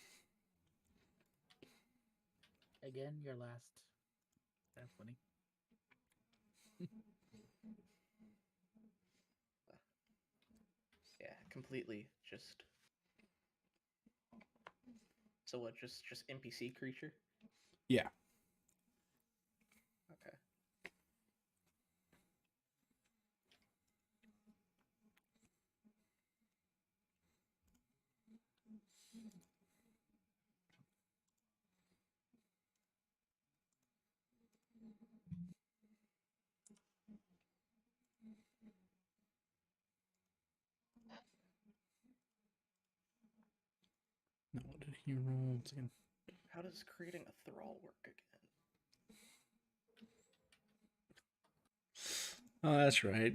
Again, your last. That's funny. Yeah, completely just. So what? Just NPC creature? Yeah. Okay. No, what did he roll again? How does creating a thrall work again? Oh, that's right.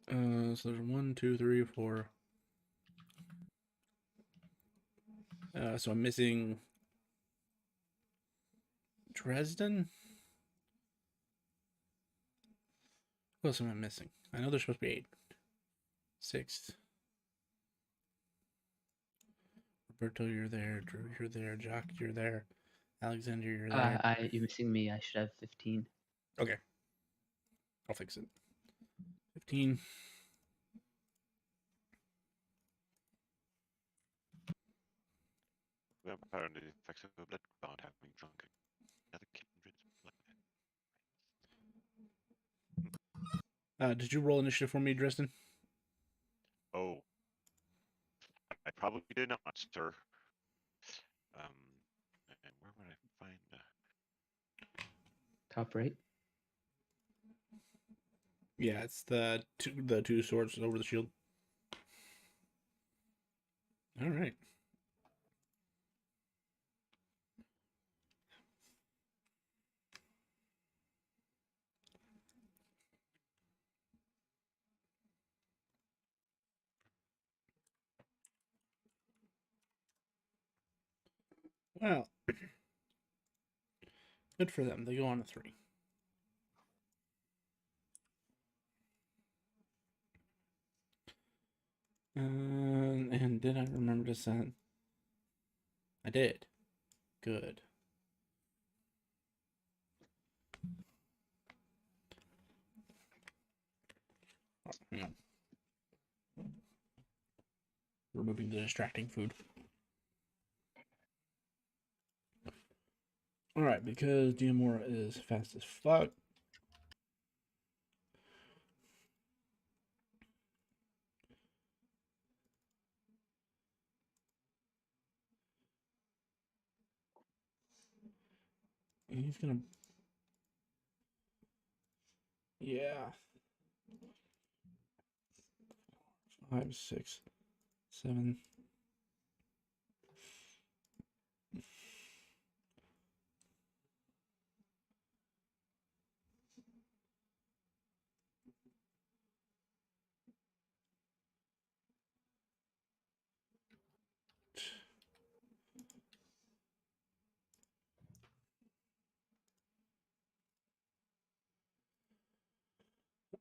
So there's 1, 2, 3, 4. So I'm missing Dresden. What else am I missing? I know there's supposed to be 8. 6. Roberto, you're there. Drew, you're there. Jock, you're there. Alexander, you're there. You're missing me. I should have 15. Okay. I'll fix it. 15. Vampire and the effects of a blood god having drunk another kindred's blood. Did you roll initiative for me, Dresden? Oh, I probably did not, sir. And where would I find Top right. Yeah, it's the two swords over the shield. All right. Well, good for them. They go on to 3. And did I remember to send? I did. Good. Oh, hang on. Removing the distracting food. Alright, because Diamora is fast as fuck. He's gonna. Yeah. 5, 6, 7.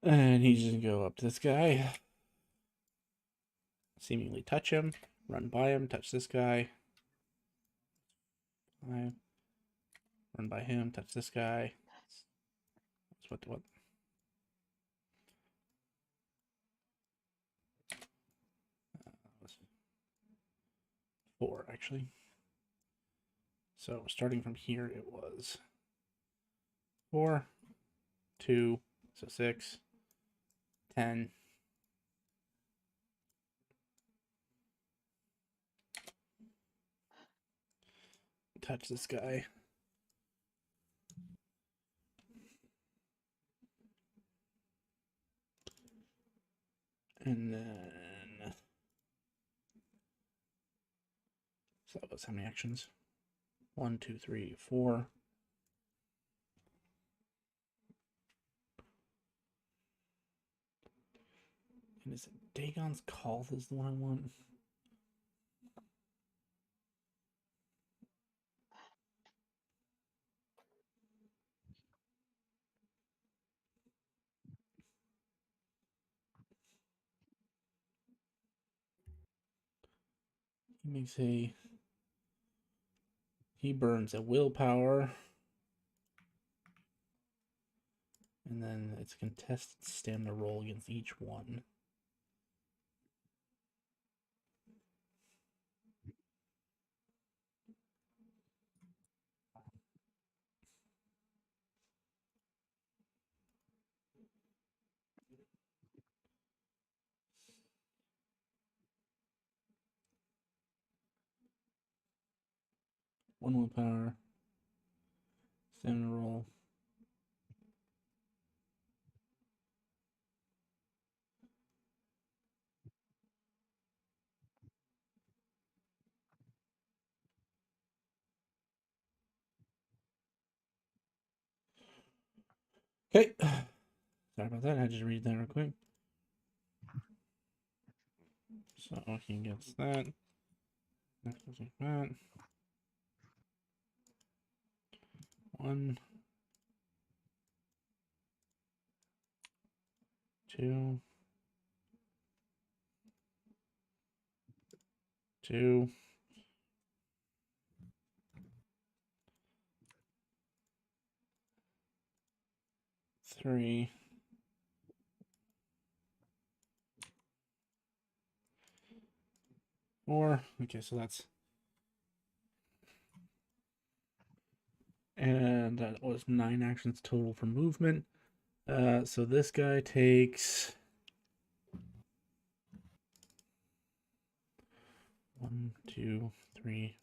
And he's just gonna go up to this guy. Seemingly touch him. Run by him. Touch this guy. 5. Run by him. Touch this guy. That's what? 4, actually. So starting from here, it was 4, 2, so 6, 10. Touch this guy. And then... So that was how many actions? 1, 2, 3, 4. And is it Dagon's Call is the one I want? He burns a willpower. And then it's a contested stamina roll against each one. One willpower. Stamina roll. Okay. Sorry about that. I had to read that real quick. So he gets that. That. 1, 2, 2, 3, 4. Okay, so that's... And that was 9 actions total for movement. So this guy takes 1, 2, 3,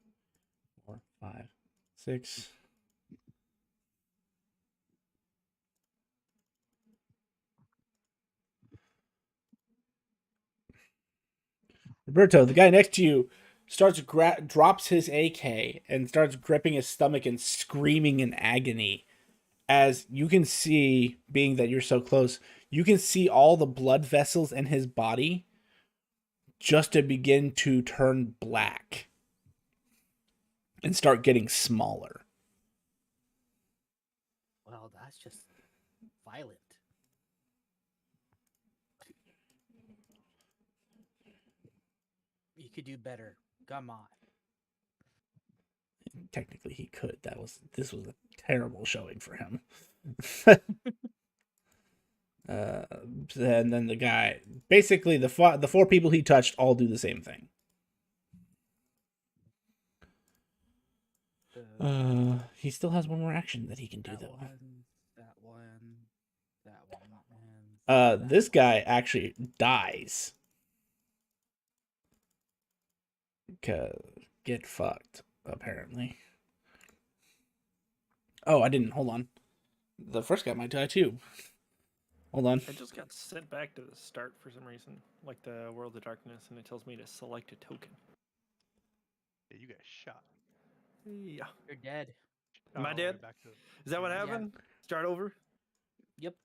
4, 5, 6. Roberto, the guy next to you, drops his AK and starts gripping his stomach and screaming in agony. As you can see, being that you're so close, you can see all the blood vessels in his body just to begin to turn black and start getting smaller. Well, that's just violent. You could do better. Come on. Technically, he could. This was a terrible showing for him. And then the guy, basically the 4 people he touched all do the same thing. He still has one more action that he can do though. That one. This guy actually dies. Get fucked, apparently. Oh, I didn't. Hold on. The first guy might die too. Hold on. I just got sent back to the start for some reason, like the World of Darkness, and it tells me to select a token. Yeah, you got shot. Yeah. You're dead. Am I Oh, dead? back to... Is that what Yeah. happened? Start over? Yep.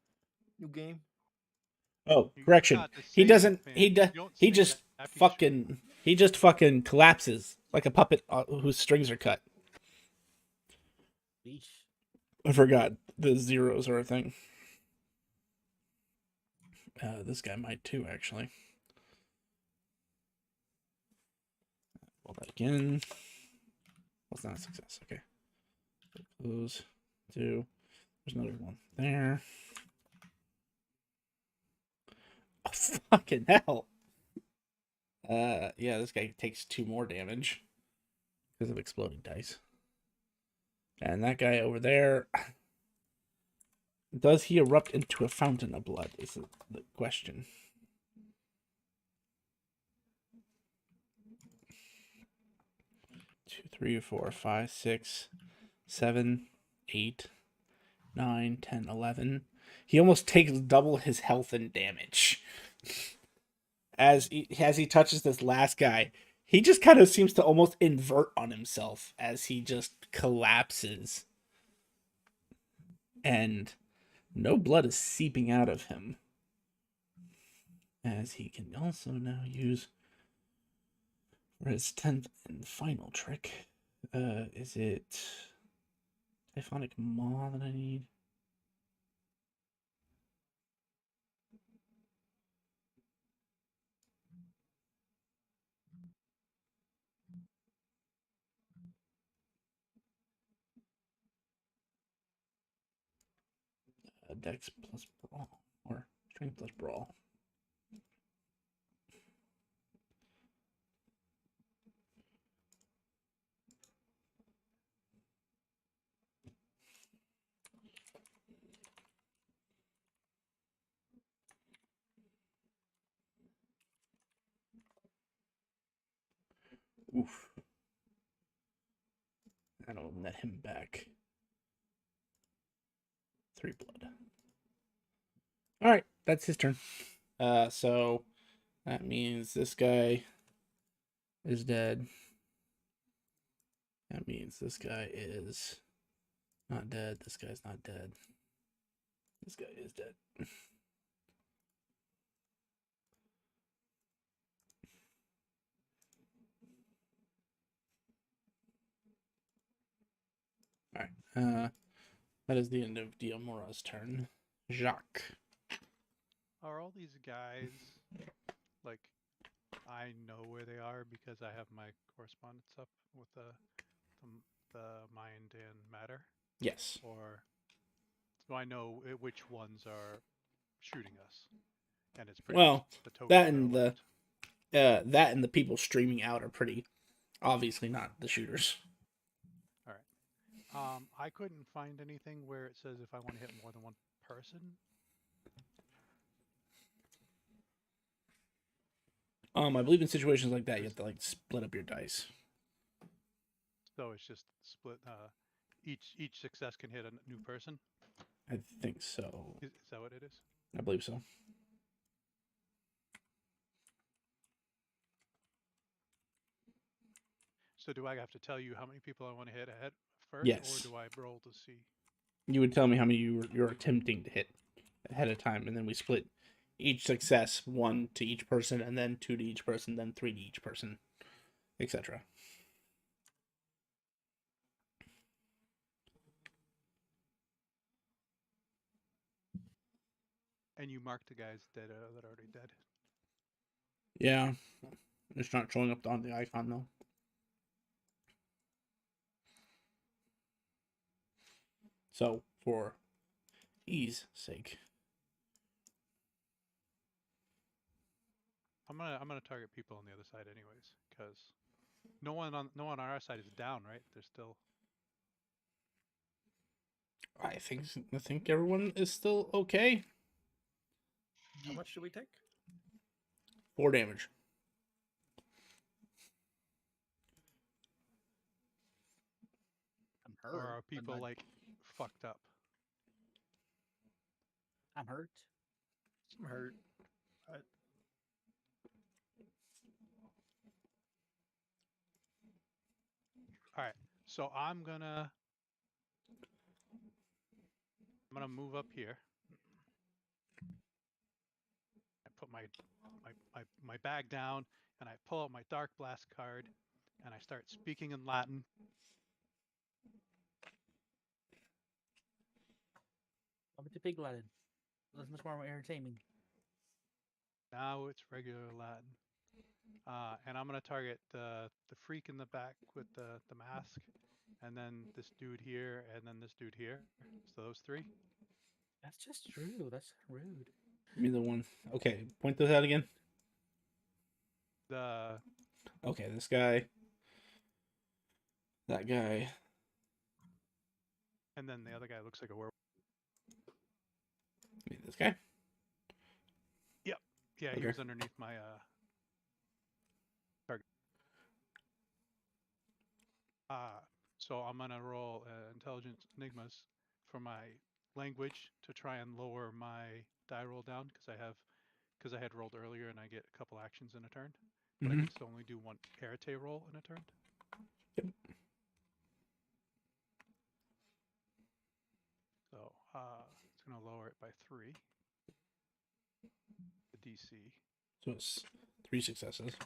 New game? Oh, You correction. got to He save, doesn't. man. He You does. don't He save just after you shoot. fucking. He just fucking collapses like a puppet whose strings are cut. Beach. I forgot the zeros are a thing. This guy might too, actually. Roll that again. That's not a success. Okay. Close. 2. There's another one there. Oh, fucking hell. Yeah, this guy takes 2 more damage because of exploding dice. And that guy over there, does he erupt into a fountain of blood? Is the question. Two, 3, 4, 5, 6, 7, 8, 9, 10, 11. He almost takes double his health and damage. as he touches this last guy, he just kind of seems to almost invert on himself as he just collapses. And no blood is seeping out of him. As he can also now use for his 10th and final trick. Is it Typhonic Maw that I need? Dex plus Brawl. Or Strength plus Brawl. Oof. That'll net him back 3 blood. Alright, that's his turn. So that means this guy is dead. That means this guy is not dead. This guy's not dead. This guy is dead. Alright. That is the end of Diamora's turn. Jacques. Are all these guys like I know where they are because I have my correspondence up with the mind and matter, Yes. or do I know which ones are shooting us? And it's pretty Well, much the tokens that that and are left. that and the people streaming out are pretty obviously not the shooters. All right. I couldn't find anything where it says if I want to hit more than one person. I believe in situations like that you have to like split up your dice. So it's just split. Each success can hit a new person. I think so. Is that what it is? I believe so. So do I have to tell you how many people I want to hit ahead first, Yes. or do I roll to see? You would tell me how many you're attempting to hit ahead of time, and then we split each success 1 to each person, and then 2 to each person, then 3 to each person, etc. And you mark the guys that are already dead. Yeah, it's not showing up on the icon though. So for ease sake, I'm gonna target people on the other side anyways, because no one on our side is down, right? They're still. I think everyone is still okay. How much do we take? 4 damage. I'm hurt. Or are but people not- like fucked up? I'm hurt. I'm hurt. All right, so I'm gonna move up here. I put my bag down, and I pull out my Dark Blast card, and I start speaking in Latin. I'm to Pig Latin. That's much more entertaining. Now it's regular Latin. And I'm gonna target the freak in the back with the mask, and then this dude here, and then this dude here. So those 3. That's just true. That's rude. Give me the one. Okay, point those out again. The Okay, this guy. That guy. and then the other guy looks like a werewolf. This guy. Yeah, he Okay. was underneath my target. So I'm gonna roll intelligence enigmas for my language to try and lower my die roll down because I have because I had rolled earlier and I get a couple actions in a turn, but I Mhm. can still only do one Arete roll in a turn. Yep. So it's going to lower it by 3. The DC. So it's 3 successes.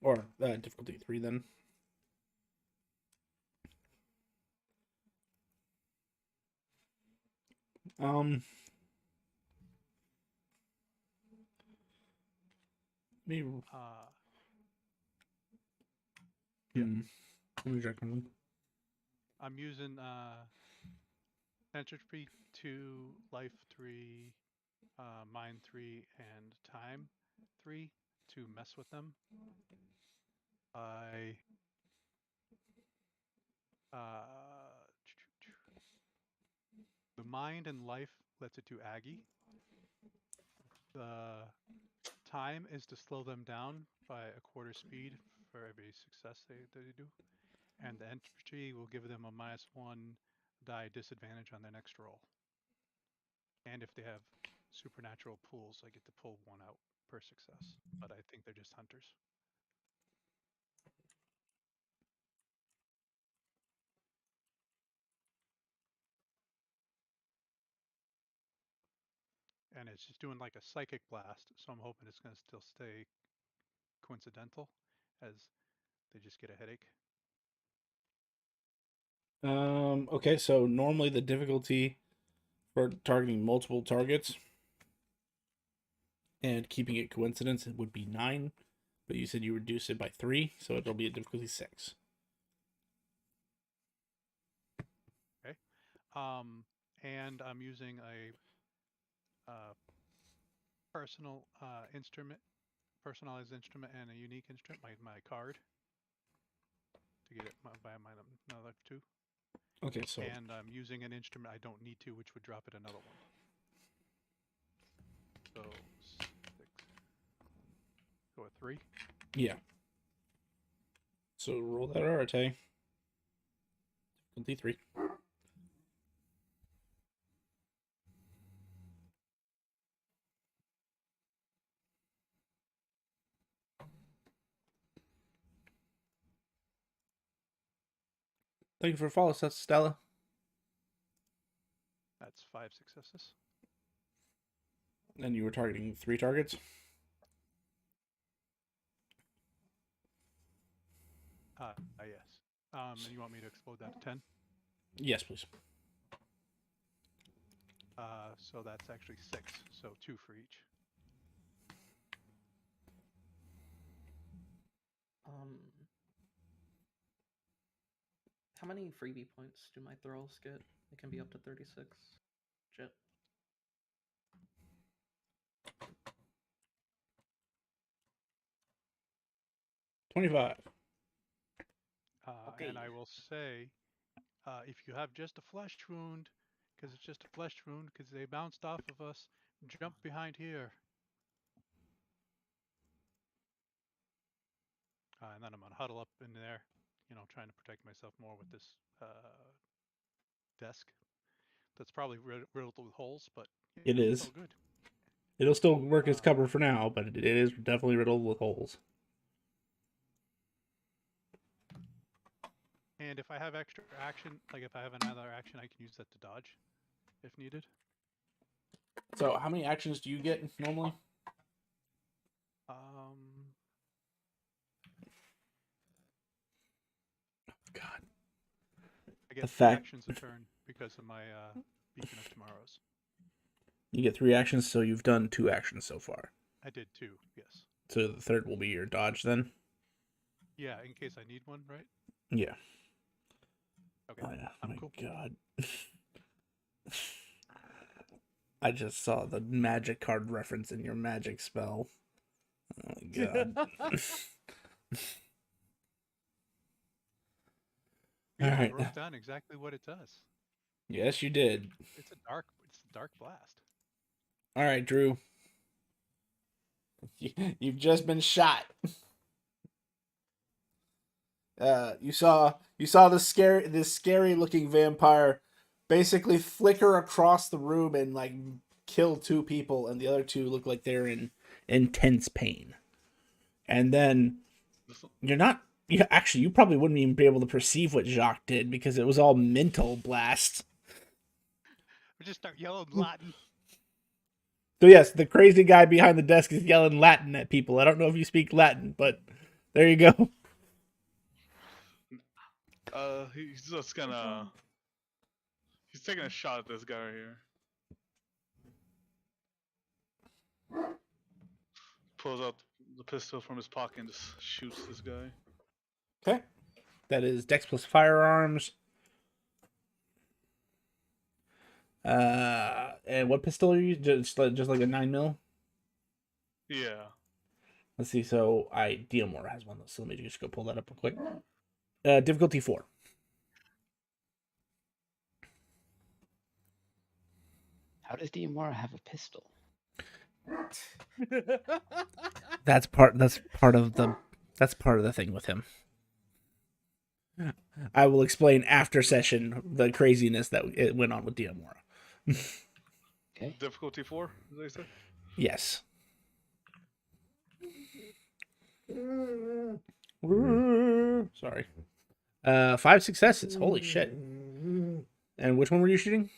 Or difficulty 3 then. Me. Let me check one. I'm using entropy 2, life 3, mind 3, and time 3 to mess with them. The mind and life lets it do Aggie. The time is to slow them down by a quarter speed for every success they do. And the entropy will give them a -1 die disadvantage on their next roll. And if they have supernatural pulls, I get to pull 1 out per success. But I think they're just hunters. And it's just doing like a psychic blast, so I'm hoping it's going to still stay coincidental, as they just get a headache. Okay, so normally the difficulty for targeting multiple targets and keeping it coincidence would be 9, but you said you reduce it by 3, so it'll be a difficulty 6. Okay. And I'm using a personalized instrument, and a unique instrument, my card, to get it by another 2. Okay, so And I'm using an instrument I don't need to, which would drop it another 1. So 6. Go with 3. yeah. So roll that Arate. Difficulty 3. Thank you for following us, Stella. That's 5 successes. And you were targeting 3 targets? Yes. And you want me to explode that to 10? Yes, please. So that's actually 6, so 2 for each. How many freebie points do my thralls get? It can be up to 36. Jet. $25. Okay. And I will say, if you have just a flesh wound, because it's just a flesh wound, because they bounced off of us, jump behind here. And then I'm going to huddle up in there, trying to protect myself more with this desk. That's probably riddled with holes, but It is. It's all good. It'll still work as cover for now, but it is definitely riddled with holes. And if I have extra action, like if I have another action, I can use that to dodge if needed. So how many actions do you get normally? God. I get The 3 fact- actions a turn because of my Beacon of Tomorrows. You get 3 actions, so you've done 2 actions so far. I did 2, yes. So the third will be your dodge then? Yeah, in case I need one, right? Yeah. Okay, Oh, yeah. I'm My cool. God. I just saw the magic card reference in your magic spell. Oh my God. Yeah, All right. I wrote down exactly what it does. Yes, you did. It's a dark blast. All right, Drew. You've just been shot. You saw this scary looking vampire basically flicker across the room and like kill 2 people, and the other 2 look like they're in intense pain. And then you're not. Actually, you probably wouldn't even be able to perceive what Jacques did because it was all mental blast. We just start yelling Latin. So yes, the crazy guy behind the desk is yelling Latin at people. I don't know if you speak Latin, but there you go. He's just gonna. He's taking a shot at this guy right here. Pulls out the pistol from his pocket and just shoots this guy. Okay. That is Dex plus firearms. And what pistol are you? Just like a 9mm? Yeah. Let's see. So Diamora has one. So let me just go pull that up real quick. Difficulty 4. How does Diamora have a pistol? That's part of the thing with him. I will explain after session the craziness that it went on with Diamora. Okay. Difficulty 4, as I said? Yes. Sorry. 5 successes. Holy shit. And which one were you shooting?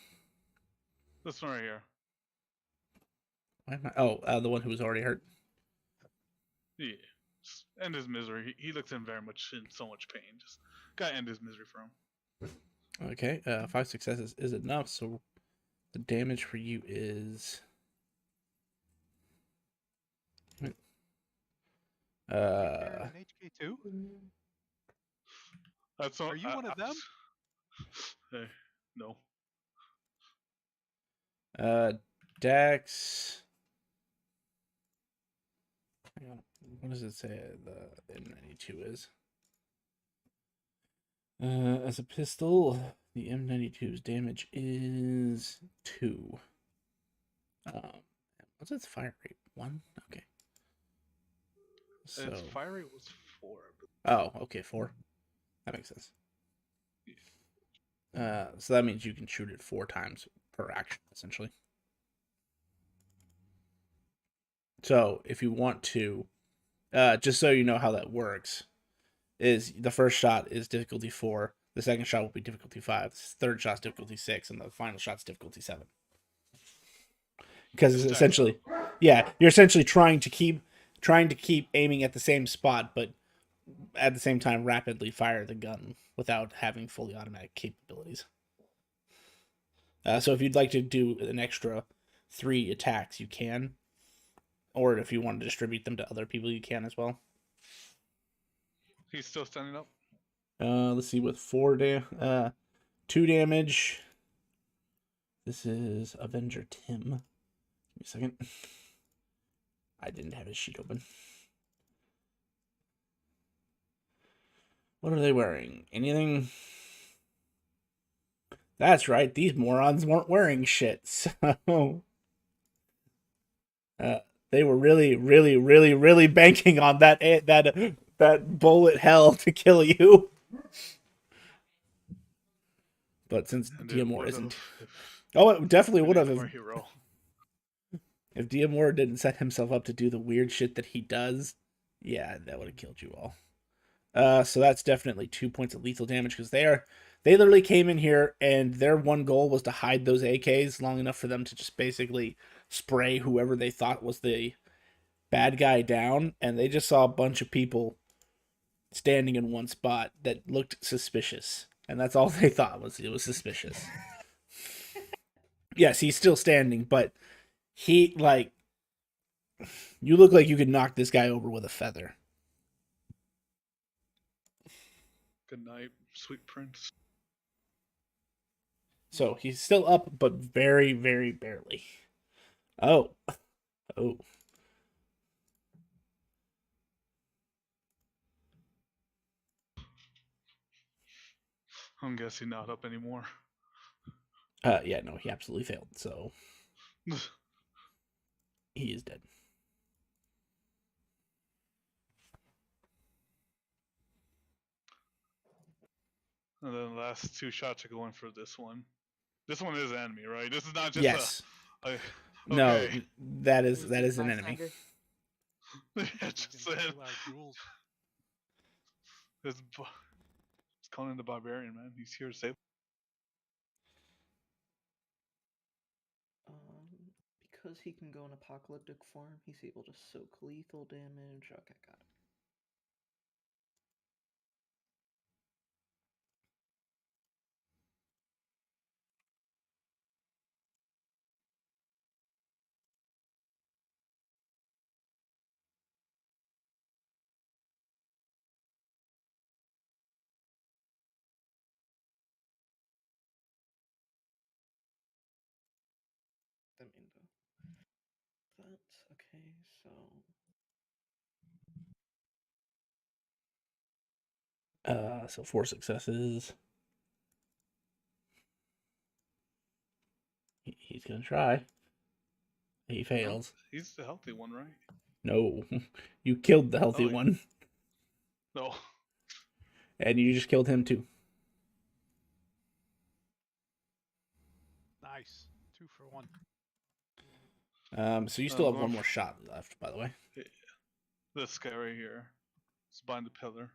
This one right here. Why am I... the one who was already hurt. Yeah. Just end his misery. He looks in so much pain. Just gotta end his misery for him. Okay. 5 successes is enough. So the damage for you is... An HK2? That's all. Are you one of them? Hey, no. Dex. Hang on. What does it say the M92 is? As a pistol, the M92's damage is 2. What's its fire rate? 1? Okay. So... Its fire rate was 4. Oh, okay, 4. That makes sense. So that means you can shoot it 4 times per action, essentially. So if you want to, just so you know how that works, is the first shot is difficulty 4, the second shot will be difficulty 5, the third shot's difficulty 6, and the final shot's difficulty 7. Because it's essentially, yeah, you're essentially trying to keep aiming at the same spot, but at the same time rapidly fire the gun without having fully automatic capabilities. So if you'd like to do an extra 3 attacks, you can. Or if you want to distribute them to other people, you can as well. He's still standing up? Let's see, with 2 damage. This is Avenger Tim. Give me a second. I didn't have his sheet open. What are they wearing? Anything? That's right, these morons weren't wearing shit, so... they were really banking on that bullet hell to kill you. But since Diamora isn't... Oh, it definitely would have. If Diamora didn't set himself up to do the weird shit that he does, yeah, that would have killed you all. So that's definitely 2 points of lethal damage because they literally came in here and their one goal was to hide those AKs long enough for them to just basically spray whoever they thought was the bad guy down, and they just saw a bunch of people standing in one spot that looked suspicious, and that's all they thought was it was suspicious. Yes, he's still standing, but he, like, you look like you could knock this guy over with a feather. Good night, sweet prince. So he's still up, but very, very barely. Oh. I'm guessing not up anymore. Yeah, no, he absolutely failed, so he is dead. And then the last 2 shots are going for this one. This one is enemy, right? This is not just yes. No, Okay. that Was is it an Black enemy. Tiger? Yeah, We just can saying. pull our jewels. It's Conan the Barbarian, man. He's here to save. Because he can go in apocalyptic form, he's able to soak lethal damage. Okay, got it. I mean, that's okay. So So 4 successes. He's gonna try. He fails. He's the healthy one, right? No, you killed the healthy Oh, yeah. one, No. and you just killed him too. Nice. 2 for 1. So you still have going one more shot left, by the way. This guy right here. It's behind the pillar.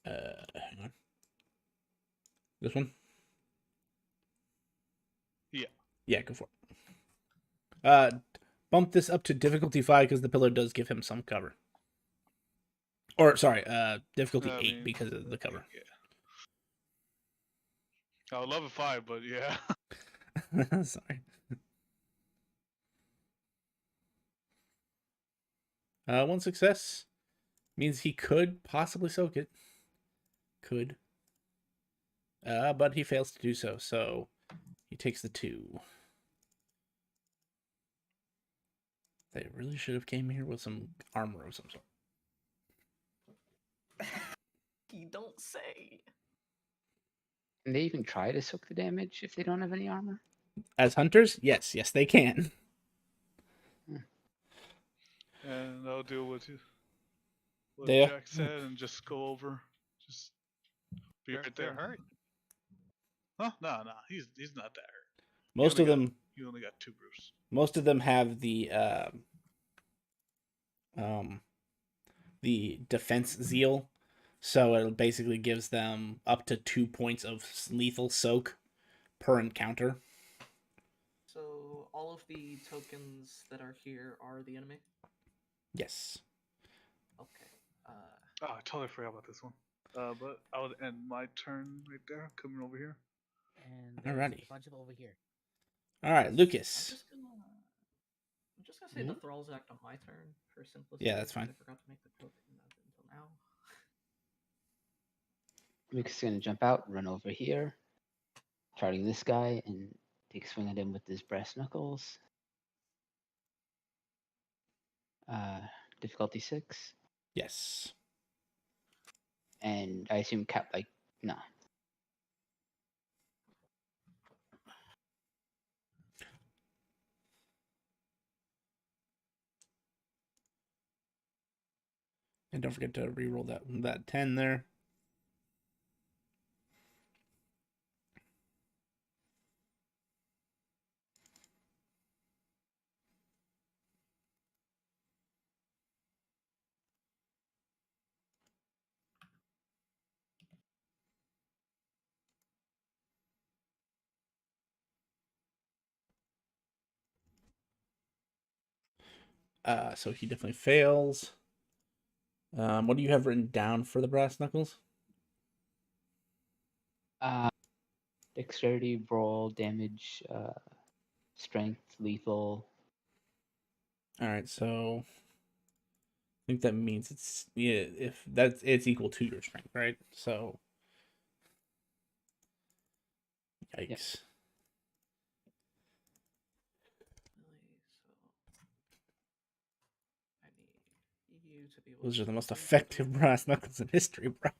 Hang on. This one? Yeah. Yeah, go for it. Bump this up to difficulty 5 because the pillar does give him some cover. Or sorry, difficulty 8 because of the cover. Yeah. I would love a 5, but yeah. Sorry. One success means he could possibly soak it. Could. But he fails to do so, so he takes the 2. They really should have came here with some armor of some sort. you don't say. Can they even try to soak the damage if they don't have any armor? As hunters, yes, they can. And I'll deal with you. What Yeah. Jack said and just go over. Just be right They're there. hurt. Huh? No, he's not that hurt. Most of them. You only got 2 bruises. Most of them have the defense zeal, so it basically gives them up to 2 points of lethal soak per encounter. So all of the tokens that are here are the enemy? Yes. Okay. Oh, I totally forgot about this one. But I would end my turn right there, coming over here. And there's Alrighty. a bunch of over here. All right, Lucas. I'm just gonna say the thralls act on my turn for simplicity. Yeah, that's fine. I forgot to make the token until now. Lucas is gonna jump out, run over here, targeting this guy, and take a swing at him with his brass knuckles. Difficulty 6. Yes. And I assume no. And don't forget to reroll that 10 there. So he definitely fails. What do you have written down for the brass knuckles? Dexterity, brawl, damage, strength, lethal. All right, so I think that means it's it's equal to your strength, right? So yikes. Yep. I need you to be able Those to are the most move effective over. brass knuckles in history, bro.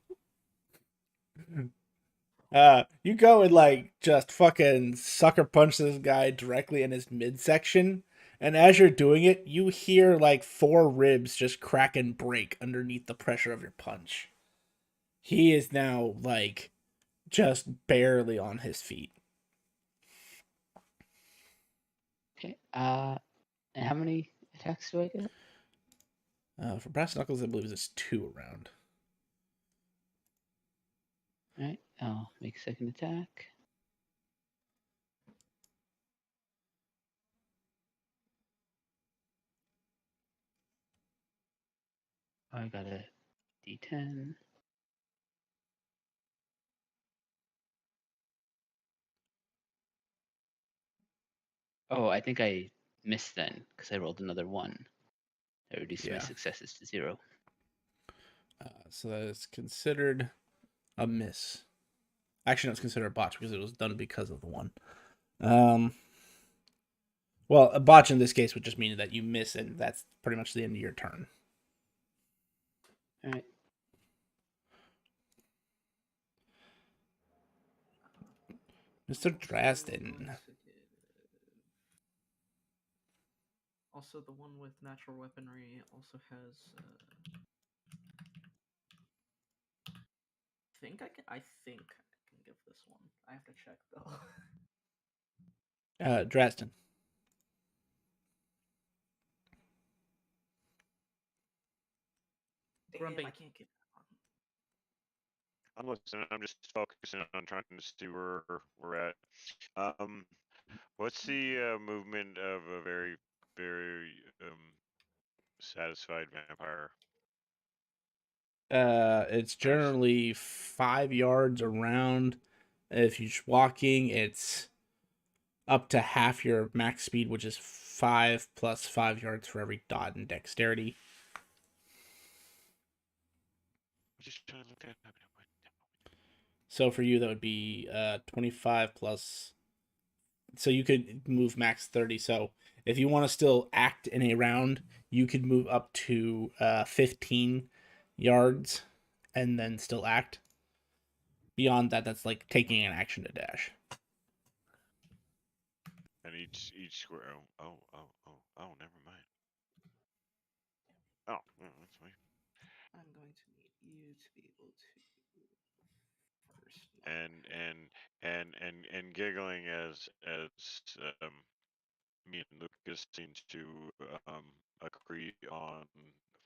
You go and like just fucking sucker punch this guy directly in his midsection, and as you're doing it, you hear like 4 ribs just crack and break underneath the pressure of your punch. He is now like just barely on his feet. Okay. And how many attacks do I get? For brass knuckles, I believe it's 2 around. All right, I'll make a second attack. I got a D10. Oh, I think I missed then because I rolled another 1. I reduced my Yeah. successes to 0. So that is considered a miss. Actually, no, it's considered a botch because it was done because of the 1. Well, a botch in this case would just mean that you miss, and that's pretty much the end of your turn. All right. Mr. Drasden. Also, the one with natural weaponry also has. I think I can give this one. I have to check though. Drasden. Grumpy. I can't get that one. I'm listening. I'm just focusing on trying to see where we're at. What's the movement of a very, very satisfied vampire? It's generally 5 yards around. If you're just walking, it's up to half your max speed, which is 5 plus 5 yards for every dot and dexterity. Just trying to look at. So for you, that would be 25 plus. So you could move max 30. So if you want to still act in a round, you could move up to 15 yards and then still act. Beyond that, that's like taking an action to dash. And each square. Oh, never mind. Oh, that's fine. I'm going to need you to be able to first. And giggling as me and Lucas seem to agree on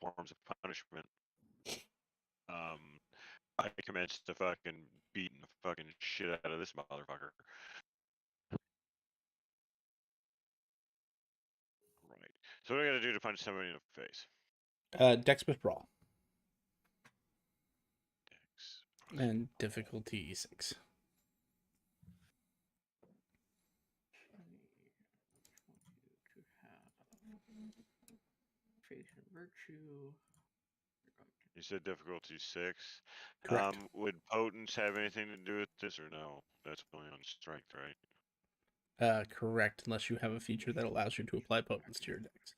forms of punishment. I commenced to fucking beating the fucking shit out of this motherfucker. Right. So what do I gotta do to punch somebody in the face? Dex with brawl. Dex. And difficulty 6. To have faith and virtue. You said difficulty 6. Correct. Would potence have anything to do with this or no? That's only on strength, right? Correct, unless you have a feature that allows you to apply potence to your dex.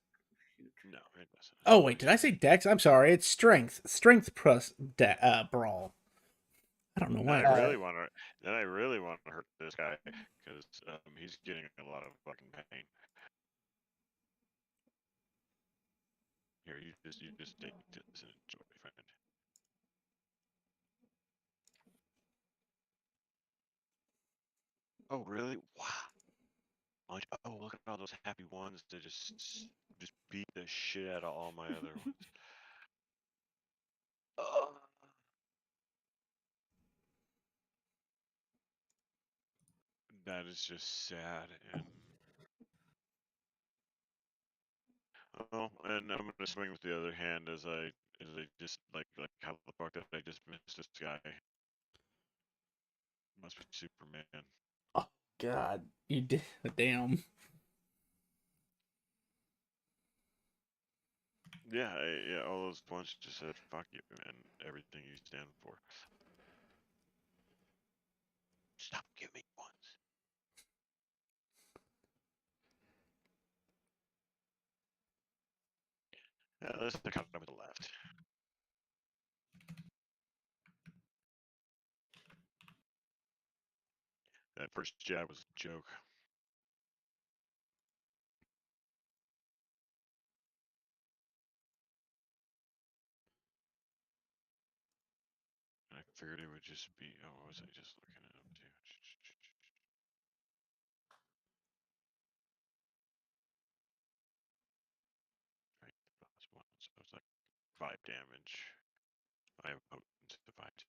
No, it doesn't. Oh wait, did I say dex? I'm sorry, it's strength. Strength plus brawl. I don't know why. I really want to. Then I really want to hurt this guy because he's getting a lot of fucking pain. Here, you just take this and enjoy, friend. Oh really? Wow. Oh, look at all those happy ones that just beat the shit out of all my other ones. That is just sad and. Oh, and I'm gonna swing with the other hand as I just like how the fuck did I just miss this guy? Must be Superman. Oh God, you did. Damn. Yeah, yeah. All those ones just said fuck you and everything you stand for. Stop giving ones. Yeah, that's the kind of the left. That first jab was a joke. I figured it would just be. Oh, what was I just looking at up to? 5 damage. I have potent to 5 too.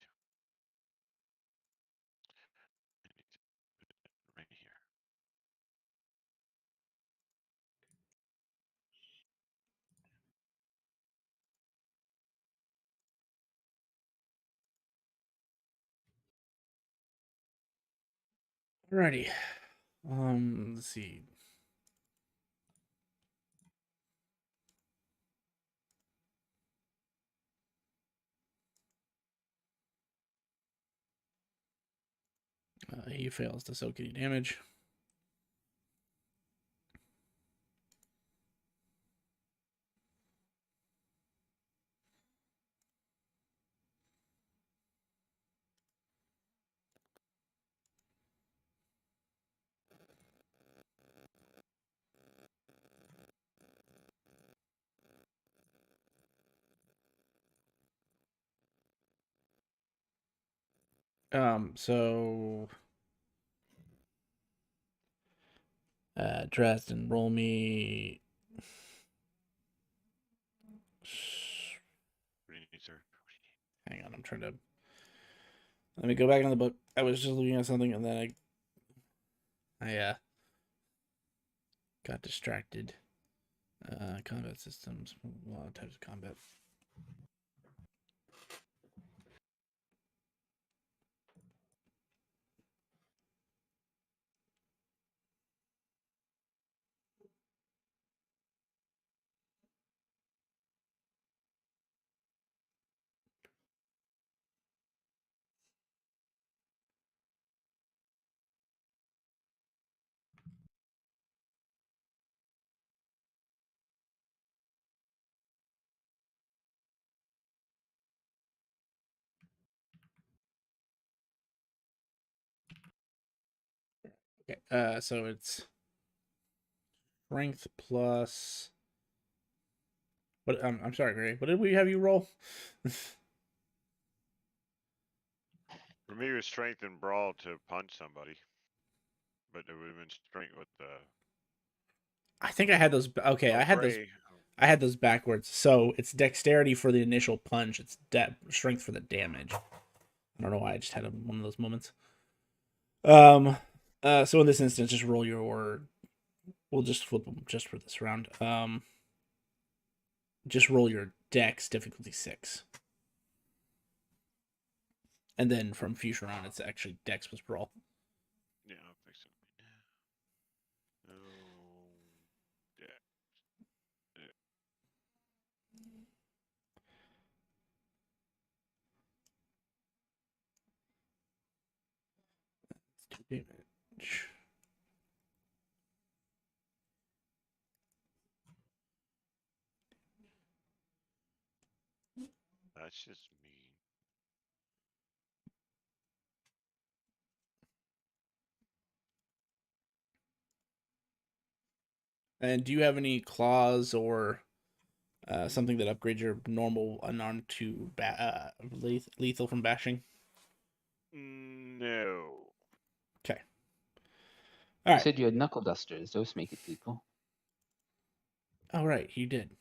I need to put it right here. Alrighty. Let's see. He fails to soak any damage. So Dresden, roll me. What do you need, sir? Hang on, I'm trying to. Let me go back on the book. I was just looking at something and then I got distracted. Combat systems, a lot of types of combat. Okay, so it's strength plus. What? I'm sorry, Gray. What did we have you roll? For me, it was strength and brawl to punch somebody. But it would have been strength with the. I think I had those. Okay, I had those. I had those backwards. So it's dexterity for the initial punch. It's strength for the damage. I don't know why I just had one of those moments. So in this instance, just roll your. We'll just flip them just for this round. Just roll your dex difficulty 6. And then from future on, it's actually dex plus brawl. Yeah, I'll fix it right now. Yeah. It's 2 damage. That's just mean. And do you have any claws or something that upgrades your normal unarmed to lethal from bashing? No. Okay. You All right. said you had knuckle dusters. Those make it lethal. Oh, right. You did.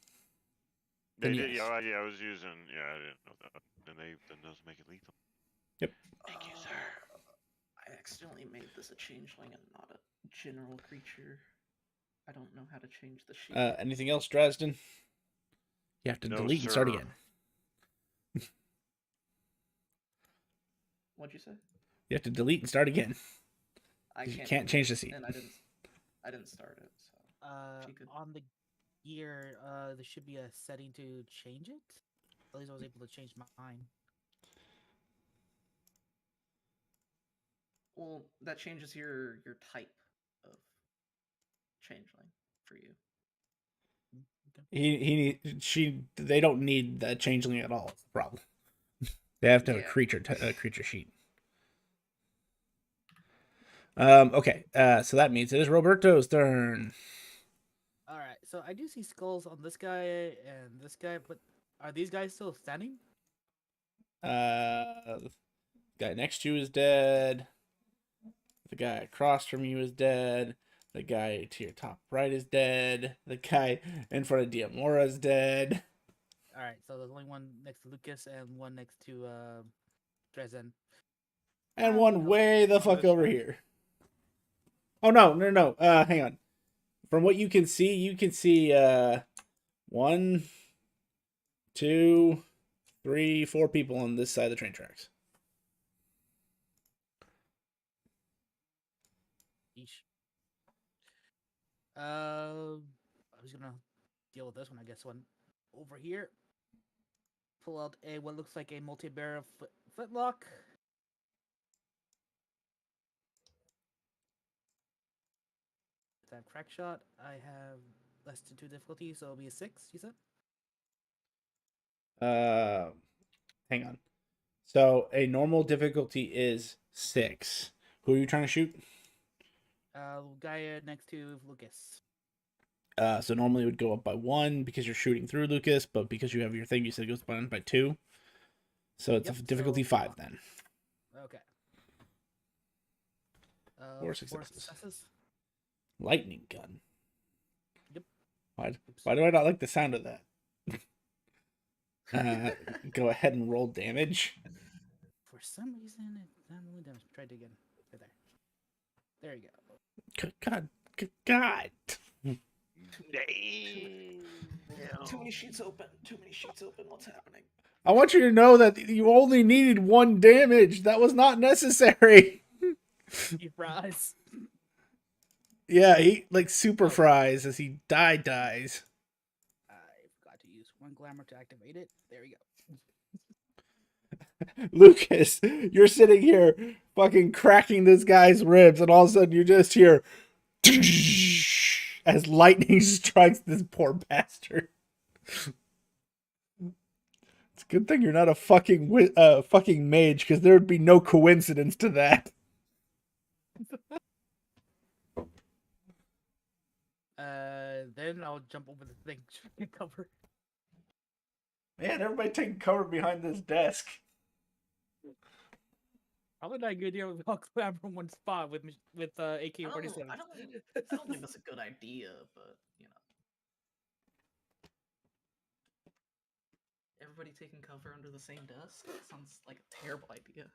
They Then did. yes. Yeah, I was using. Yeah, I didn't know that. Then those make it lethal. Yep. Thank you, sir. I accidentally made this a changeling and not a general creature. I don't know how to change the sheet. Anything else, Dresden? You have to No, delete and start sir. again. What'd you say? You have to delete and start again. You can't change the seat. And I didn't start it. So she could. On the gear, there should be a setting to change it. At least I was able to change mine. Well, that changes your type of changeling for you. They don't need the changeling at all. It's the problem. They have to have Yeah. a creature sheet. Okay. So that means it is Roberto's turn. All right, so I do see skulls on this guy and this guy, but are these guys still standing? The guy next to you is dead. The guy across from you is dead. The guy to your top right is dead. The guy in front of Diamora is dead. All right, so there's only one next to Lucas and one next to Dresden. And Ah, one what else? way the On fuck this over side. here. Oh no. Hang on. From what you can see one, two, three, four people on this side of the train tracks. Yeesh. I was gonna deal with this one. I guess one over here. Pull out a what looks like a multi-bearer flintlock. That crack shot. I have less than 2 difficulty, so it'll be a 6. You said. Hang on. So a normal difficulty is 6. Who are you trying to shoot? Guy next to Lucas. So normally it would go up by 1 because you're shooting through Lucas, but because you have your thing, you said it goes by 2. So it's Yep, a difficulty so 5 then. Okay. 4 4 successes. successes. Lightning gun. Yep. Why do I not like the sound of that? Go ahead and roll damage. For some reason, it's not really damage. Try it again. Right there. There you go. God. Too many sheets open. Too many sheets open. What's happening? I want you to know that you only needed 1 damage. That was not necessary. He fries. Yeah, he like super fries as he dies. I forgot to use 1 glamour to activate it. There we go. Lucas, you're sitting here fucking cracking this guy's ribs, and all of a sudden you just hear as lightning strikes this poor bastard. It's a good thing you're not a fucking mage, because there would be no coincidence to that. Then I'll jump over the thing to cover. Man, everybody taking cover behind this desk. Probably not a good idea if we all clamber in one spot with AK-47. I don't think that's a good idea, but you know, everybody taking cover under the same desk sounds like a terrible idea.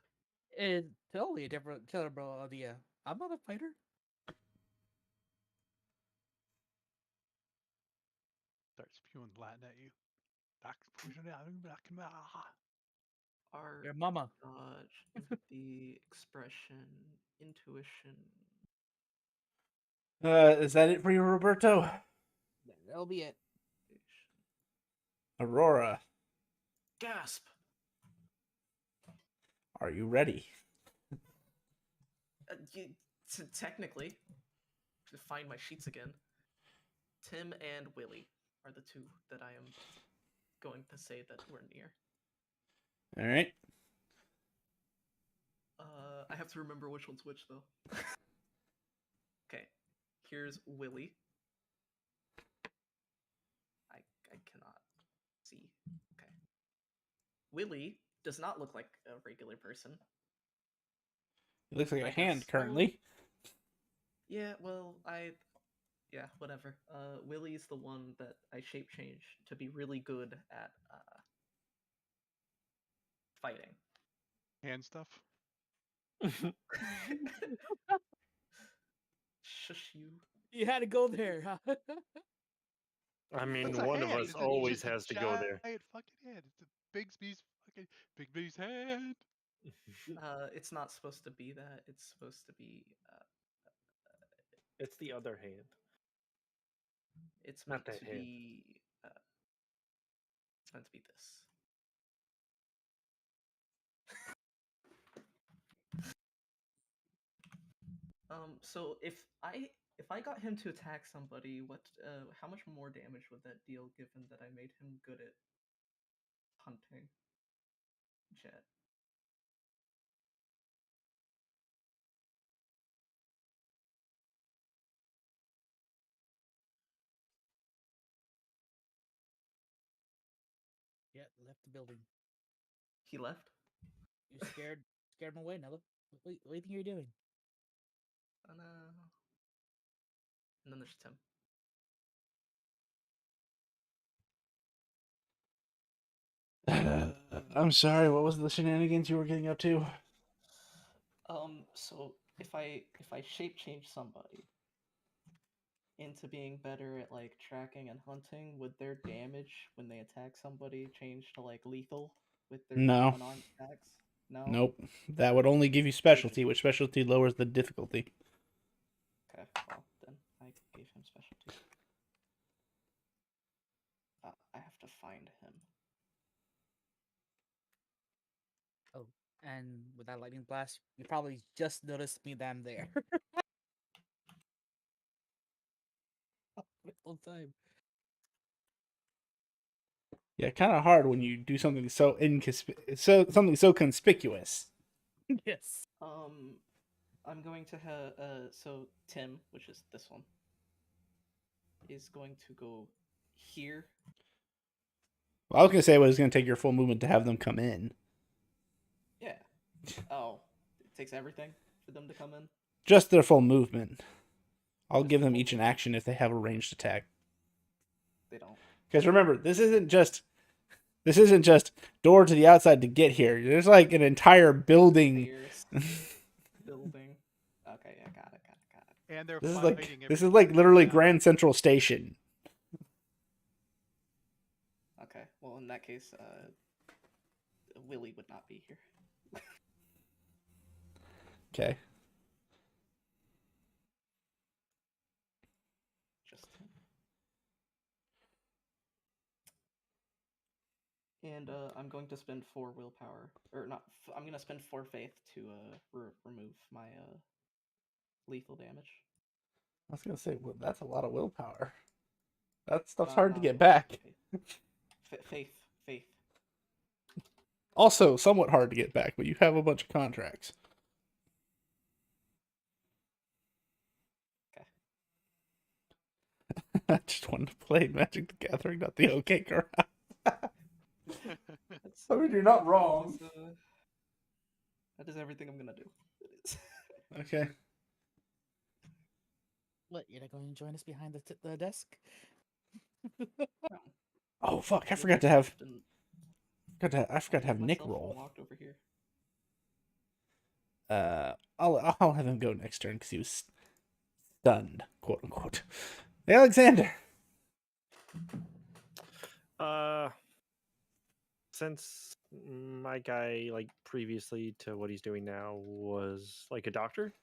It's totally a terrible idea. I'm not a fighter. Start spewing Latin at you. Your mama. Dodge, empathy, expression, intuition. Is that it for you, Roberto? That'll be it. Aurora, Gasp! are you ready? Technically, to find my sheets again. Tim and Willie are the two that I am going to say that we're near. All right. I have to remember which one's which, though. Okay, here's Willie. I cannot see. Okay. Willie does not look like a regular person. It looks like I a hand guess- currently. Yeah, well, yeah, whatever. Willie's the one that I shape change to be really good at fighting. Hand stuff. Shush you. You had to go there. Huh? I mean, It's a one of hand. us It's always just a has to go there. giant fucking hand. It's a Big B's hand. It's not supposed to be that. It's supposed to be. It's the other hand. It's Not meant that to hand. be. It's meant to be this. So if I got him to attack somebody, how much more damage would that deal, given that I made him good at hunting? Jet. Yeah, left the building. He left. You scared him away, Nella. What do you think you're doing? Oh no. And then there's Tim. I'm sorry. What was the shenanigans you were getting up to? So if I shape change somebody into being better at like tracking and hunting, would their damage when they attack somebody change to like lethal with their No. unarmed attacks? No. Nope. That would only give you specialty, which specialty lowers the difficulty. Okay, well then I gave him specialty. I have to find him. Oh, and with that lightning blast, you probably just noticed me that I'm there. Whole time. Yeah, kind of hard when you do something so something so conspicuous. Yes. I'm going to have so Tim, which is this one, is going to go here. Well, I was gonna say it was gonna take your full movement to have them come in. Yeah. Oh, it takes everything for them to come in. Just their full movement. I'll give them each an action if they have a ranged attack. They don't. Because remember, this isn't just door to the outside to get here. There's like an entire building. Building. Okay, yeah, got it. And they're This fighting. is like literally Grand Central Station. Okay, well in that case, Willie would not be here. Okay. Just him. And I'm going to spend 4 willpower, or not. I'm going to spend 4 faith to remove my lethal damage. I was gonna say, well, that's a lot of willpower. That stuff's Not- hard to not get willpower, back. Faith. Also, somewhat hard to get back, but you have a bunch of contracts. Okay. I just wanted to play Magic the Gathering, not the OK Corral. I mean, you're not wrong. That is everything I'm gonna do. Okay. What? You're not going to join us behind the desk? Oh fuck! I forgot to have Nick Myself roll. Walked over here. I'll have him go next turn because he was stunned, quote unquote. Hey, Alexander. Since my guy, like previously to what he's doing now, was like a doctor,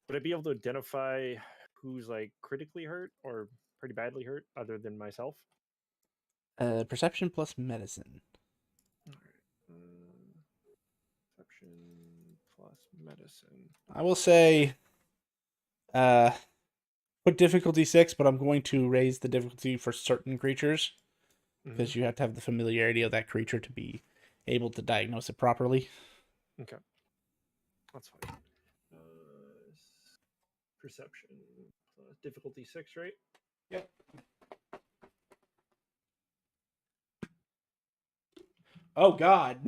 would I be able to identify who's like critically hurt or pretty badly hurt other than myself? Perception plus medicine. All right. Perception plus medicine. I will say, put difficulty 6, but I'm going to raise the difficulty for certain creatures because you have to have the familiarity of that creature to be able to diagnose it properly. Okay, that's fine. Perception plus difficulty 6, right? Yep. Oh God.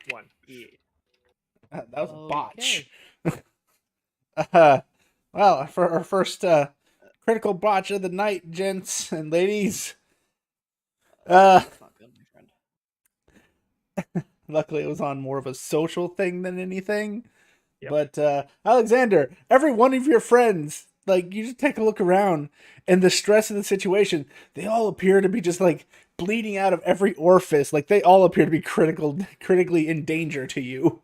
1. Yeah. That was a botch. Well, for our first critical botch of the night, gents and ladies. That's not good, my friend. Luckily, it was on more of a social thing than anything. Yep. But Alexander, every one of your friends, like, you just take a look around, and the stress of the situation, they all appear to be just like bleeding out of every orifice. Like, they all appear to be critically in danger to you.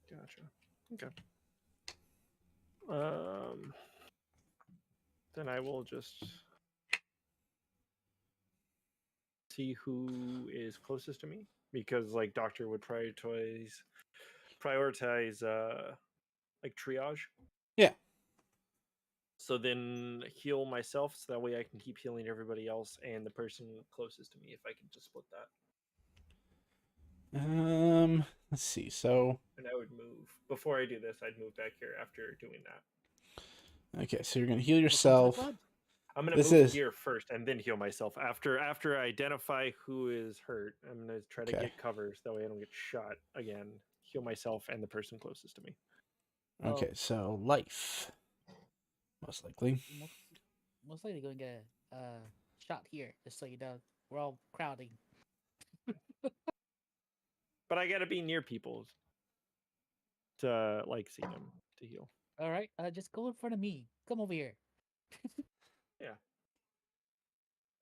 Gotcha. Okay. Then I will just see who is closest to me, because like doctor would prioritize like triage. Yeah. So then heal myself, so that way I can keep healing everybody else and the person closest to me, if I can just split that. Let's see. So. And I would move before I do this. I'd move back here after doing that. Okay, so you're gonna heal yourself. I'm gonna move here first and then heal myself. After I identify who is hurt, I'm gonna try to get cover so that way I don't get shot again. Heal myself and the person closest to me. Okay, so life. Most likely. Most likely going to get shot here, just so you know. We're all crowding. But I gotta be near people to like see them to heal. All right, just go in front of me. Come over here.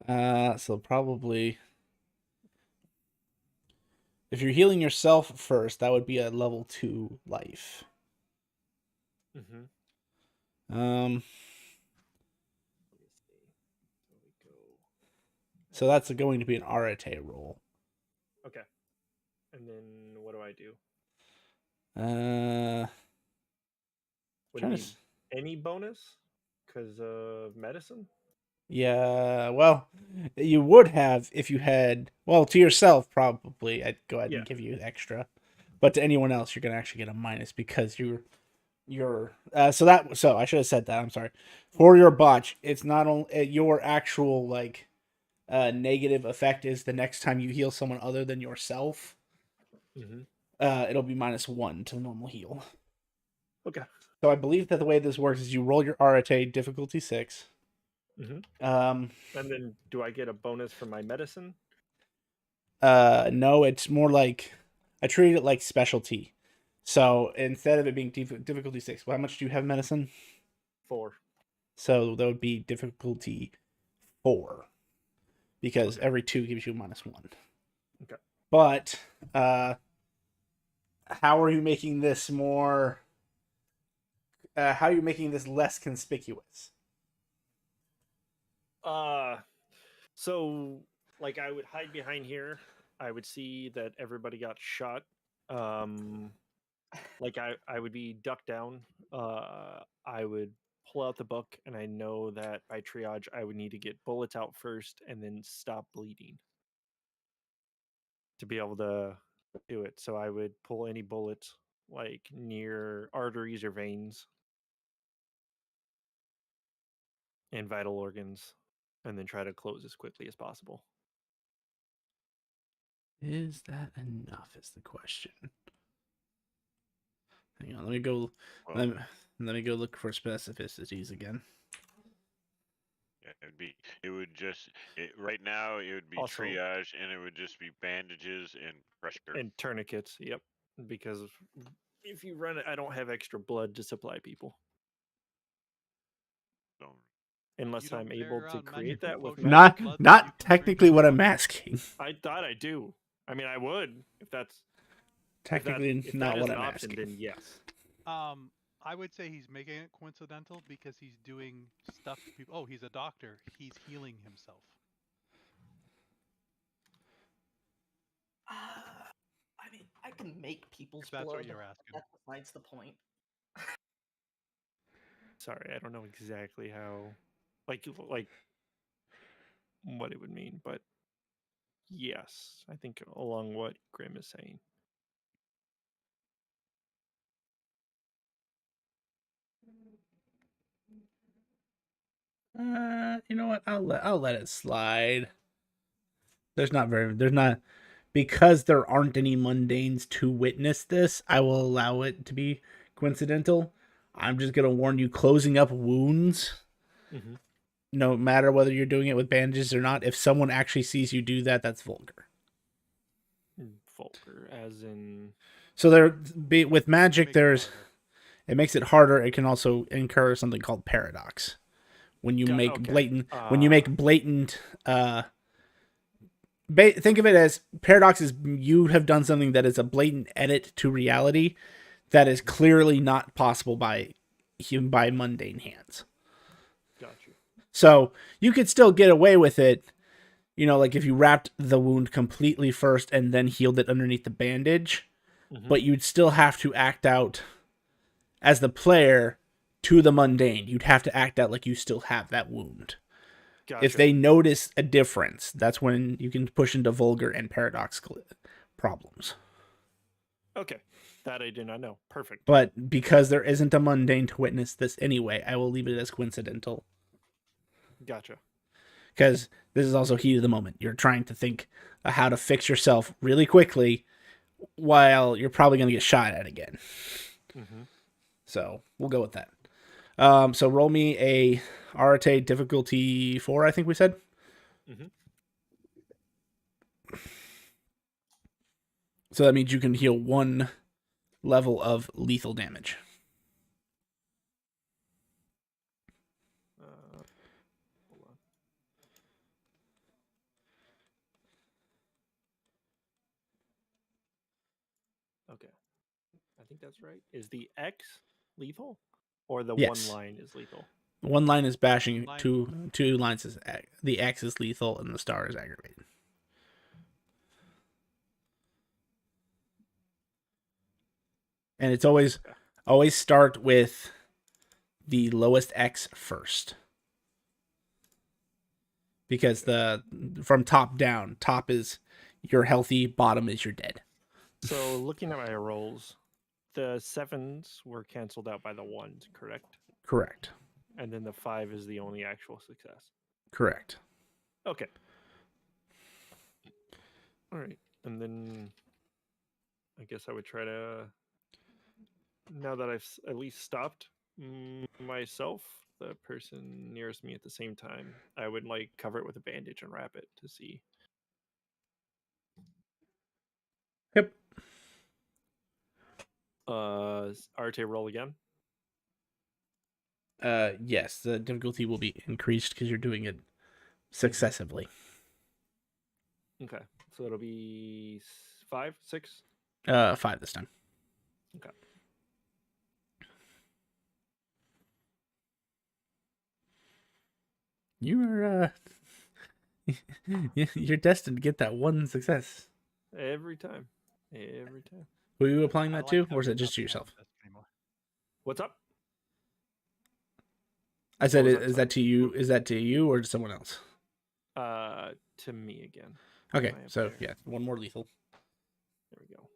Yeah. So probably if you're healing yourself first, that would be a level 2 life. Mm-hmm. Um, Let me see. So we go. so that's going to be an Arate roll. Okay. And then what do I do? Would Trying it to be any bonus because of medicine? Yeah, well, you would have if you had, well, to yourself probably. I'd go ahead Yeah. and give you extra, but to anyone else, you're gonna actually get a minus because you're so I should have said that. I'm sorry. For your botch, it's not only your actual like negative effect is the next time you heal someone other than yourself. Mm-hmm. It'll be -1 to the normal heal. Okay. So I believe that the way this works is you roll your RTA difficulty 6. Mm-hmm. Um, And then do I get a bonus for my medicine? No, it's more like I treat it like specialty. So instead of it being difficulty 6, well, how much do you have medicine? 4. So that would be difficulty 4 because Okay. every 2 gives you -1. Okay. But how are you making this more? How are you making this less conspicuous? So like I would hide behind here. I would see that everybody got shot. Like I would be ducked down. I would pull out the book, and I know that by triage I would need to get bullets out first and then stop bleeding to be able to do it. So I would pull any bullets like near arteries or veins and vital organs, and then try to close as quickly as possible. Is that enough? Is the question. Hang on, let me go. Well, Let me go look for specificities again. yeah, it would just right now it would be Also- triage, and it would just be bandages and pressure. And tourniquets, yep. Because if you run it, I don't have extra blood to supply people. So, Unless don't I'm carry able to around create magical that with potions magic. Not blood that you not can drink technically in what I'm water. asking. I thought I do. I mean, I would if that's Technically if not that is what an I'm option. asking. Then yes. I would say he's making it coincidental because he's doing stuff to people. Oh, he's a doctor. He's healing himself. I mean, I can make people's If that's blood. what you're asking. That's besides the point. Sorry, I don't know exactly how, like what it would mean, but yes, I think along what Grim is saying. You know what? I'll let it slide. There's not because there aren't any mundanes to witness this. I will allow it to be coincidental. I'm just gonna warn you: closing up wounds, Mm-hmm. no matter whether you're doing it with bandages or not. If someone actually sees you do that, that's vulgar. Vulgar, as in So with magic, Make it there's harder. it makes it harder. It can also incur something called paradox. When you make okay. blatant think of it as paradox is you have done something that is a blatant edit to reality that is clearly not possible by mundane hands. Got you. So you could still get away with it, like if you wrapped the wound completely first and then healed it underneath the bandage, Mm-hmm. but you'd still have to act out as the player to the mundane. You'd have to act out like you still have that wound. Gotcha. If they notice a difference, that's when you can push into vulgar and paradox problems. Okay, that I did not know. Perfect. But because there isn't a mundane to witness this anyway, I will leave it as coincidental. Gotcha. Because this is also heat of the moment. You're trying to think of how to fix yourself really quickly while you're probably going to get shot at again. Mm-hmm. So we'll go with that. So roll me a Arate difficulty 4, I think we said. Mhm. So that means you can heal 1 level of lethal damage. Hold on. Okay. I think that's right. Is the X lethal? Or the Yes. one line is lethal? 1 line is bashing, Line- 2 lines is the X is lethal, and the star is aggravated. And it's always start with the lowest X first. Because from top down, top is you're healthy, bottom is you're dead. So looking at my rolls, the 7s were canceled out by the 1s, correct? Correct. And then the 5 is the only actual success. Correct. Okay. All right. And then I guess I would try to, now that I've at least stopped myself, the person nearest me at the same time, I would like cover it with a bandage and wrap it to see. Yep. Arte roll again. Yes, the difficulty will be increased because you're doing it successively. Okay. So it'll be 5, 6. 5 this time. Okay. You are you're destined to get that 1 success. Every time. Every time. Were you applying I that like to, how or is you're it just not to the yourself? ancestor anymore. What's up? I said, What was that? is that to you? Is that to you or to someone else? To me again. Okay, Am I up so there? yeah, 1 more lethal. There we go.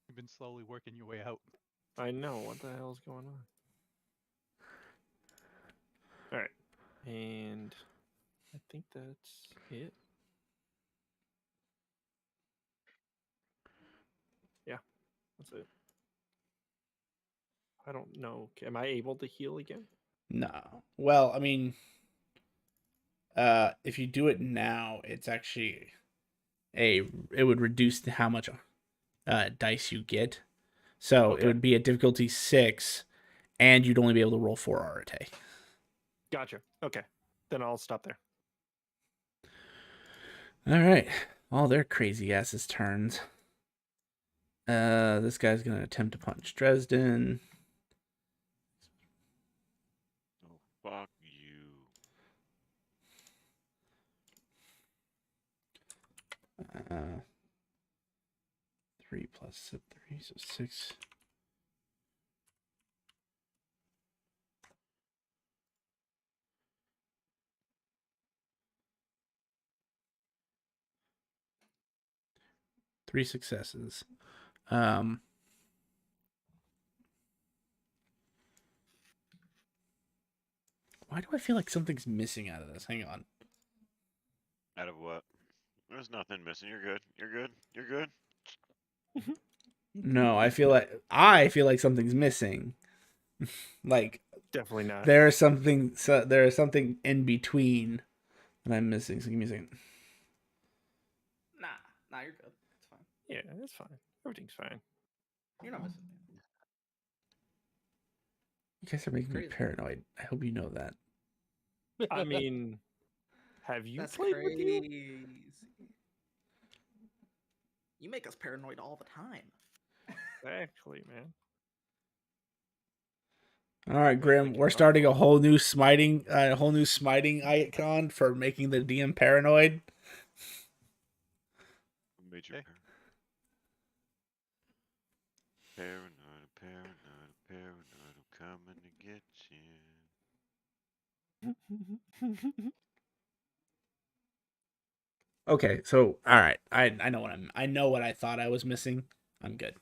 You've been slowly working your way out. I know. What the hell's going on? All right. And I think that's it. Yeah, that's it. I don't know. Am I able to heal again? No. Well, I mean, if you do it now, it's actually it would reduce how much dice you get. So Okay. it would be a difficulty 6, and you'd only be able to roll 4 Arate. Gotcha. Okay. Then I'll stop there. All right. All their crazy asses turns. This guy's gonna attempt to punch Dresden. Oh, fuck you. 3 plus 3, so 6. Three successes. Why do I feel like something's missing out of this? Hang on. Out of what? There's nothing missing. You're good. You're good. You're good. No, I feel like something's missing. Like Definitely not. there is something in between that I'm missing. So give me a second. Nah, you're good. It's fine. Yeah, that's fine. Everything's fine. You're not missing anything. You guys are making me Crazy. paranoid. I hope you know that. I mean, have you That's played crazy. with you? You make us paranoid all the time. Exactly, man. All right, Grim. thinking We're about starting a whole new smiting icon for making the DM paranoid. Major Okay. paranoid, paranoid, paranoid. I'm coming to get you. Okay, so all right, I know what I thought I was missing. I'm good.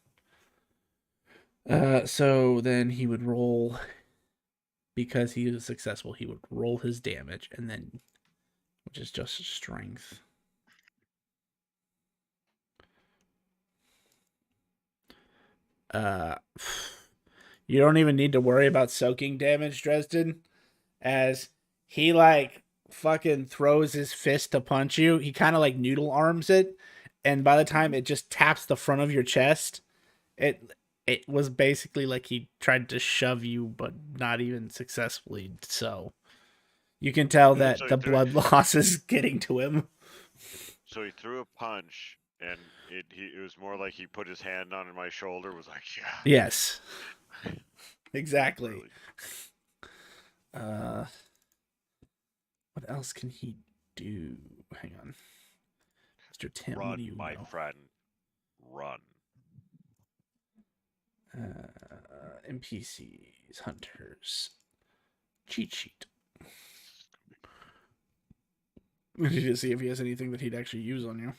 So then he would roll, because he was successful. He would roll his damage, and then, which is just strength. You don't even need to worry about soaking damage, Dresden, as he like fucking throws his fist to punch you. He kind of like noodle arms it, and by the time it just taps the front of your chest, it was basically like he tried to shove you, but not even successfully. So you can tell that So he the threw- blood loss is getting to him. So he threw a punch, and it was more like he put his hand on my shoulder. Was like, yeah. Yes, exactly. Really. What else can he do? Hang on, Mr. Tim. Run, What do you my know? friend. Run. NPCs, hunters, cheat sheet. I need to see if he has anything that he'd actually use on you.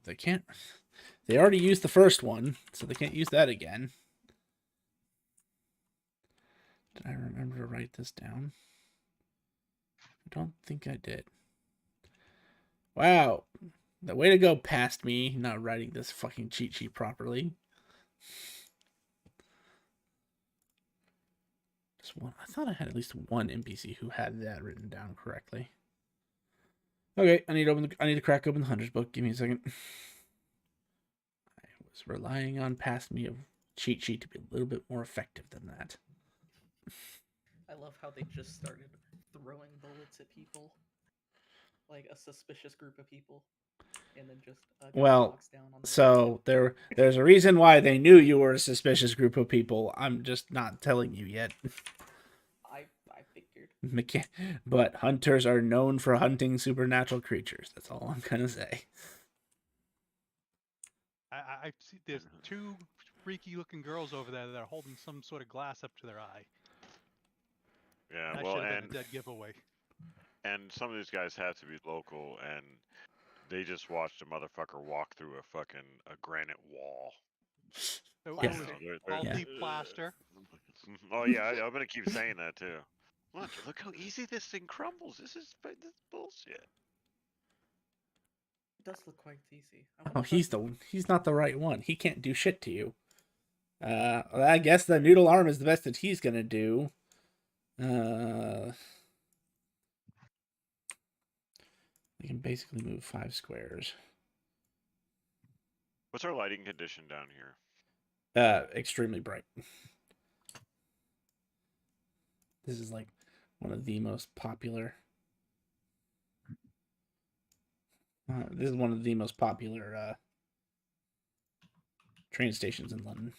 They can't. They already used the first one, so they can't use that again. Did I remember to write this down? I don't think I did. Wow. The way to go past me not writing this fucking cheat sheet properly. Just one. I thought I had at least one NPC who had that written down correctly. Okay, I need to crack open the Hunter's book. Give me a second. I was relying on past me of cheat sheet to be a little bit more effective than that. I love how they just started throwing bullets at people, like a suspicious group of people, and then just Well, knocks down on the so there's a reason why they knew you were a suspicious group of people. I'm just not telling you yet. I figured. But hunters are known for hunting supernatural creatures. That's all I'm gonna say. I see there's two freaky looking girls over there that are holding some sort of glass up to their eye. Yeah, That well, should have and been a dead giveaway. some of these guys have to be local, and they just watched a motherfucker walk through a granite wall. So Yeah. it was They're- all Yeah. deep plaster. Oh yeah, I'm gonna keep saying that too. Look how easy this thing crumbles. This is bullshit. It does look quite easy. Oh, he's not the right one. He can't do shit to you. I guess the noodle arm is the best that he's gonna do. We can basically move 5 squares. What's our lighting condition down here? Extremely bright. This is like one of the most popular. This is one of the most popular train stations in London.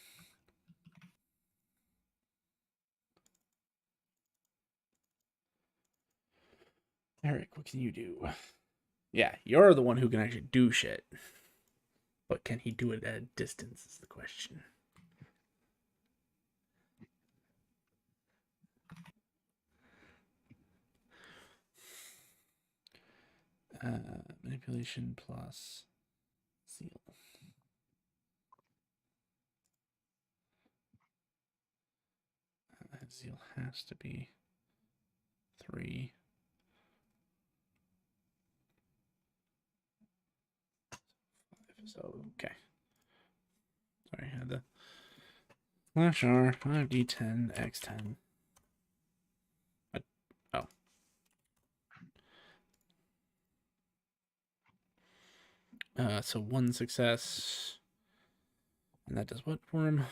Eric, what can you do? Yeah, you're the one who can actually do shit. But can he do it at a distance is the question. Manipulation plus zeal. Zeal has to be 3. So, okay. Sorry, I had the Flash R, 5d10, x10. Oh. So 1 success. And that does what for him?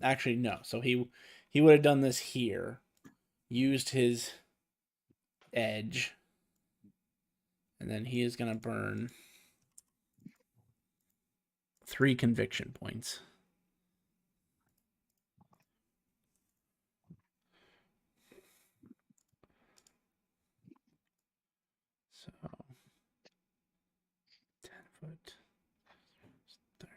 Actually, no. So he would have done this here, used his edge, and then he is gonna burn 3 conviction points. So 10 foot. 30.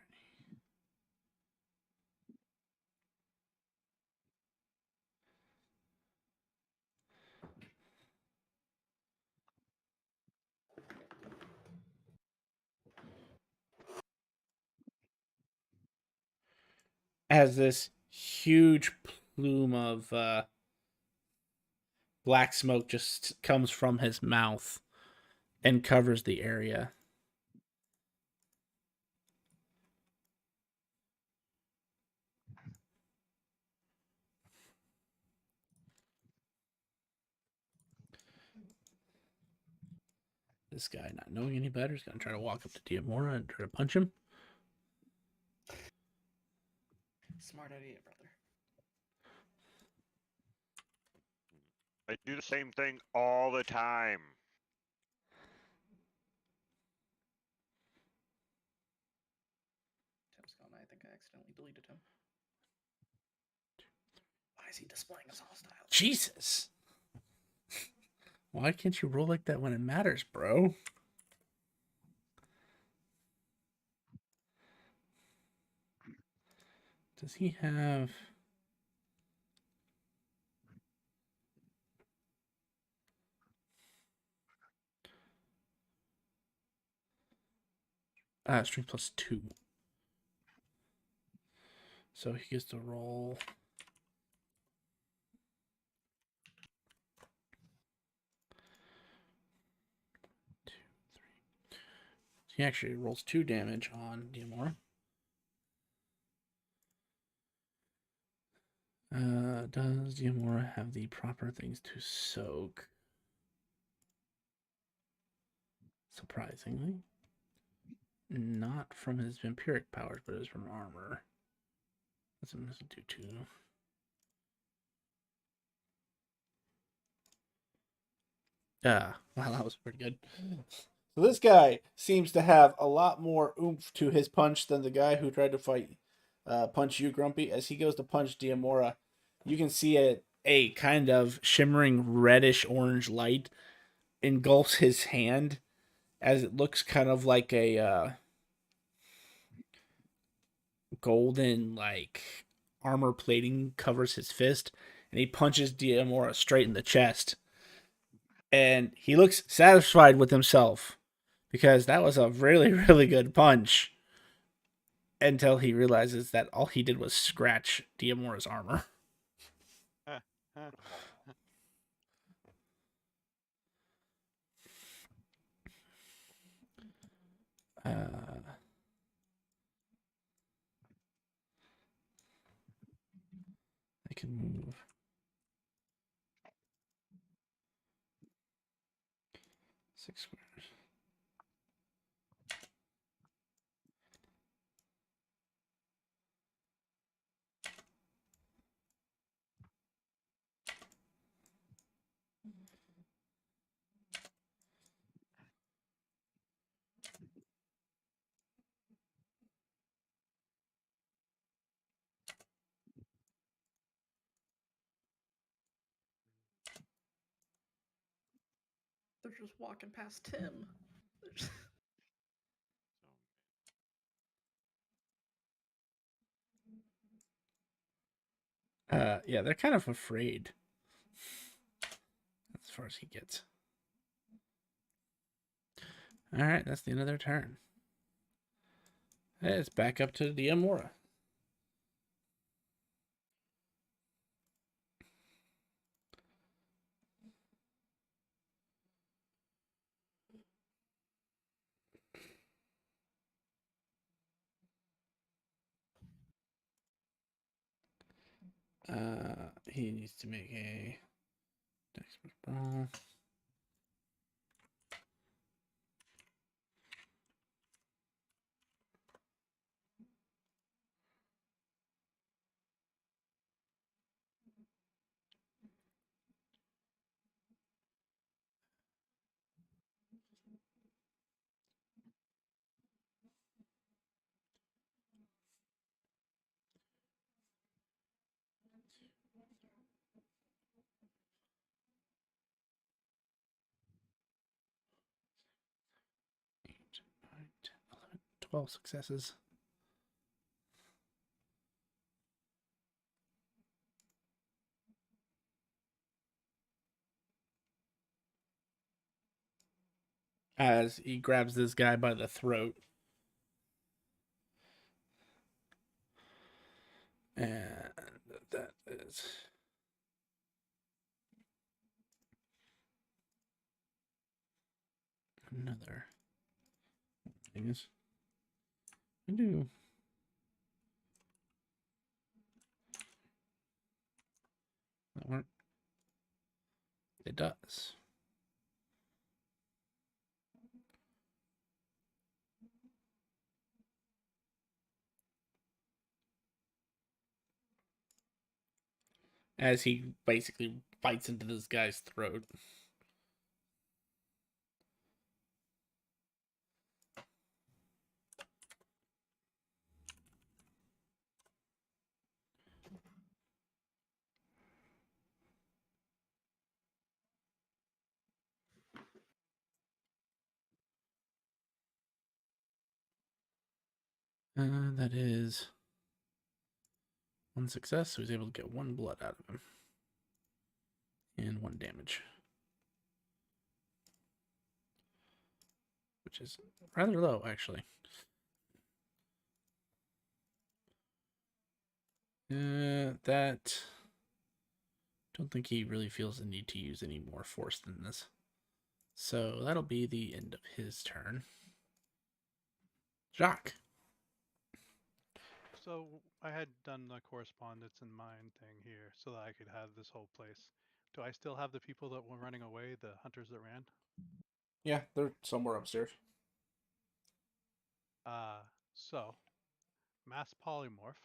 Has this huge plume of black smoke just comes from his mouth and covers the area. This guy, not knowing any better, is going to try to walk up to Diamora and try to punch him. Smart idea, brother. I do the same thing all the time. Tim's gone. I think I accidentally deleted him. Why is he displaying as hostile? Jesus. Why can't you roll like that when it matters, bro? Does he have... strength plus 2. So he gets to roll... 2, 3. He actually rolls 2 damage on Diamora. Does Diamora have the proper things to soak? Surprisingly. Not from his vampiric powers, but it is from armor. That's a missing 2. Wow, that was pretty good. So this guy seems to have a lot more oomph to his punch than the guy who tried to punch you, Grumpy. As he goes to punch Diamora, you can see a kind of shimmering reddish orange light engulfs his hand, as it looks kind of like a golden armor plating covers his fist, and he punches Diamora straight in the chest. And he looks satisfied with himself because that was a really, really good punch. Until he realizes that all he did was scratch Diamora's armor. I can move 6 squares. They're just walking past Tim. Yeah, they're kind of afraid. As far as he gets. All right, that's the end of their turn. It's back up to Diamora. He needs to make a dex brawl. Eight, 9, 10, 11, 12 successes. As he grabs this guy by the throat. And that is other things. I do. That work? It does. As he basically bites into this guy's throat. That is one success, so he's able to get 1 blood out of him. And 1 damage. Which is rather low, actually. That... Don't think he really feels the need to use any more force than this. So that'll be the end of his turn. Jacques. So I had done the correspondence and mine thing here so that I could have this whole place. Do I still have the people that were running away, the hunters that ran? Yeah, they're somewhere upstairs. So mass polymorph.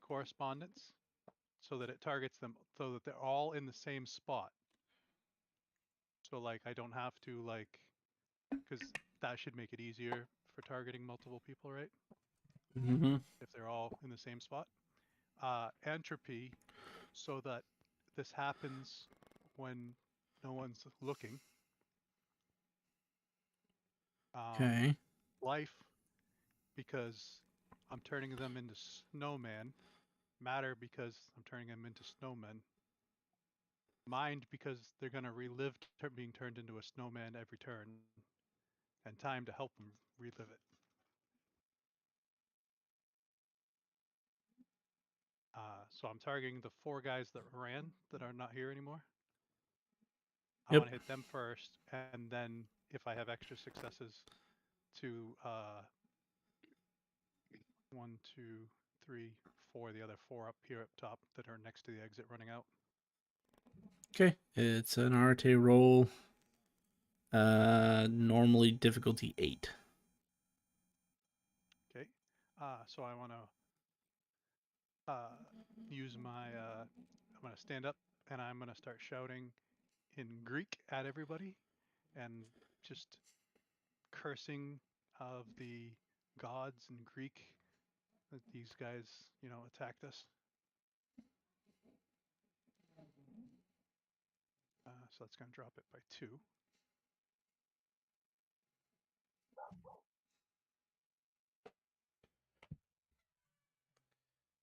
Correspondence, so that it targets them, so that they're all in the same spot. So like I don't have to like, because that should make it easier for targeting multiple people, right? Mm-hmm. If they're all in the same spot. Entropy, so that this happens when no one's looking. Okay. Life, because I'm turning them into snowman. Matter, because I'm turning them into snowmen. Mind, because they're going to relive being turned into a snowman every turn. And time to help them relive it. So I'm targeting the 4 guys that ran that are not here anymore. I want to hit them first, and then if I have extra successes, to 1, 2, 3, 4, the other 4 up here up top that are next to the exit running out. Okay, it's an Arte roll. Normally difficulty 8. Okay, so I want to use my. I'm going to stand up and I'm going to start shouting in Greek at everybody, and just cursing of the gods in Greek that these guys, attacked us. So that's going to drop it by 2.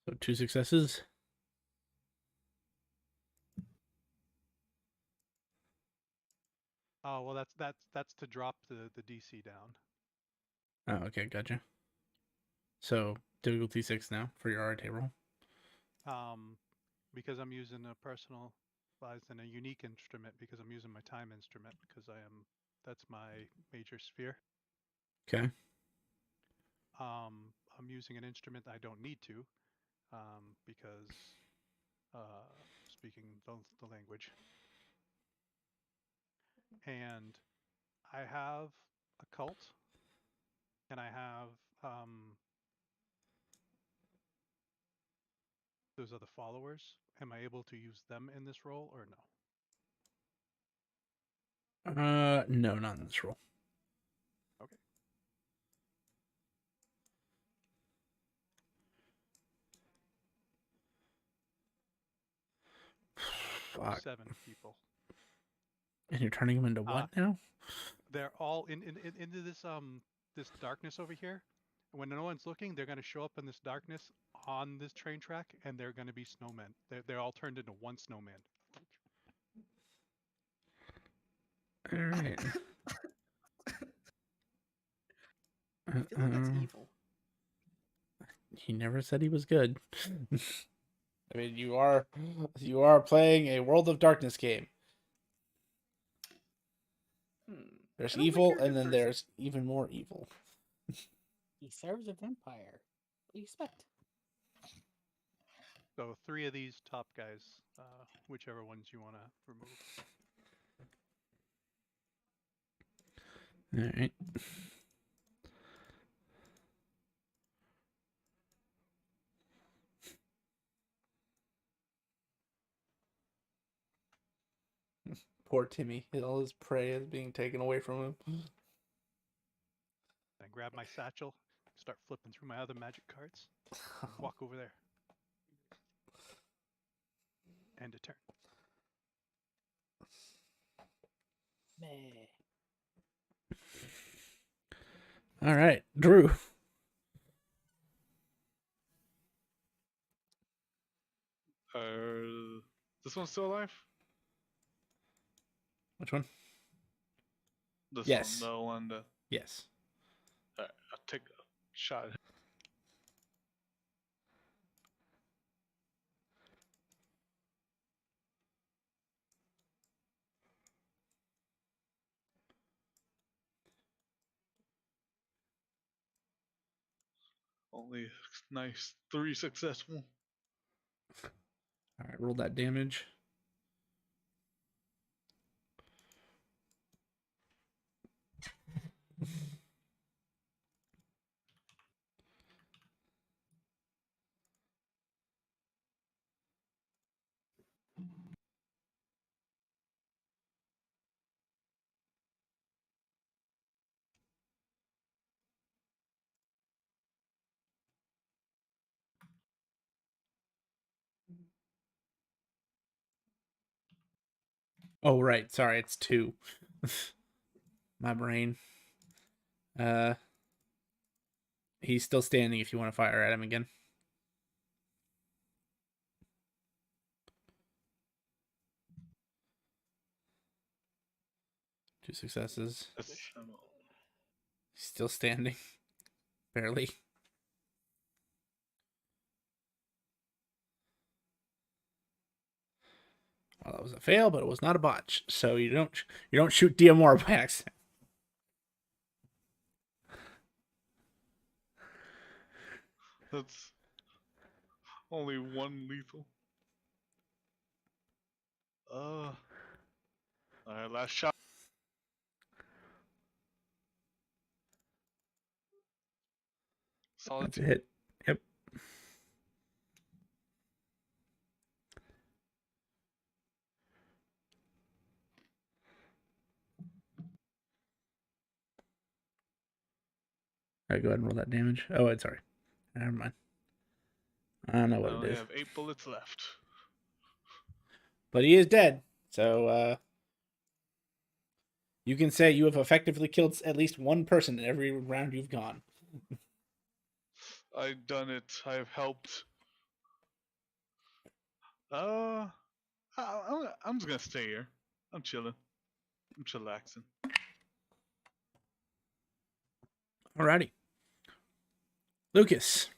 So 2 successes. Oh well, that's to drop the DC down. Oh, okay, gotcha. So difficulty 6 now for your Arte roll. Because I'm using a personalized and a unique instrument, because I'm using my time instrument, because that's my major sphere. Okay. I'm using an instrument I don't need to, because speaking the language. And I have a cult, and I have those are the followers. Am I able to use them in this role or no? No, not in this roll. Okay. So Fuck. 7 people. And you're turning them into what now? They're all into this darkness over here. When no one's looking, they're going to show up in this darkness on this train track, and they're going to be snowmen. They're all turned into one snowman. All right. I feel like that's evil. He never said he was good. I mean, you are playing a World of Darkness game. There's I don't like evil, your and then first- there's even more evil. He serves a vampire. What do you expect? So 3 of these top guys, whichever ones you want to remove. All right. Poor Timmy. All his prey is being taken away from him. I grab my satchel, start flipping through my other magic cards, walk over there. End a turn. Meh. All right, Drew. This one's still alive? Which one? This Yes. one, the one that. Yes. Alright, I'll take a shot. at him. Only nice 3 successful. All right, roll that damage. Oh, right. Sorry, it's 2. My brain. He's still standing if you want to fire at him again. Two successes. He's still standing. Barely. Well, that was a fail, but it was not a botch. So you don't shoot DMR by accident. That's only 1 lethal. Alright, last shot. Solid That's a hit. Yep. All right, go ahead and roll that damage. Oh, it's sorry. Never mind. I don't know I what it only is. have 8 bullets left. But he is dead. So you can say you have effectively killed at least one person in every round you've gone. I've done it. I've helped. I'm just gonna stay here. I'm chilling. I'm chillaxing. Alrighty. Lucas.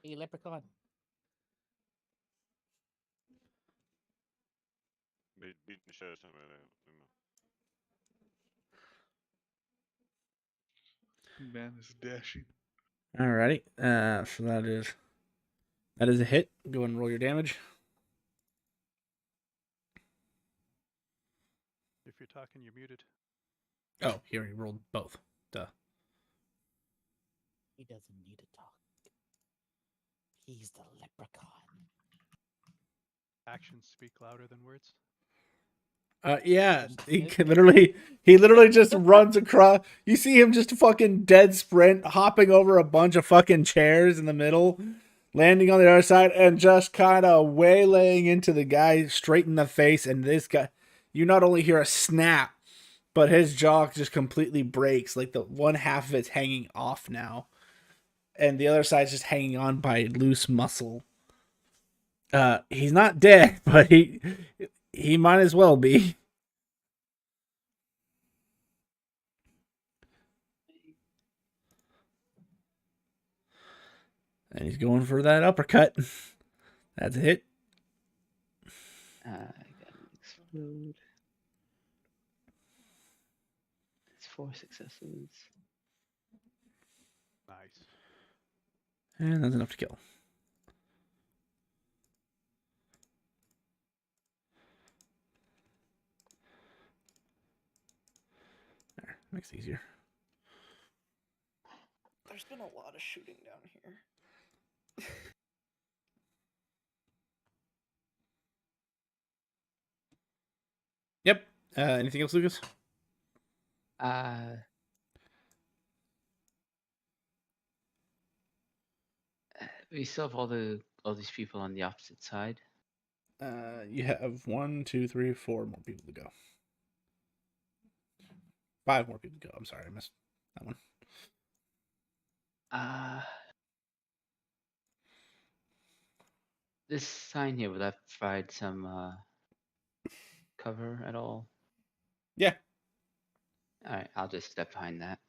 Hey, leprechaun. Beating the shit out of something like that. Man is dashing. Alrighty. So that is a hit. Go ahead and roll your damage. If you're talking, you're muted. Oh, he already rolled both. Duh. He doesn't need to talk. He's the leprechaun. Actions speak louder than words. Yeah, he literally just runs across. You see him just fucking dead sprint, hopping over a bunch of fucking chairs in the middle, landing on the other side, and just kind of waylaying into the guy straight in the face. And this guy, you not only hear a snap, but his jaw just completely breaks. Like the one half of it's hanging off now, and the other side's just hanging on by loose muscle. He's not dead, but he might as well be. And he's going for that uppercut. That's a hit. I got an explode. It's 4 successes. Nice. And that's enough to kill. There, makes it easier. There's been a lot of shooting down here. Yep. Anything else, Lucas? We still have all these people on the opposite side. You have 1, 2, 3, 4 more people to go. 5 more people to go. I'm sorry, I missed that one. This sign here, will that provide some cover at all? Yeah. All right, I'll just step behind that.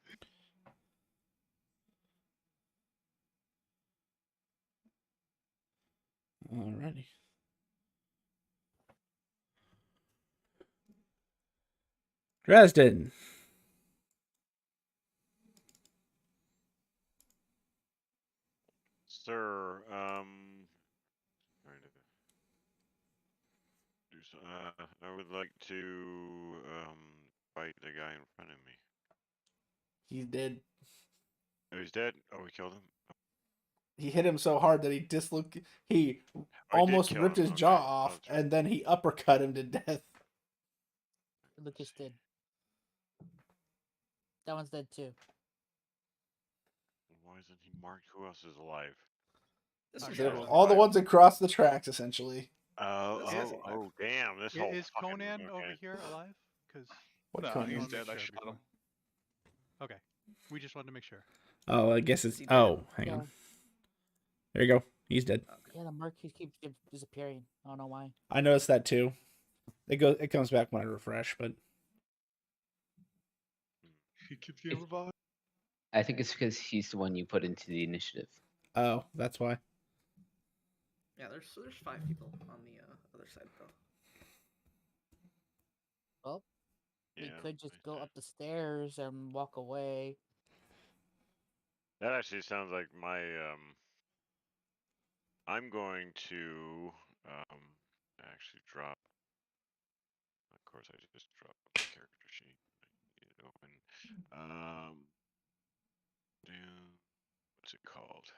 Alrighty. Dresden. Sir, trying to do so. I would like to fight the guy in front of me. He's dead. Oh, he's dead. Oh, we killed him. He hit him so hard that he Oh, almost I did kill ripped him. his Okay. jaw Oh, off, that's right. and then he uppercut him to death. Lucas did. That one's dead too. Why isn't he marked? Who else is alive? This Okay. is They're Sure. all the Right. ones across the tracks, essentially. Oh, damn! This whole Is fucking Conan over okay. here alive? Because What No, Conan? he's wanna make dead. I sure shot before- him. Okay, we just wanted to make sure. Oh, I guess it's. Is he dead? Oh, hang Yeah. on. There you go. He's dead. Yeah, the mark keeps disappearing. I don't know why. I noticed that too. It comes back when I refresh, but He keeps getting revived. I think it's because he's the one you put into the initiative. oh, that's why. Yeah, there's 5 people on the other side though. Well, we Yeah, could just I go see. up the stairs and walk away. That actually sounds like my I'm going to actually drop. Of course, I just dropped my character sheet. I need it open. What's it called?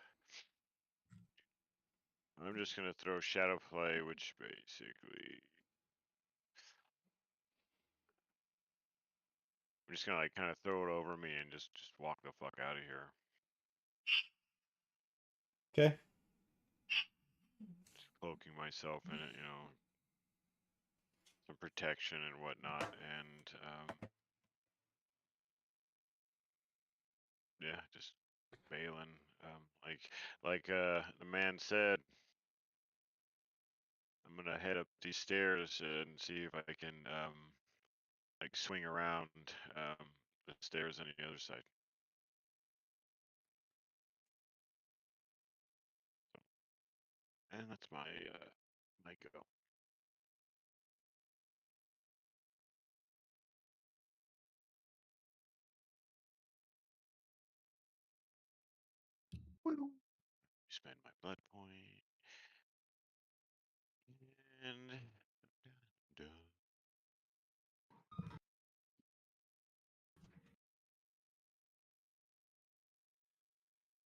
I'm just gonna throw shadow play, which basically I'm just gonna like kind of throw it over me and just walk the fuck out of here. Okay. Just cloaking myself in it, some protection and whatnot, and yeah, just bailing. Like the man said, I'm gonna head up these stairs and see if I can like swing around the stairs on the other side. And that's my go. Spend my blood point. And dun.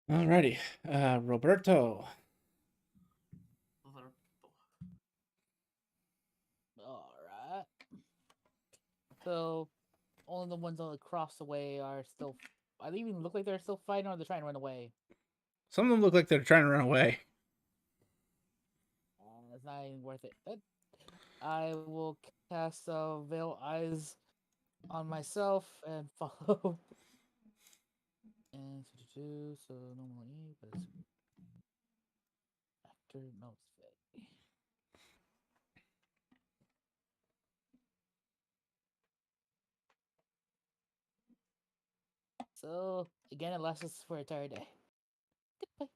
Alrighty. Roberto. Alright. So, only the ones across the way are still. I don't even look like they're still fighting, or they're trying to run away. Some of them look like they're trying to run away. It's not even worth it. I will cast Veil Eyes on myself and follow. And so normally, but it's after no, it's Fae. So again, it lasts us for an entire day. Goodbye.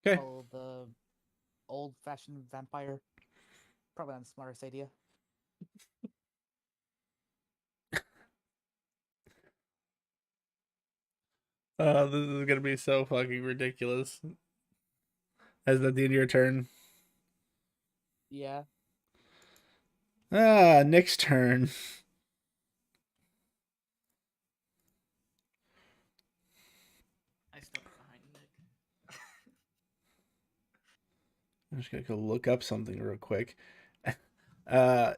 Okay. Oh, the old-fashioned vampire. Probably not the smartest idea. This is gonna be so fucking ridiculous. Is that the end of your turn? Yeah. Nick's turn. I stepped behind Nick. I'm just gonna go look up something real quick.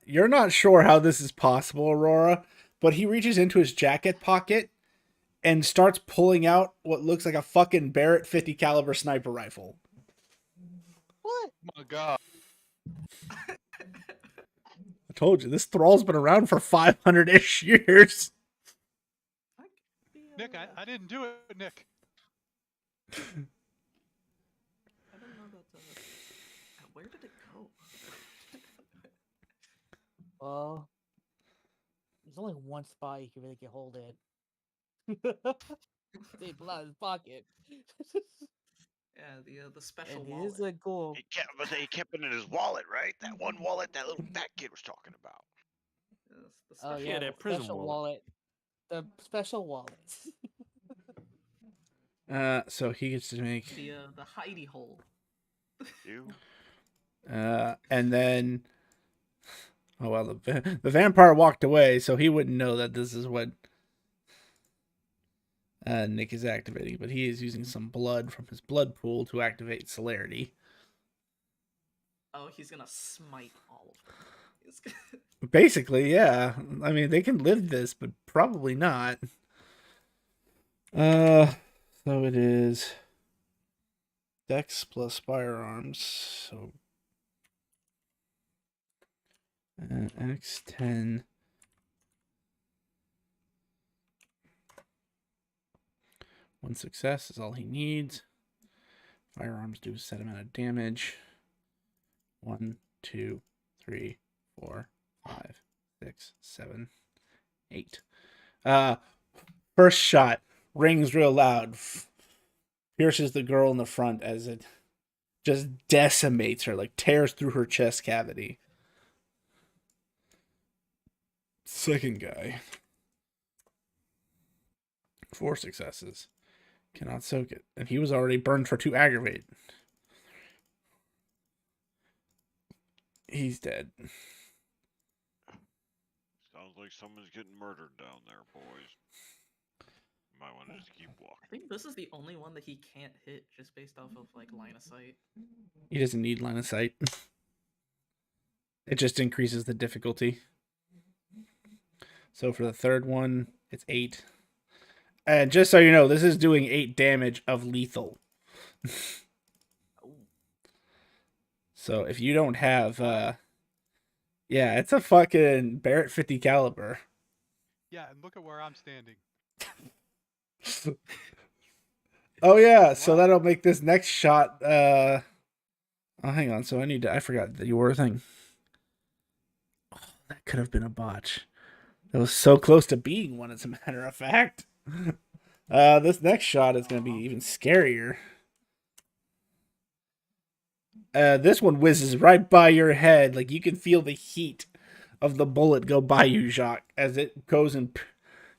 You're not sure how this is possible, Aurora, but he reaches into his jacket pocket and starts pulling out what looks like a fucking Barrett 50 caliber sniper rifle. What? Oh my god. I told you, this thrall's been around for 500-ish years. I could be, Nick, I didn't do it, Nick. I don't know that. Where did it go? Well, there's only one spot you can really get hold in. They pull out his pocket. Yeah, the special And it wallet. is a goal. He kept it in his wallet, right? That one wallet that little fat kid was talking about. Yes, the Oh special yeah, that the prison special wallet. wallet. The special wallet. So he gets to make the hidey hole. You? and then oh well, the vampire walked away, so he wouldn't know that this is what Nick is activating, but he is using some blood from his blood pool to activate celerity. Oh, he's gonna smite all of them. He's gonna... Basically, yeah. I mean, they can live this, but probably not. So it is Dex plus firearms. So X10. One success is all he needs. Firearms do a set amount of damage. 1, 2, 3, 4, 5, 6, 7, 8. First shot rings real loud, pierces the girl in the front as it just decimates her, like tears through her chest cavity. Second guy, 4 successes, cannot soak it, and he was already burned for 2 aggravate. He's dead. Sounds like someone's getting murdered down there, boys. Might want to just keep I walking. think this is the only one that he can't hit just based off of like line of sight. He doesn't need line of sight. It just increases the difficulty. So for the third one, it's 8. And just so you know, this is doing 8 damage of lethal. So if you don't have yeah, it's a fucking Barrett 50 caliber. Yeah, and look at where I'm standing. Oh yeah, so that'll make this next shot oh hang on, so I forgot that you were a thing. Oh, that could have been a botch. That was so close to being one, as a matter of fact. This next shot is going to be even scarier. This one whizzes right by your head. Like, you can feel the heat of the bullet go by you, Jacques, as it goes and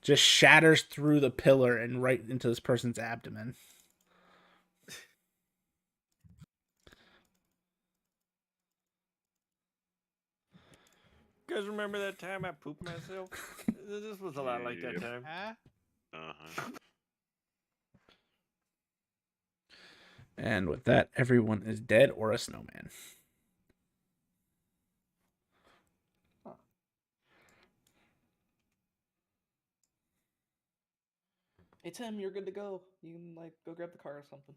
just shatters through the pillar and right into this person's abdomen. You guys remember that time I pooped myself? This was a lot like that time. Huh? Uh-huh. And with that, everyone is dead or a snowman. Hey Tim, you're good to go. You can like go grab the car or something.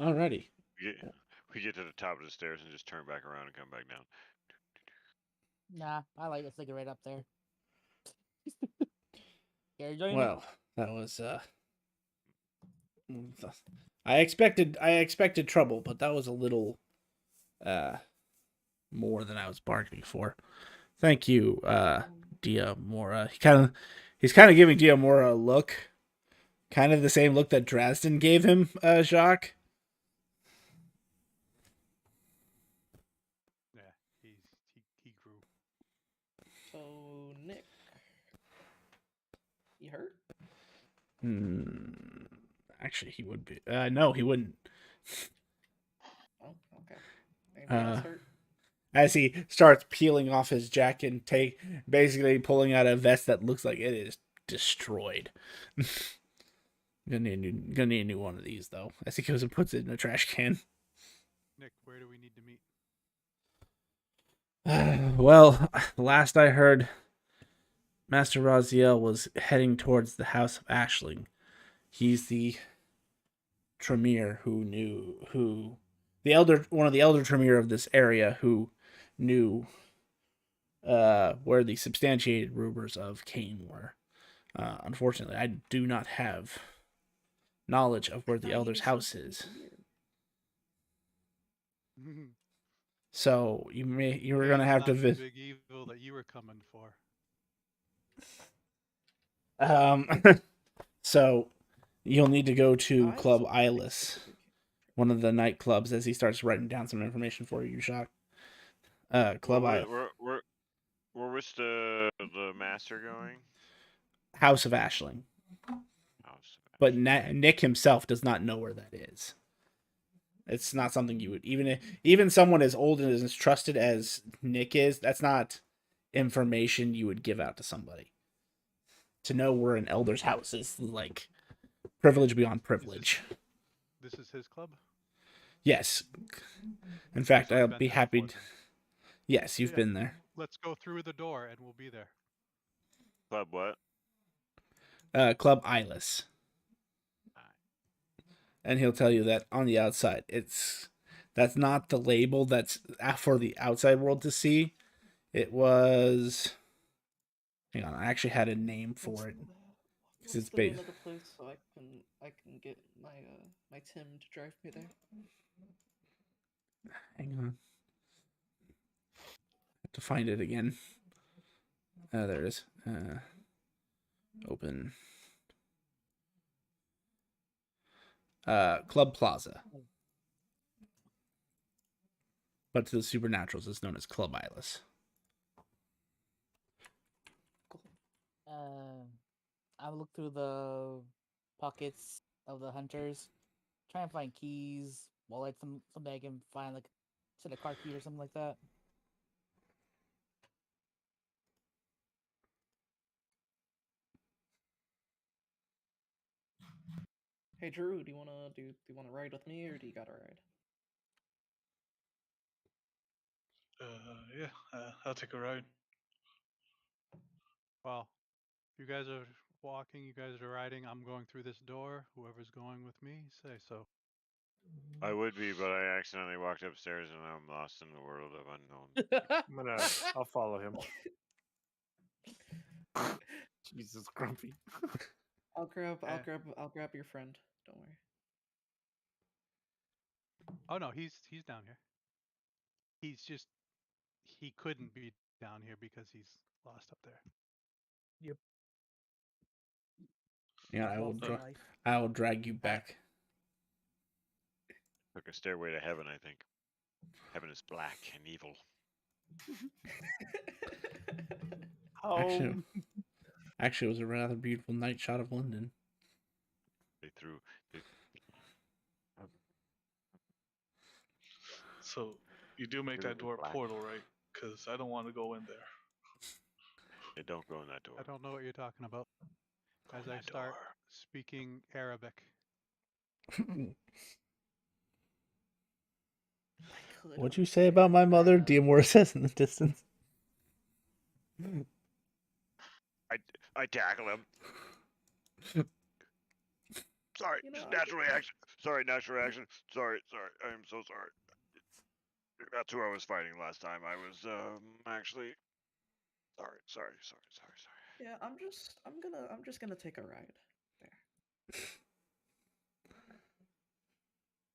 Alrighty. We get to the top of the stairs and just turn back around and come back down. Nah, I like to stick it right up there. Gary, join me? Well, that was I expected trouble, but that was a little more than I was bargaining for. Thank you, Diamora. He's kind of giving Diamora a look, kind of the same look that Dresden gave him, Jacques. Yeah, he grew. So Nick, you hurt? Actually, he would be. No, he wouldn't. Oh, okay. Anybody else Uh, hurt? As he starts peeling off his jacket and basically pulling out a vest that looks like it is destroyed. Gonna need a new one of these though. As he goes and puts it in a trash can. Nick, where do we need to meet? Well, last I heard, Master Raziel was heading towards the House of Ashling. He's the Tremere one of the elder Tremere of this area who knew where the substantiated rumors of Cain were. Unfortunately, I do not have knowledge of where the elder's house is. So you were gonna have to visit. Big evil that you were coming for. So you'll need to go to Club Eyeless, one of the nightclubs, as he starts writing down some information for you, Shock. Club Eyeless. Where was the master going? House of Ashling. But Nick himself does not know where that is. It's not something you would even someone as old and as trusted as Nick is. That's not information you would give out to somebody. To know where an elder's house is like privilege beyond privilege. This is his club? Yes. In fact, I'll be happy. Yes, you've been there. Let's go through the door and we'll be there. Club what? Club Eyeless. And he'll tell you that on the outside, that's not the label that's for the outside world to see. It was. Hang on, I actually had a name for it. What's the name of the place so I can get my Tim to drive me there? Hang on. I have to find it again. There it is. Open. Club Plaza. But to the Supernaturals, it's known as Club Eyeless. I'll look through the pockets of the hunters, try and find keys, wallets, something I can find, like a car key or something like that. Hey Drew, do you wanna ride with me or do you got a ride? Yeah, I'll take a ride. Well, you guys are walking, you guys are riding, I'm going through this door. Whoever's going with me, say so. I would be, but I accidentally walked upstairs and I'm lost in the world of unknown. I'll follow him. Jesus, Grumpy. I'll grab your friend. Don't worry. Oh no, he's down here. He couldn't be down here because he's lost up there. Yep. Yeah, I will drag you back. Took a stairway to heaven, I think. Heaven is black and evil. Actually, it was a rather beautiful night shot of London. So you do make that door a portal, right? Because I don't want to go in there. Yeah, don't go in that door. I don't know what you're talking about. As I start speaking Arabic. What'd you say about my mother? Diamora says in the distance. I tackle him. Sorry, just natural reaction. Sorry, natural reaction. Sorry. I am so sorry. That's who I was fighting last time. I was actually sorry. Yeah, I'm just gonna take a ride there.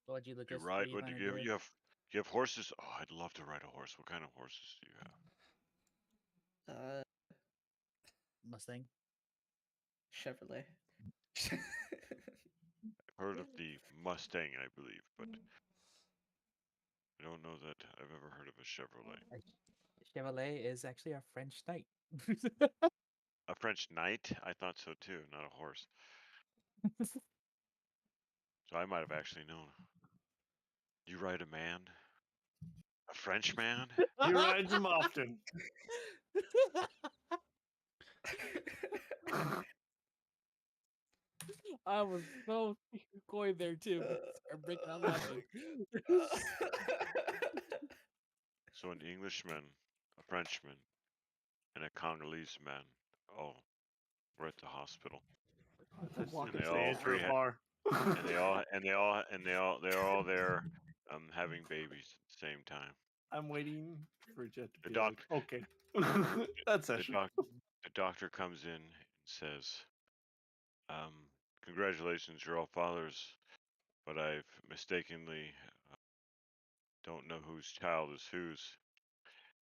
What you look You ride? What do you have? you have horses? Oh, I'd love to ride a horse. What kind of horses do you have? Mustang. Chevrolet. I've heard of the Mustang, I believe, but I don't know that I've ever heard of a Chevrolet. Chevrolet is actually a French knight. A French knight? I thought so too, not a horse. So I might have actually known. You ride a man? A French man? He rides them often. I was so going there too. I'm breaking out laughing. So an Englishman, a Frenchman, and a Congolese man. Oh, we're at the hospital. Walk And they into all the three had, bar. they're all there, having babies at the same time. I'm waiting for Jet to The be doc- like, okay. That's The, session. the doctor comes in and says, congratulations, you're all fathers, but I've mistakenly don't know whose child is whose.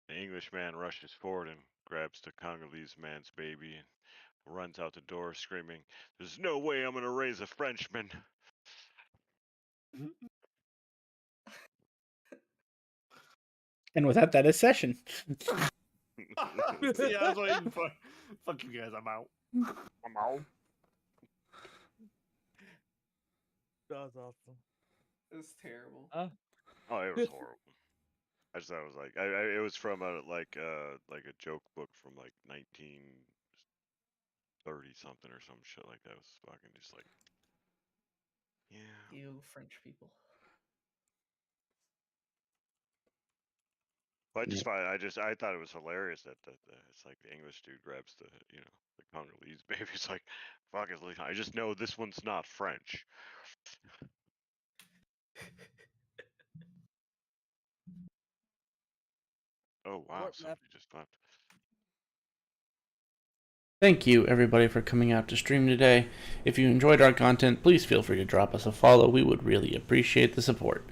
The English man rushes forward and grabs the Congolese man's baby and runs out the door screaming, "There's no way I'm gonna raise a Frenchman!" And with that, that is session. See, I was waiting for. Fuck you guys, I'm out. I'm out. That was awesome. It's terrible. Oh, it was horrible. I just thought it was like it was from a like a joke book from like 1930 something or some shit like that. It was fucking just like, yeah. You French people. But Yeah. I thought it was hilarious that it's like the English dude grabs the the Congolese baby. It's like, fuck, I just know this one's not French. Oh wow, What somebody just left. Thank you, everybody, for coming out to stream today. If you enjoyed our content, please feel free to drop us a follow. We would really appreciate the support.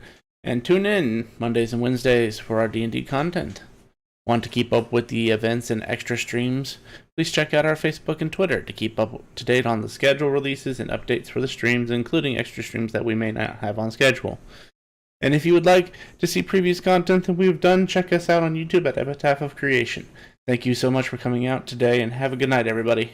And tune in Mondays and Wednesdays for our D&D content. Want to keep up with the events and extra streams? Please check out our Facebook and Twitter to keep up to date on the schedule releases and updates for the streams, including extra streams that we may not have on schedule. And if you would like to see previous content that we've done, check us out on YouTube at Epitaph of Creation. Thank you so much for coming out today, and have a good night, everybody.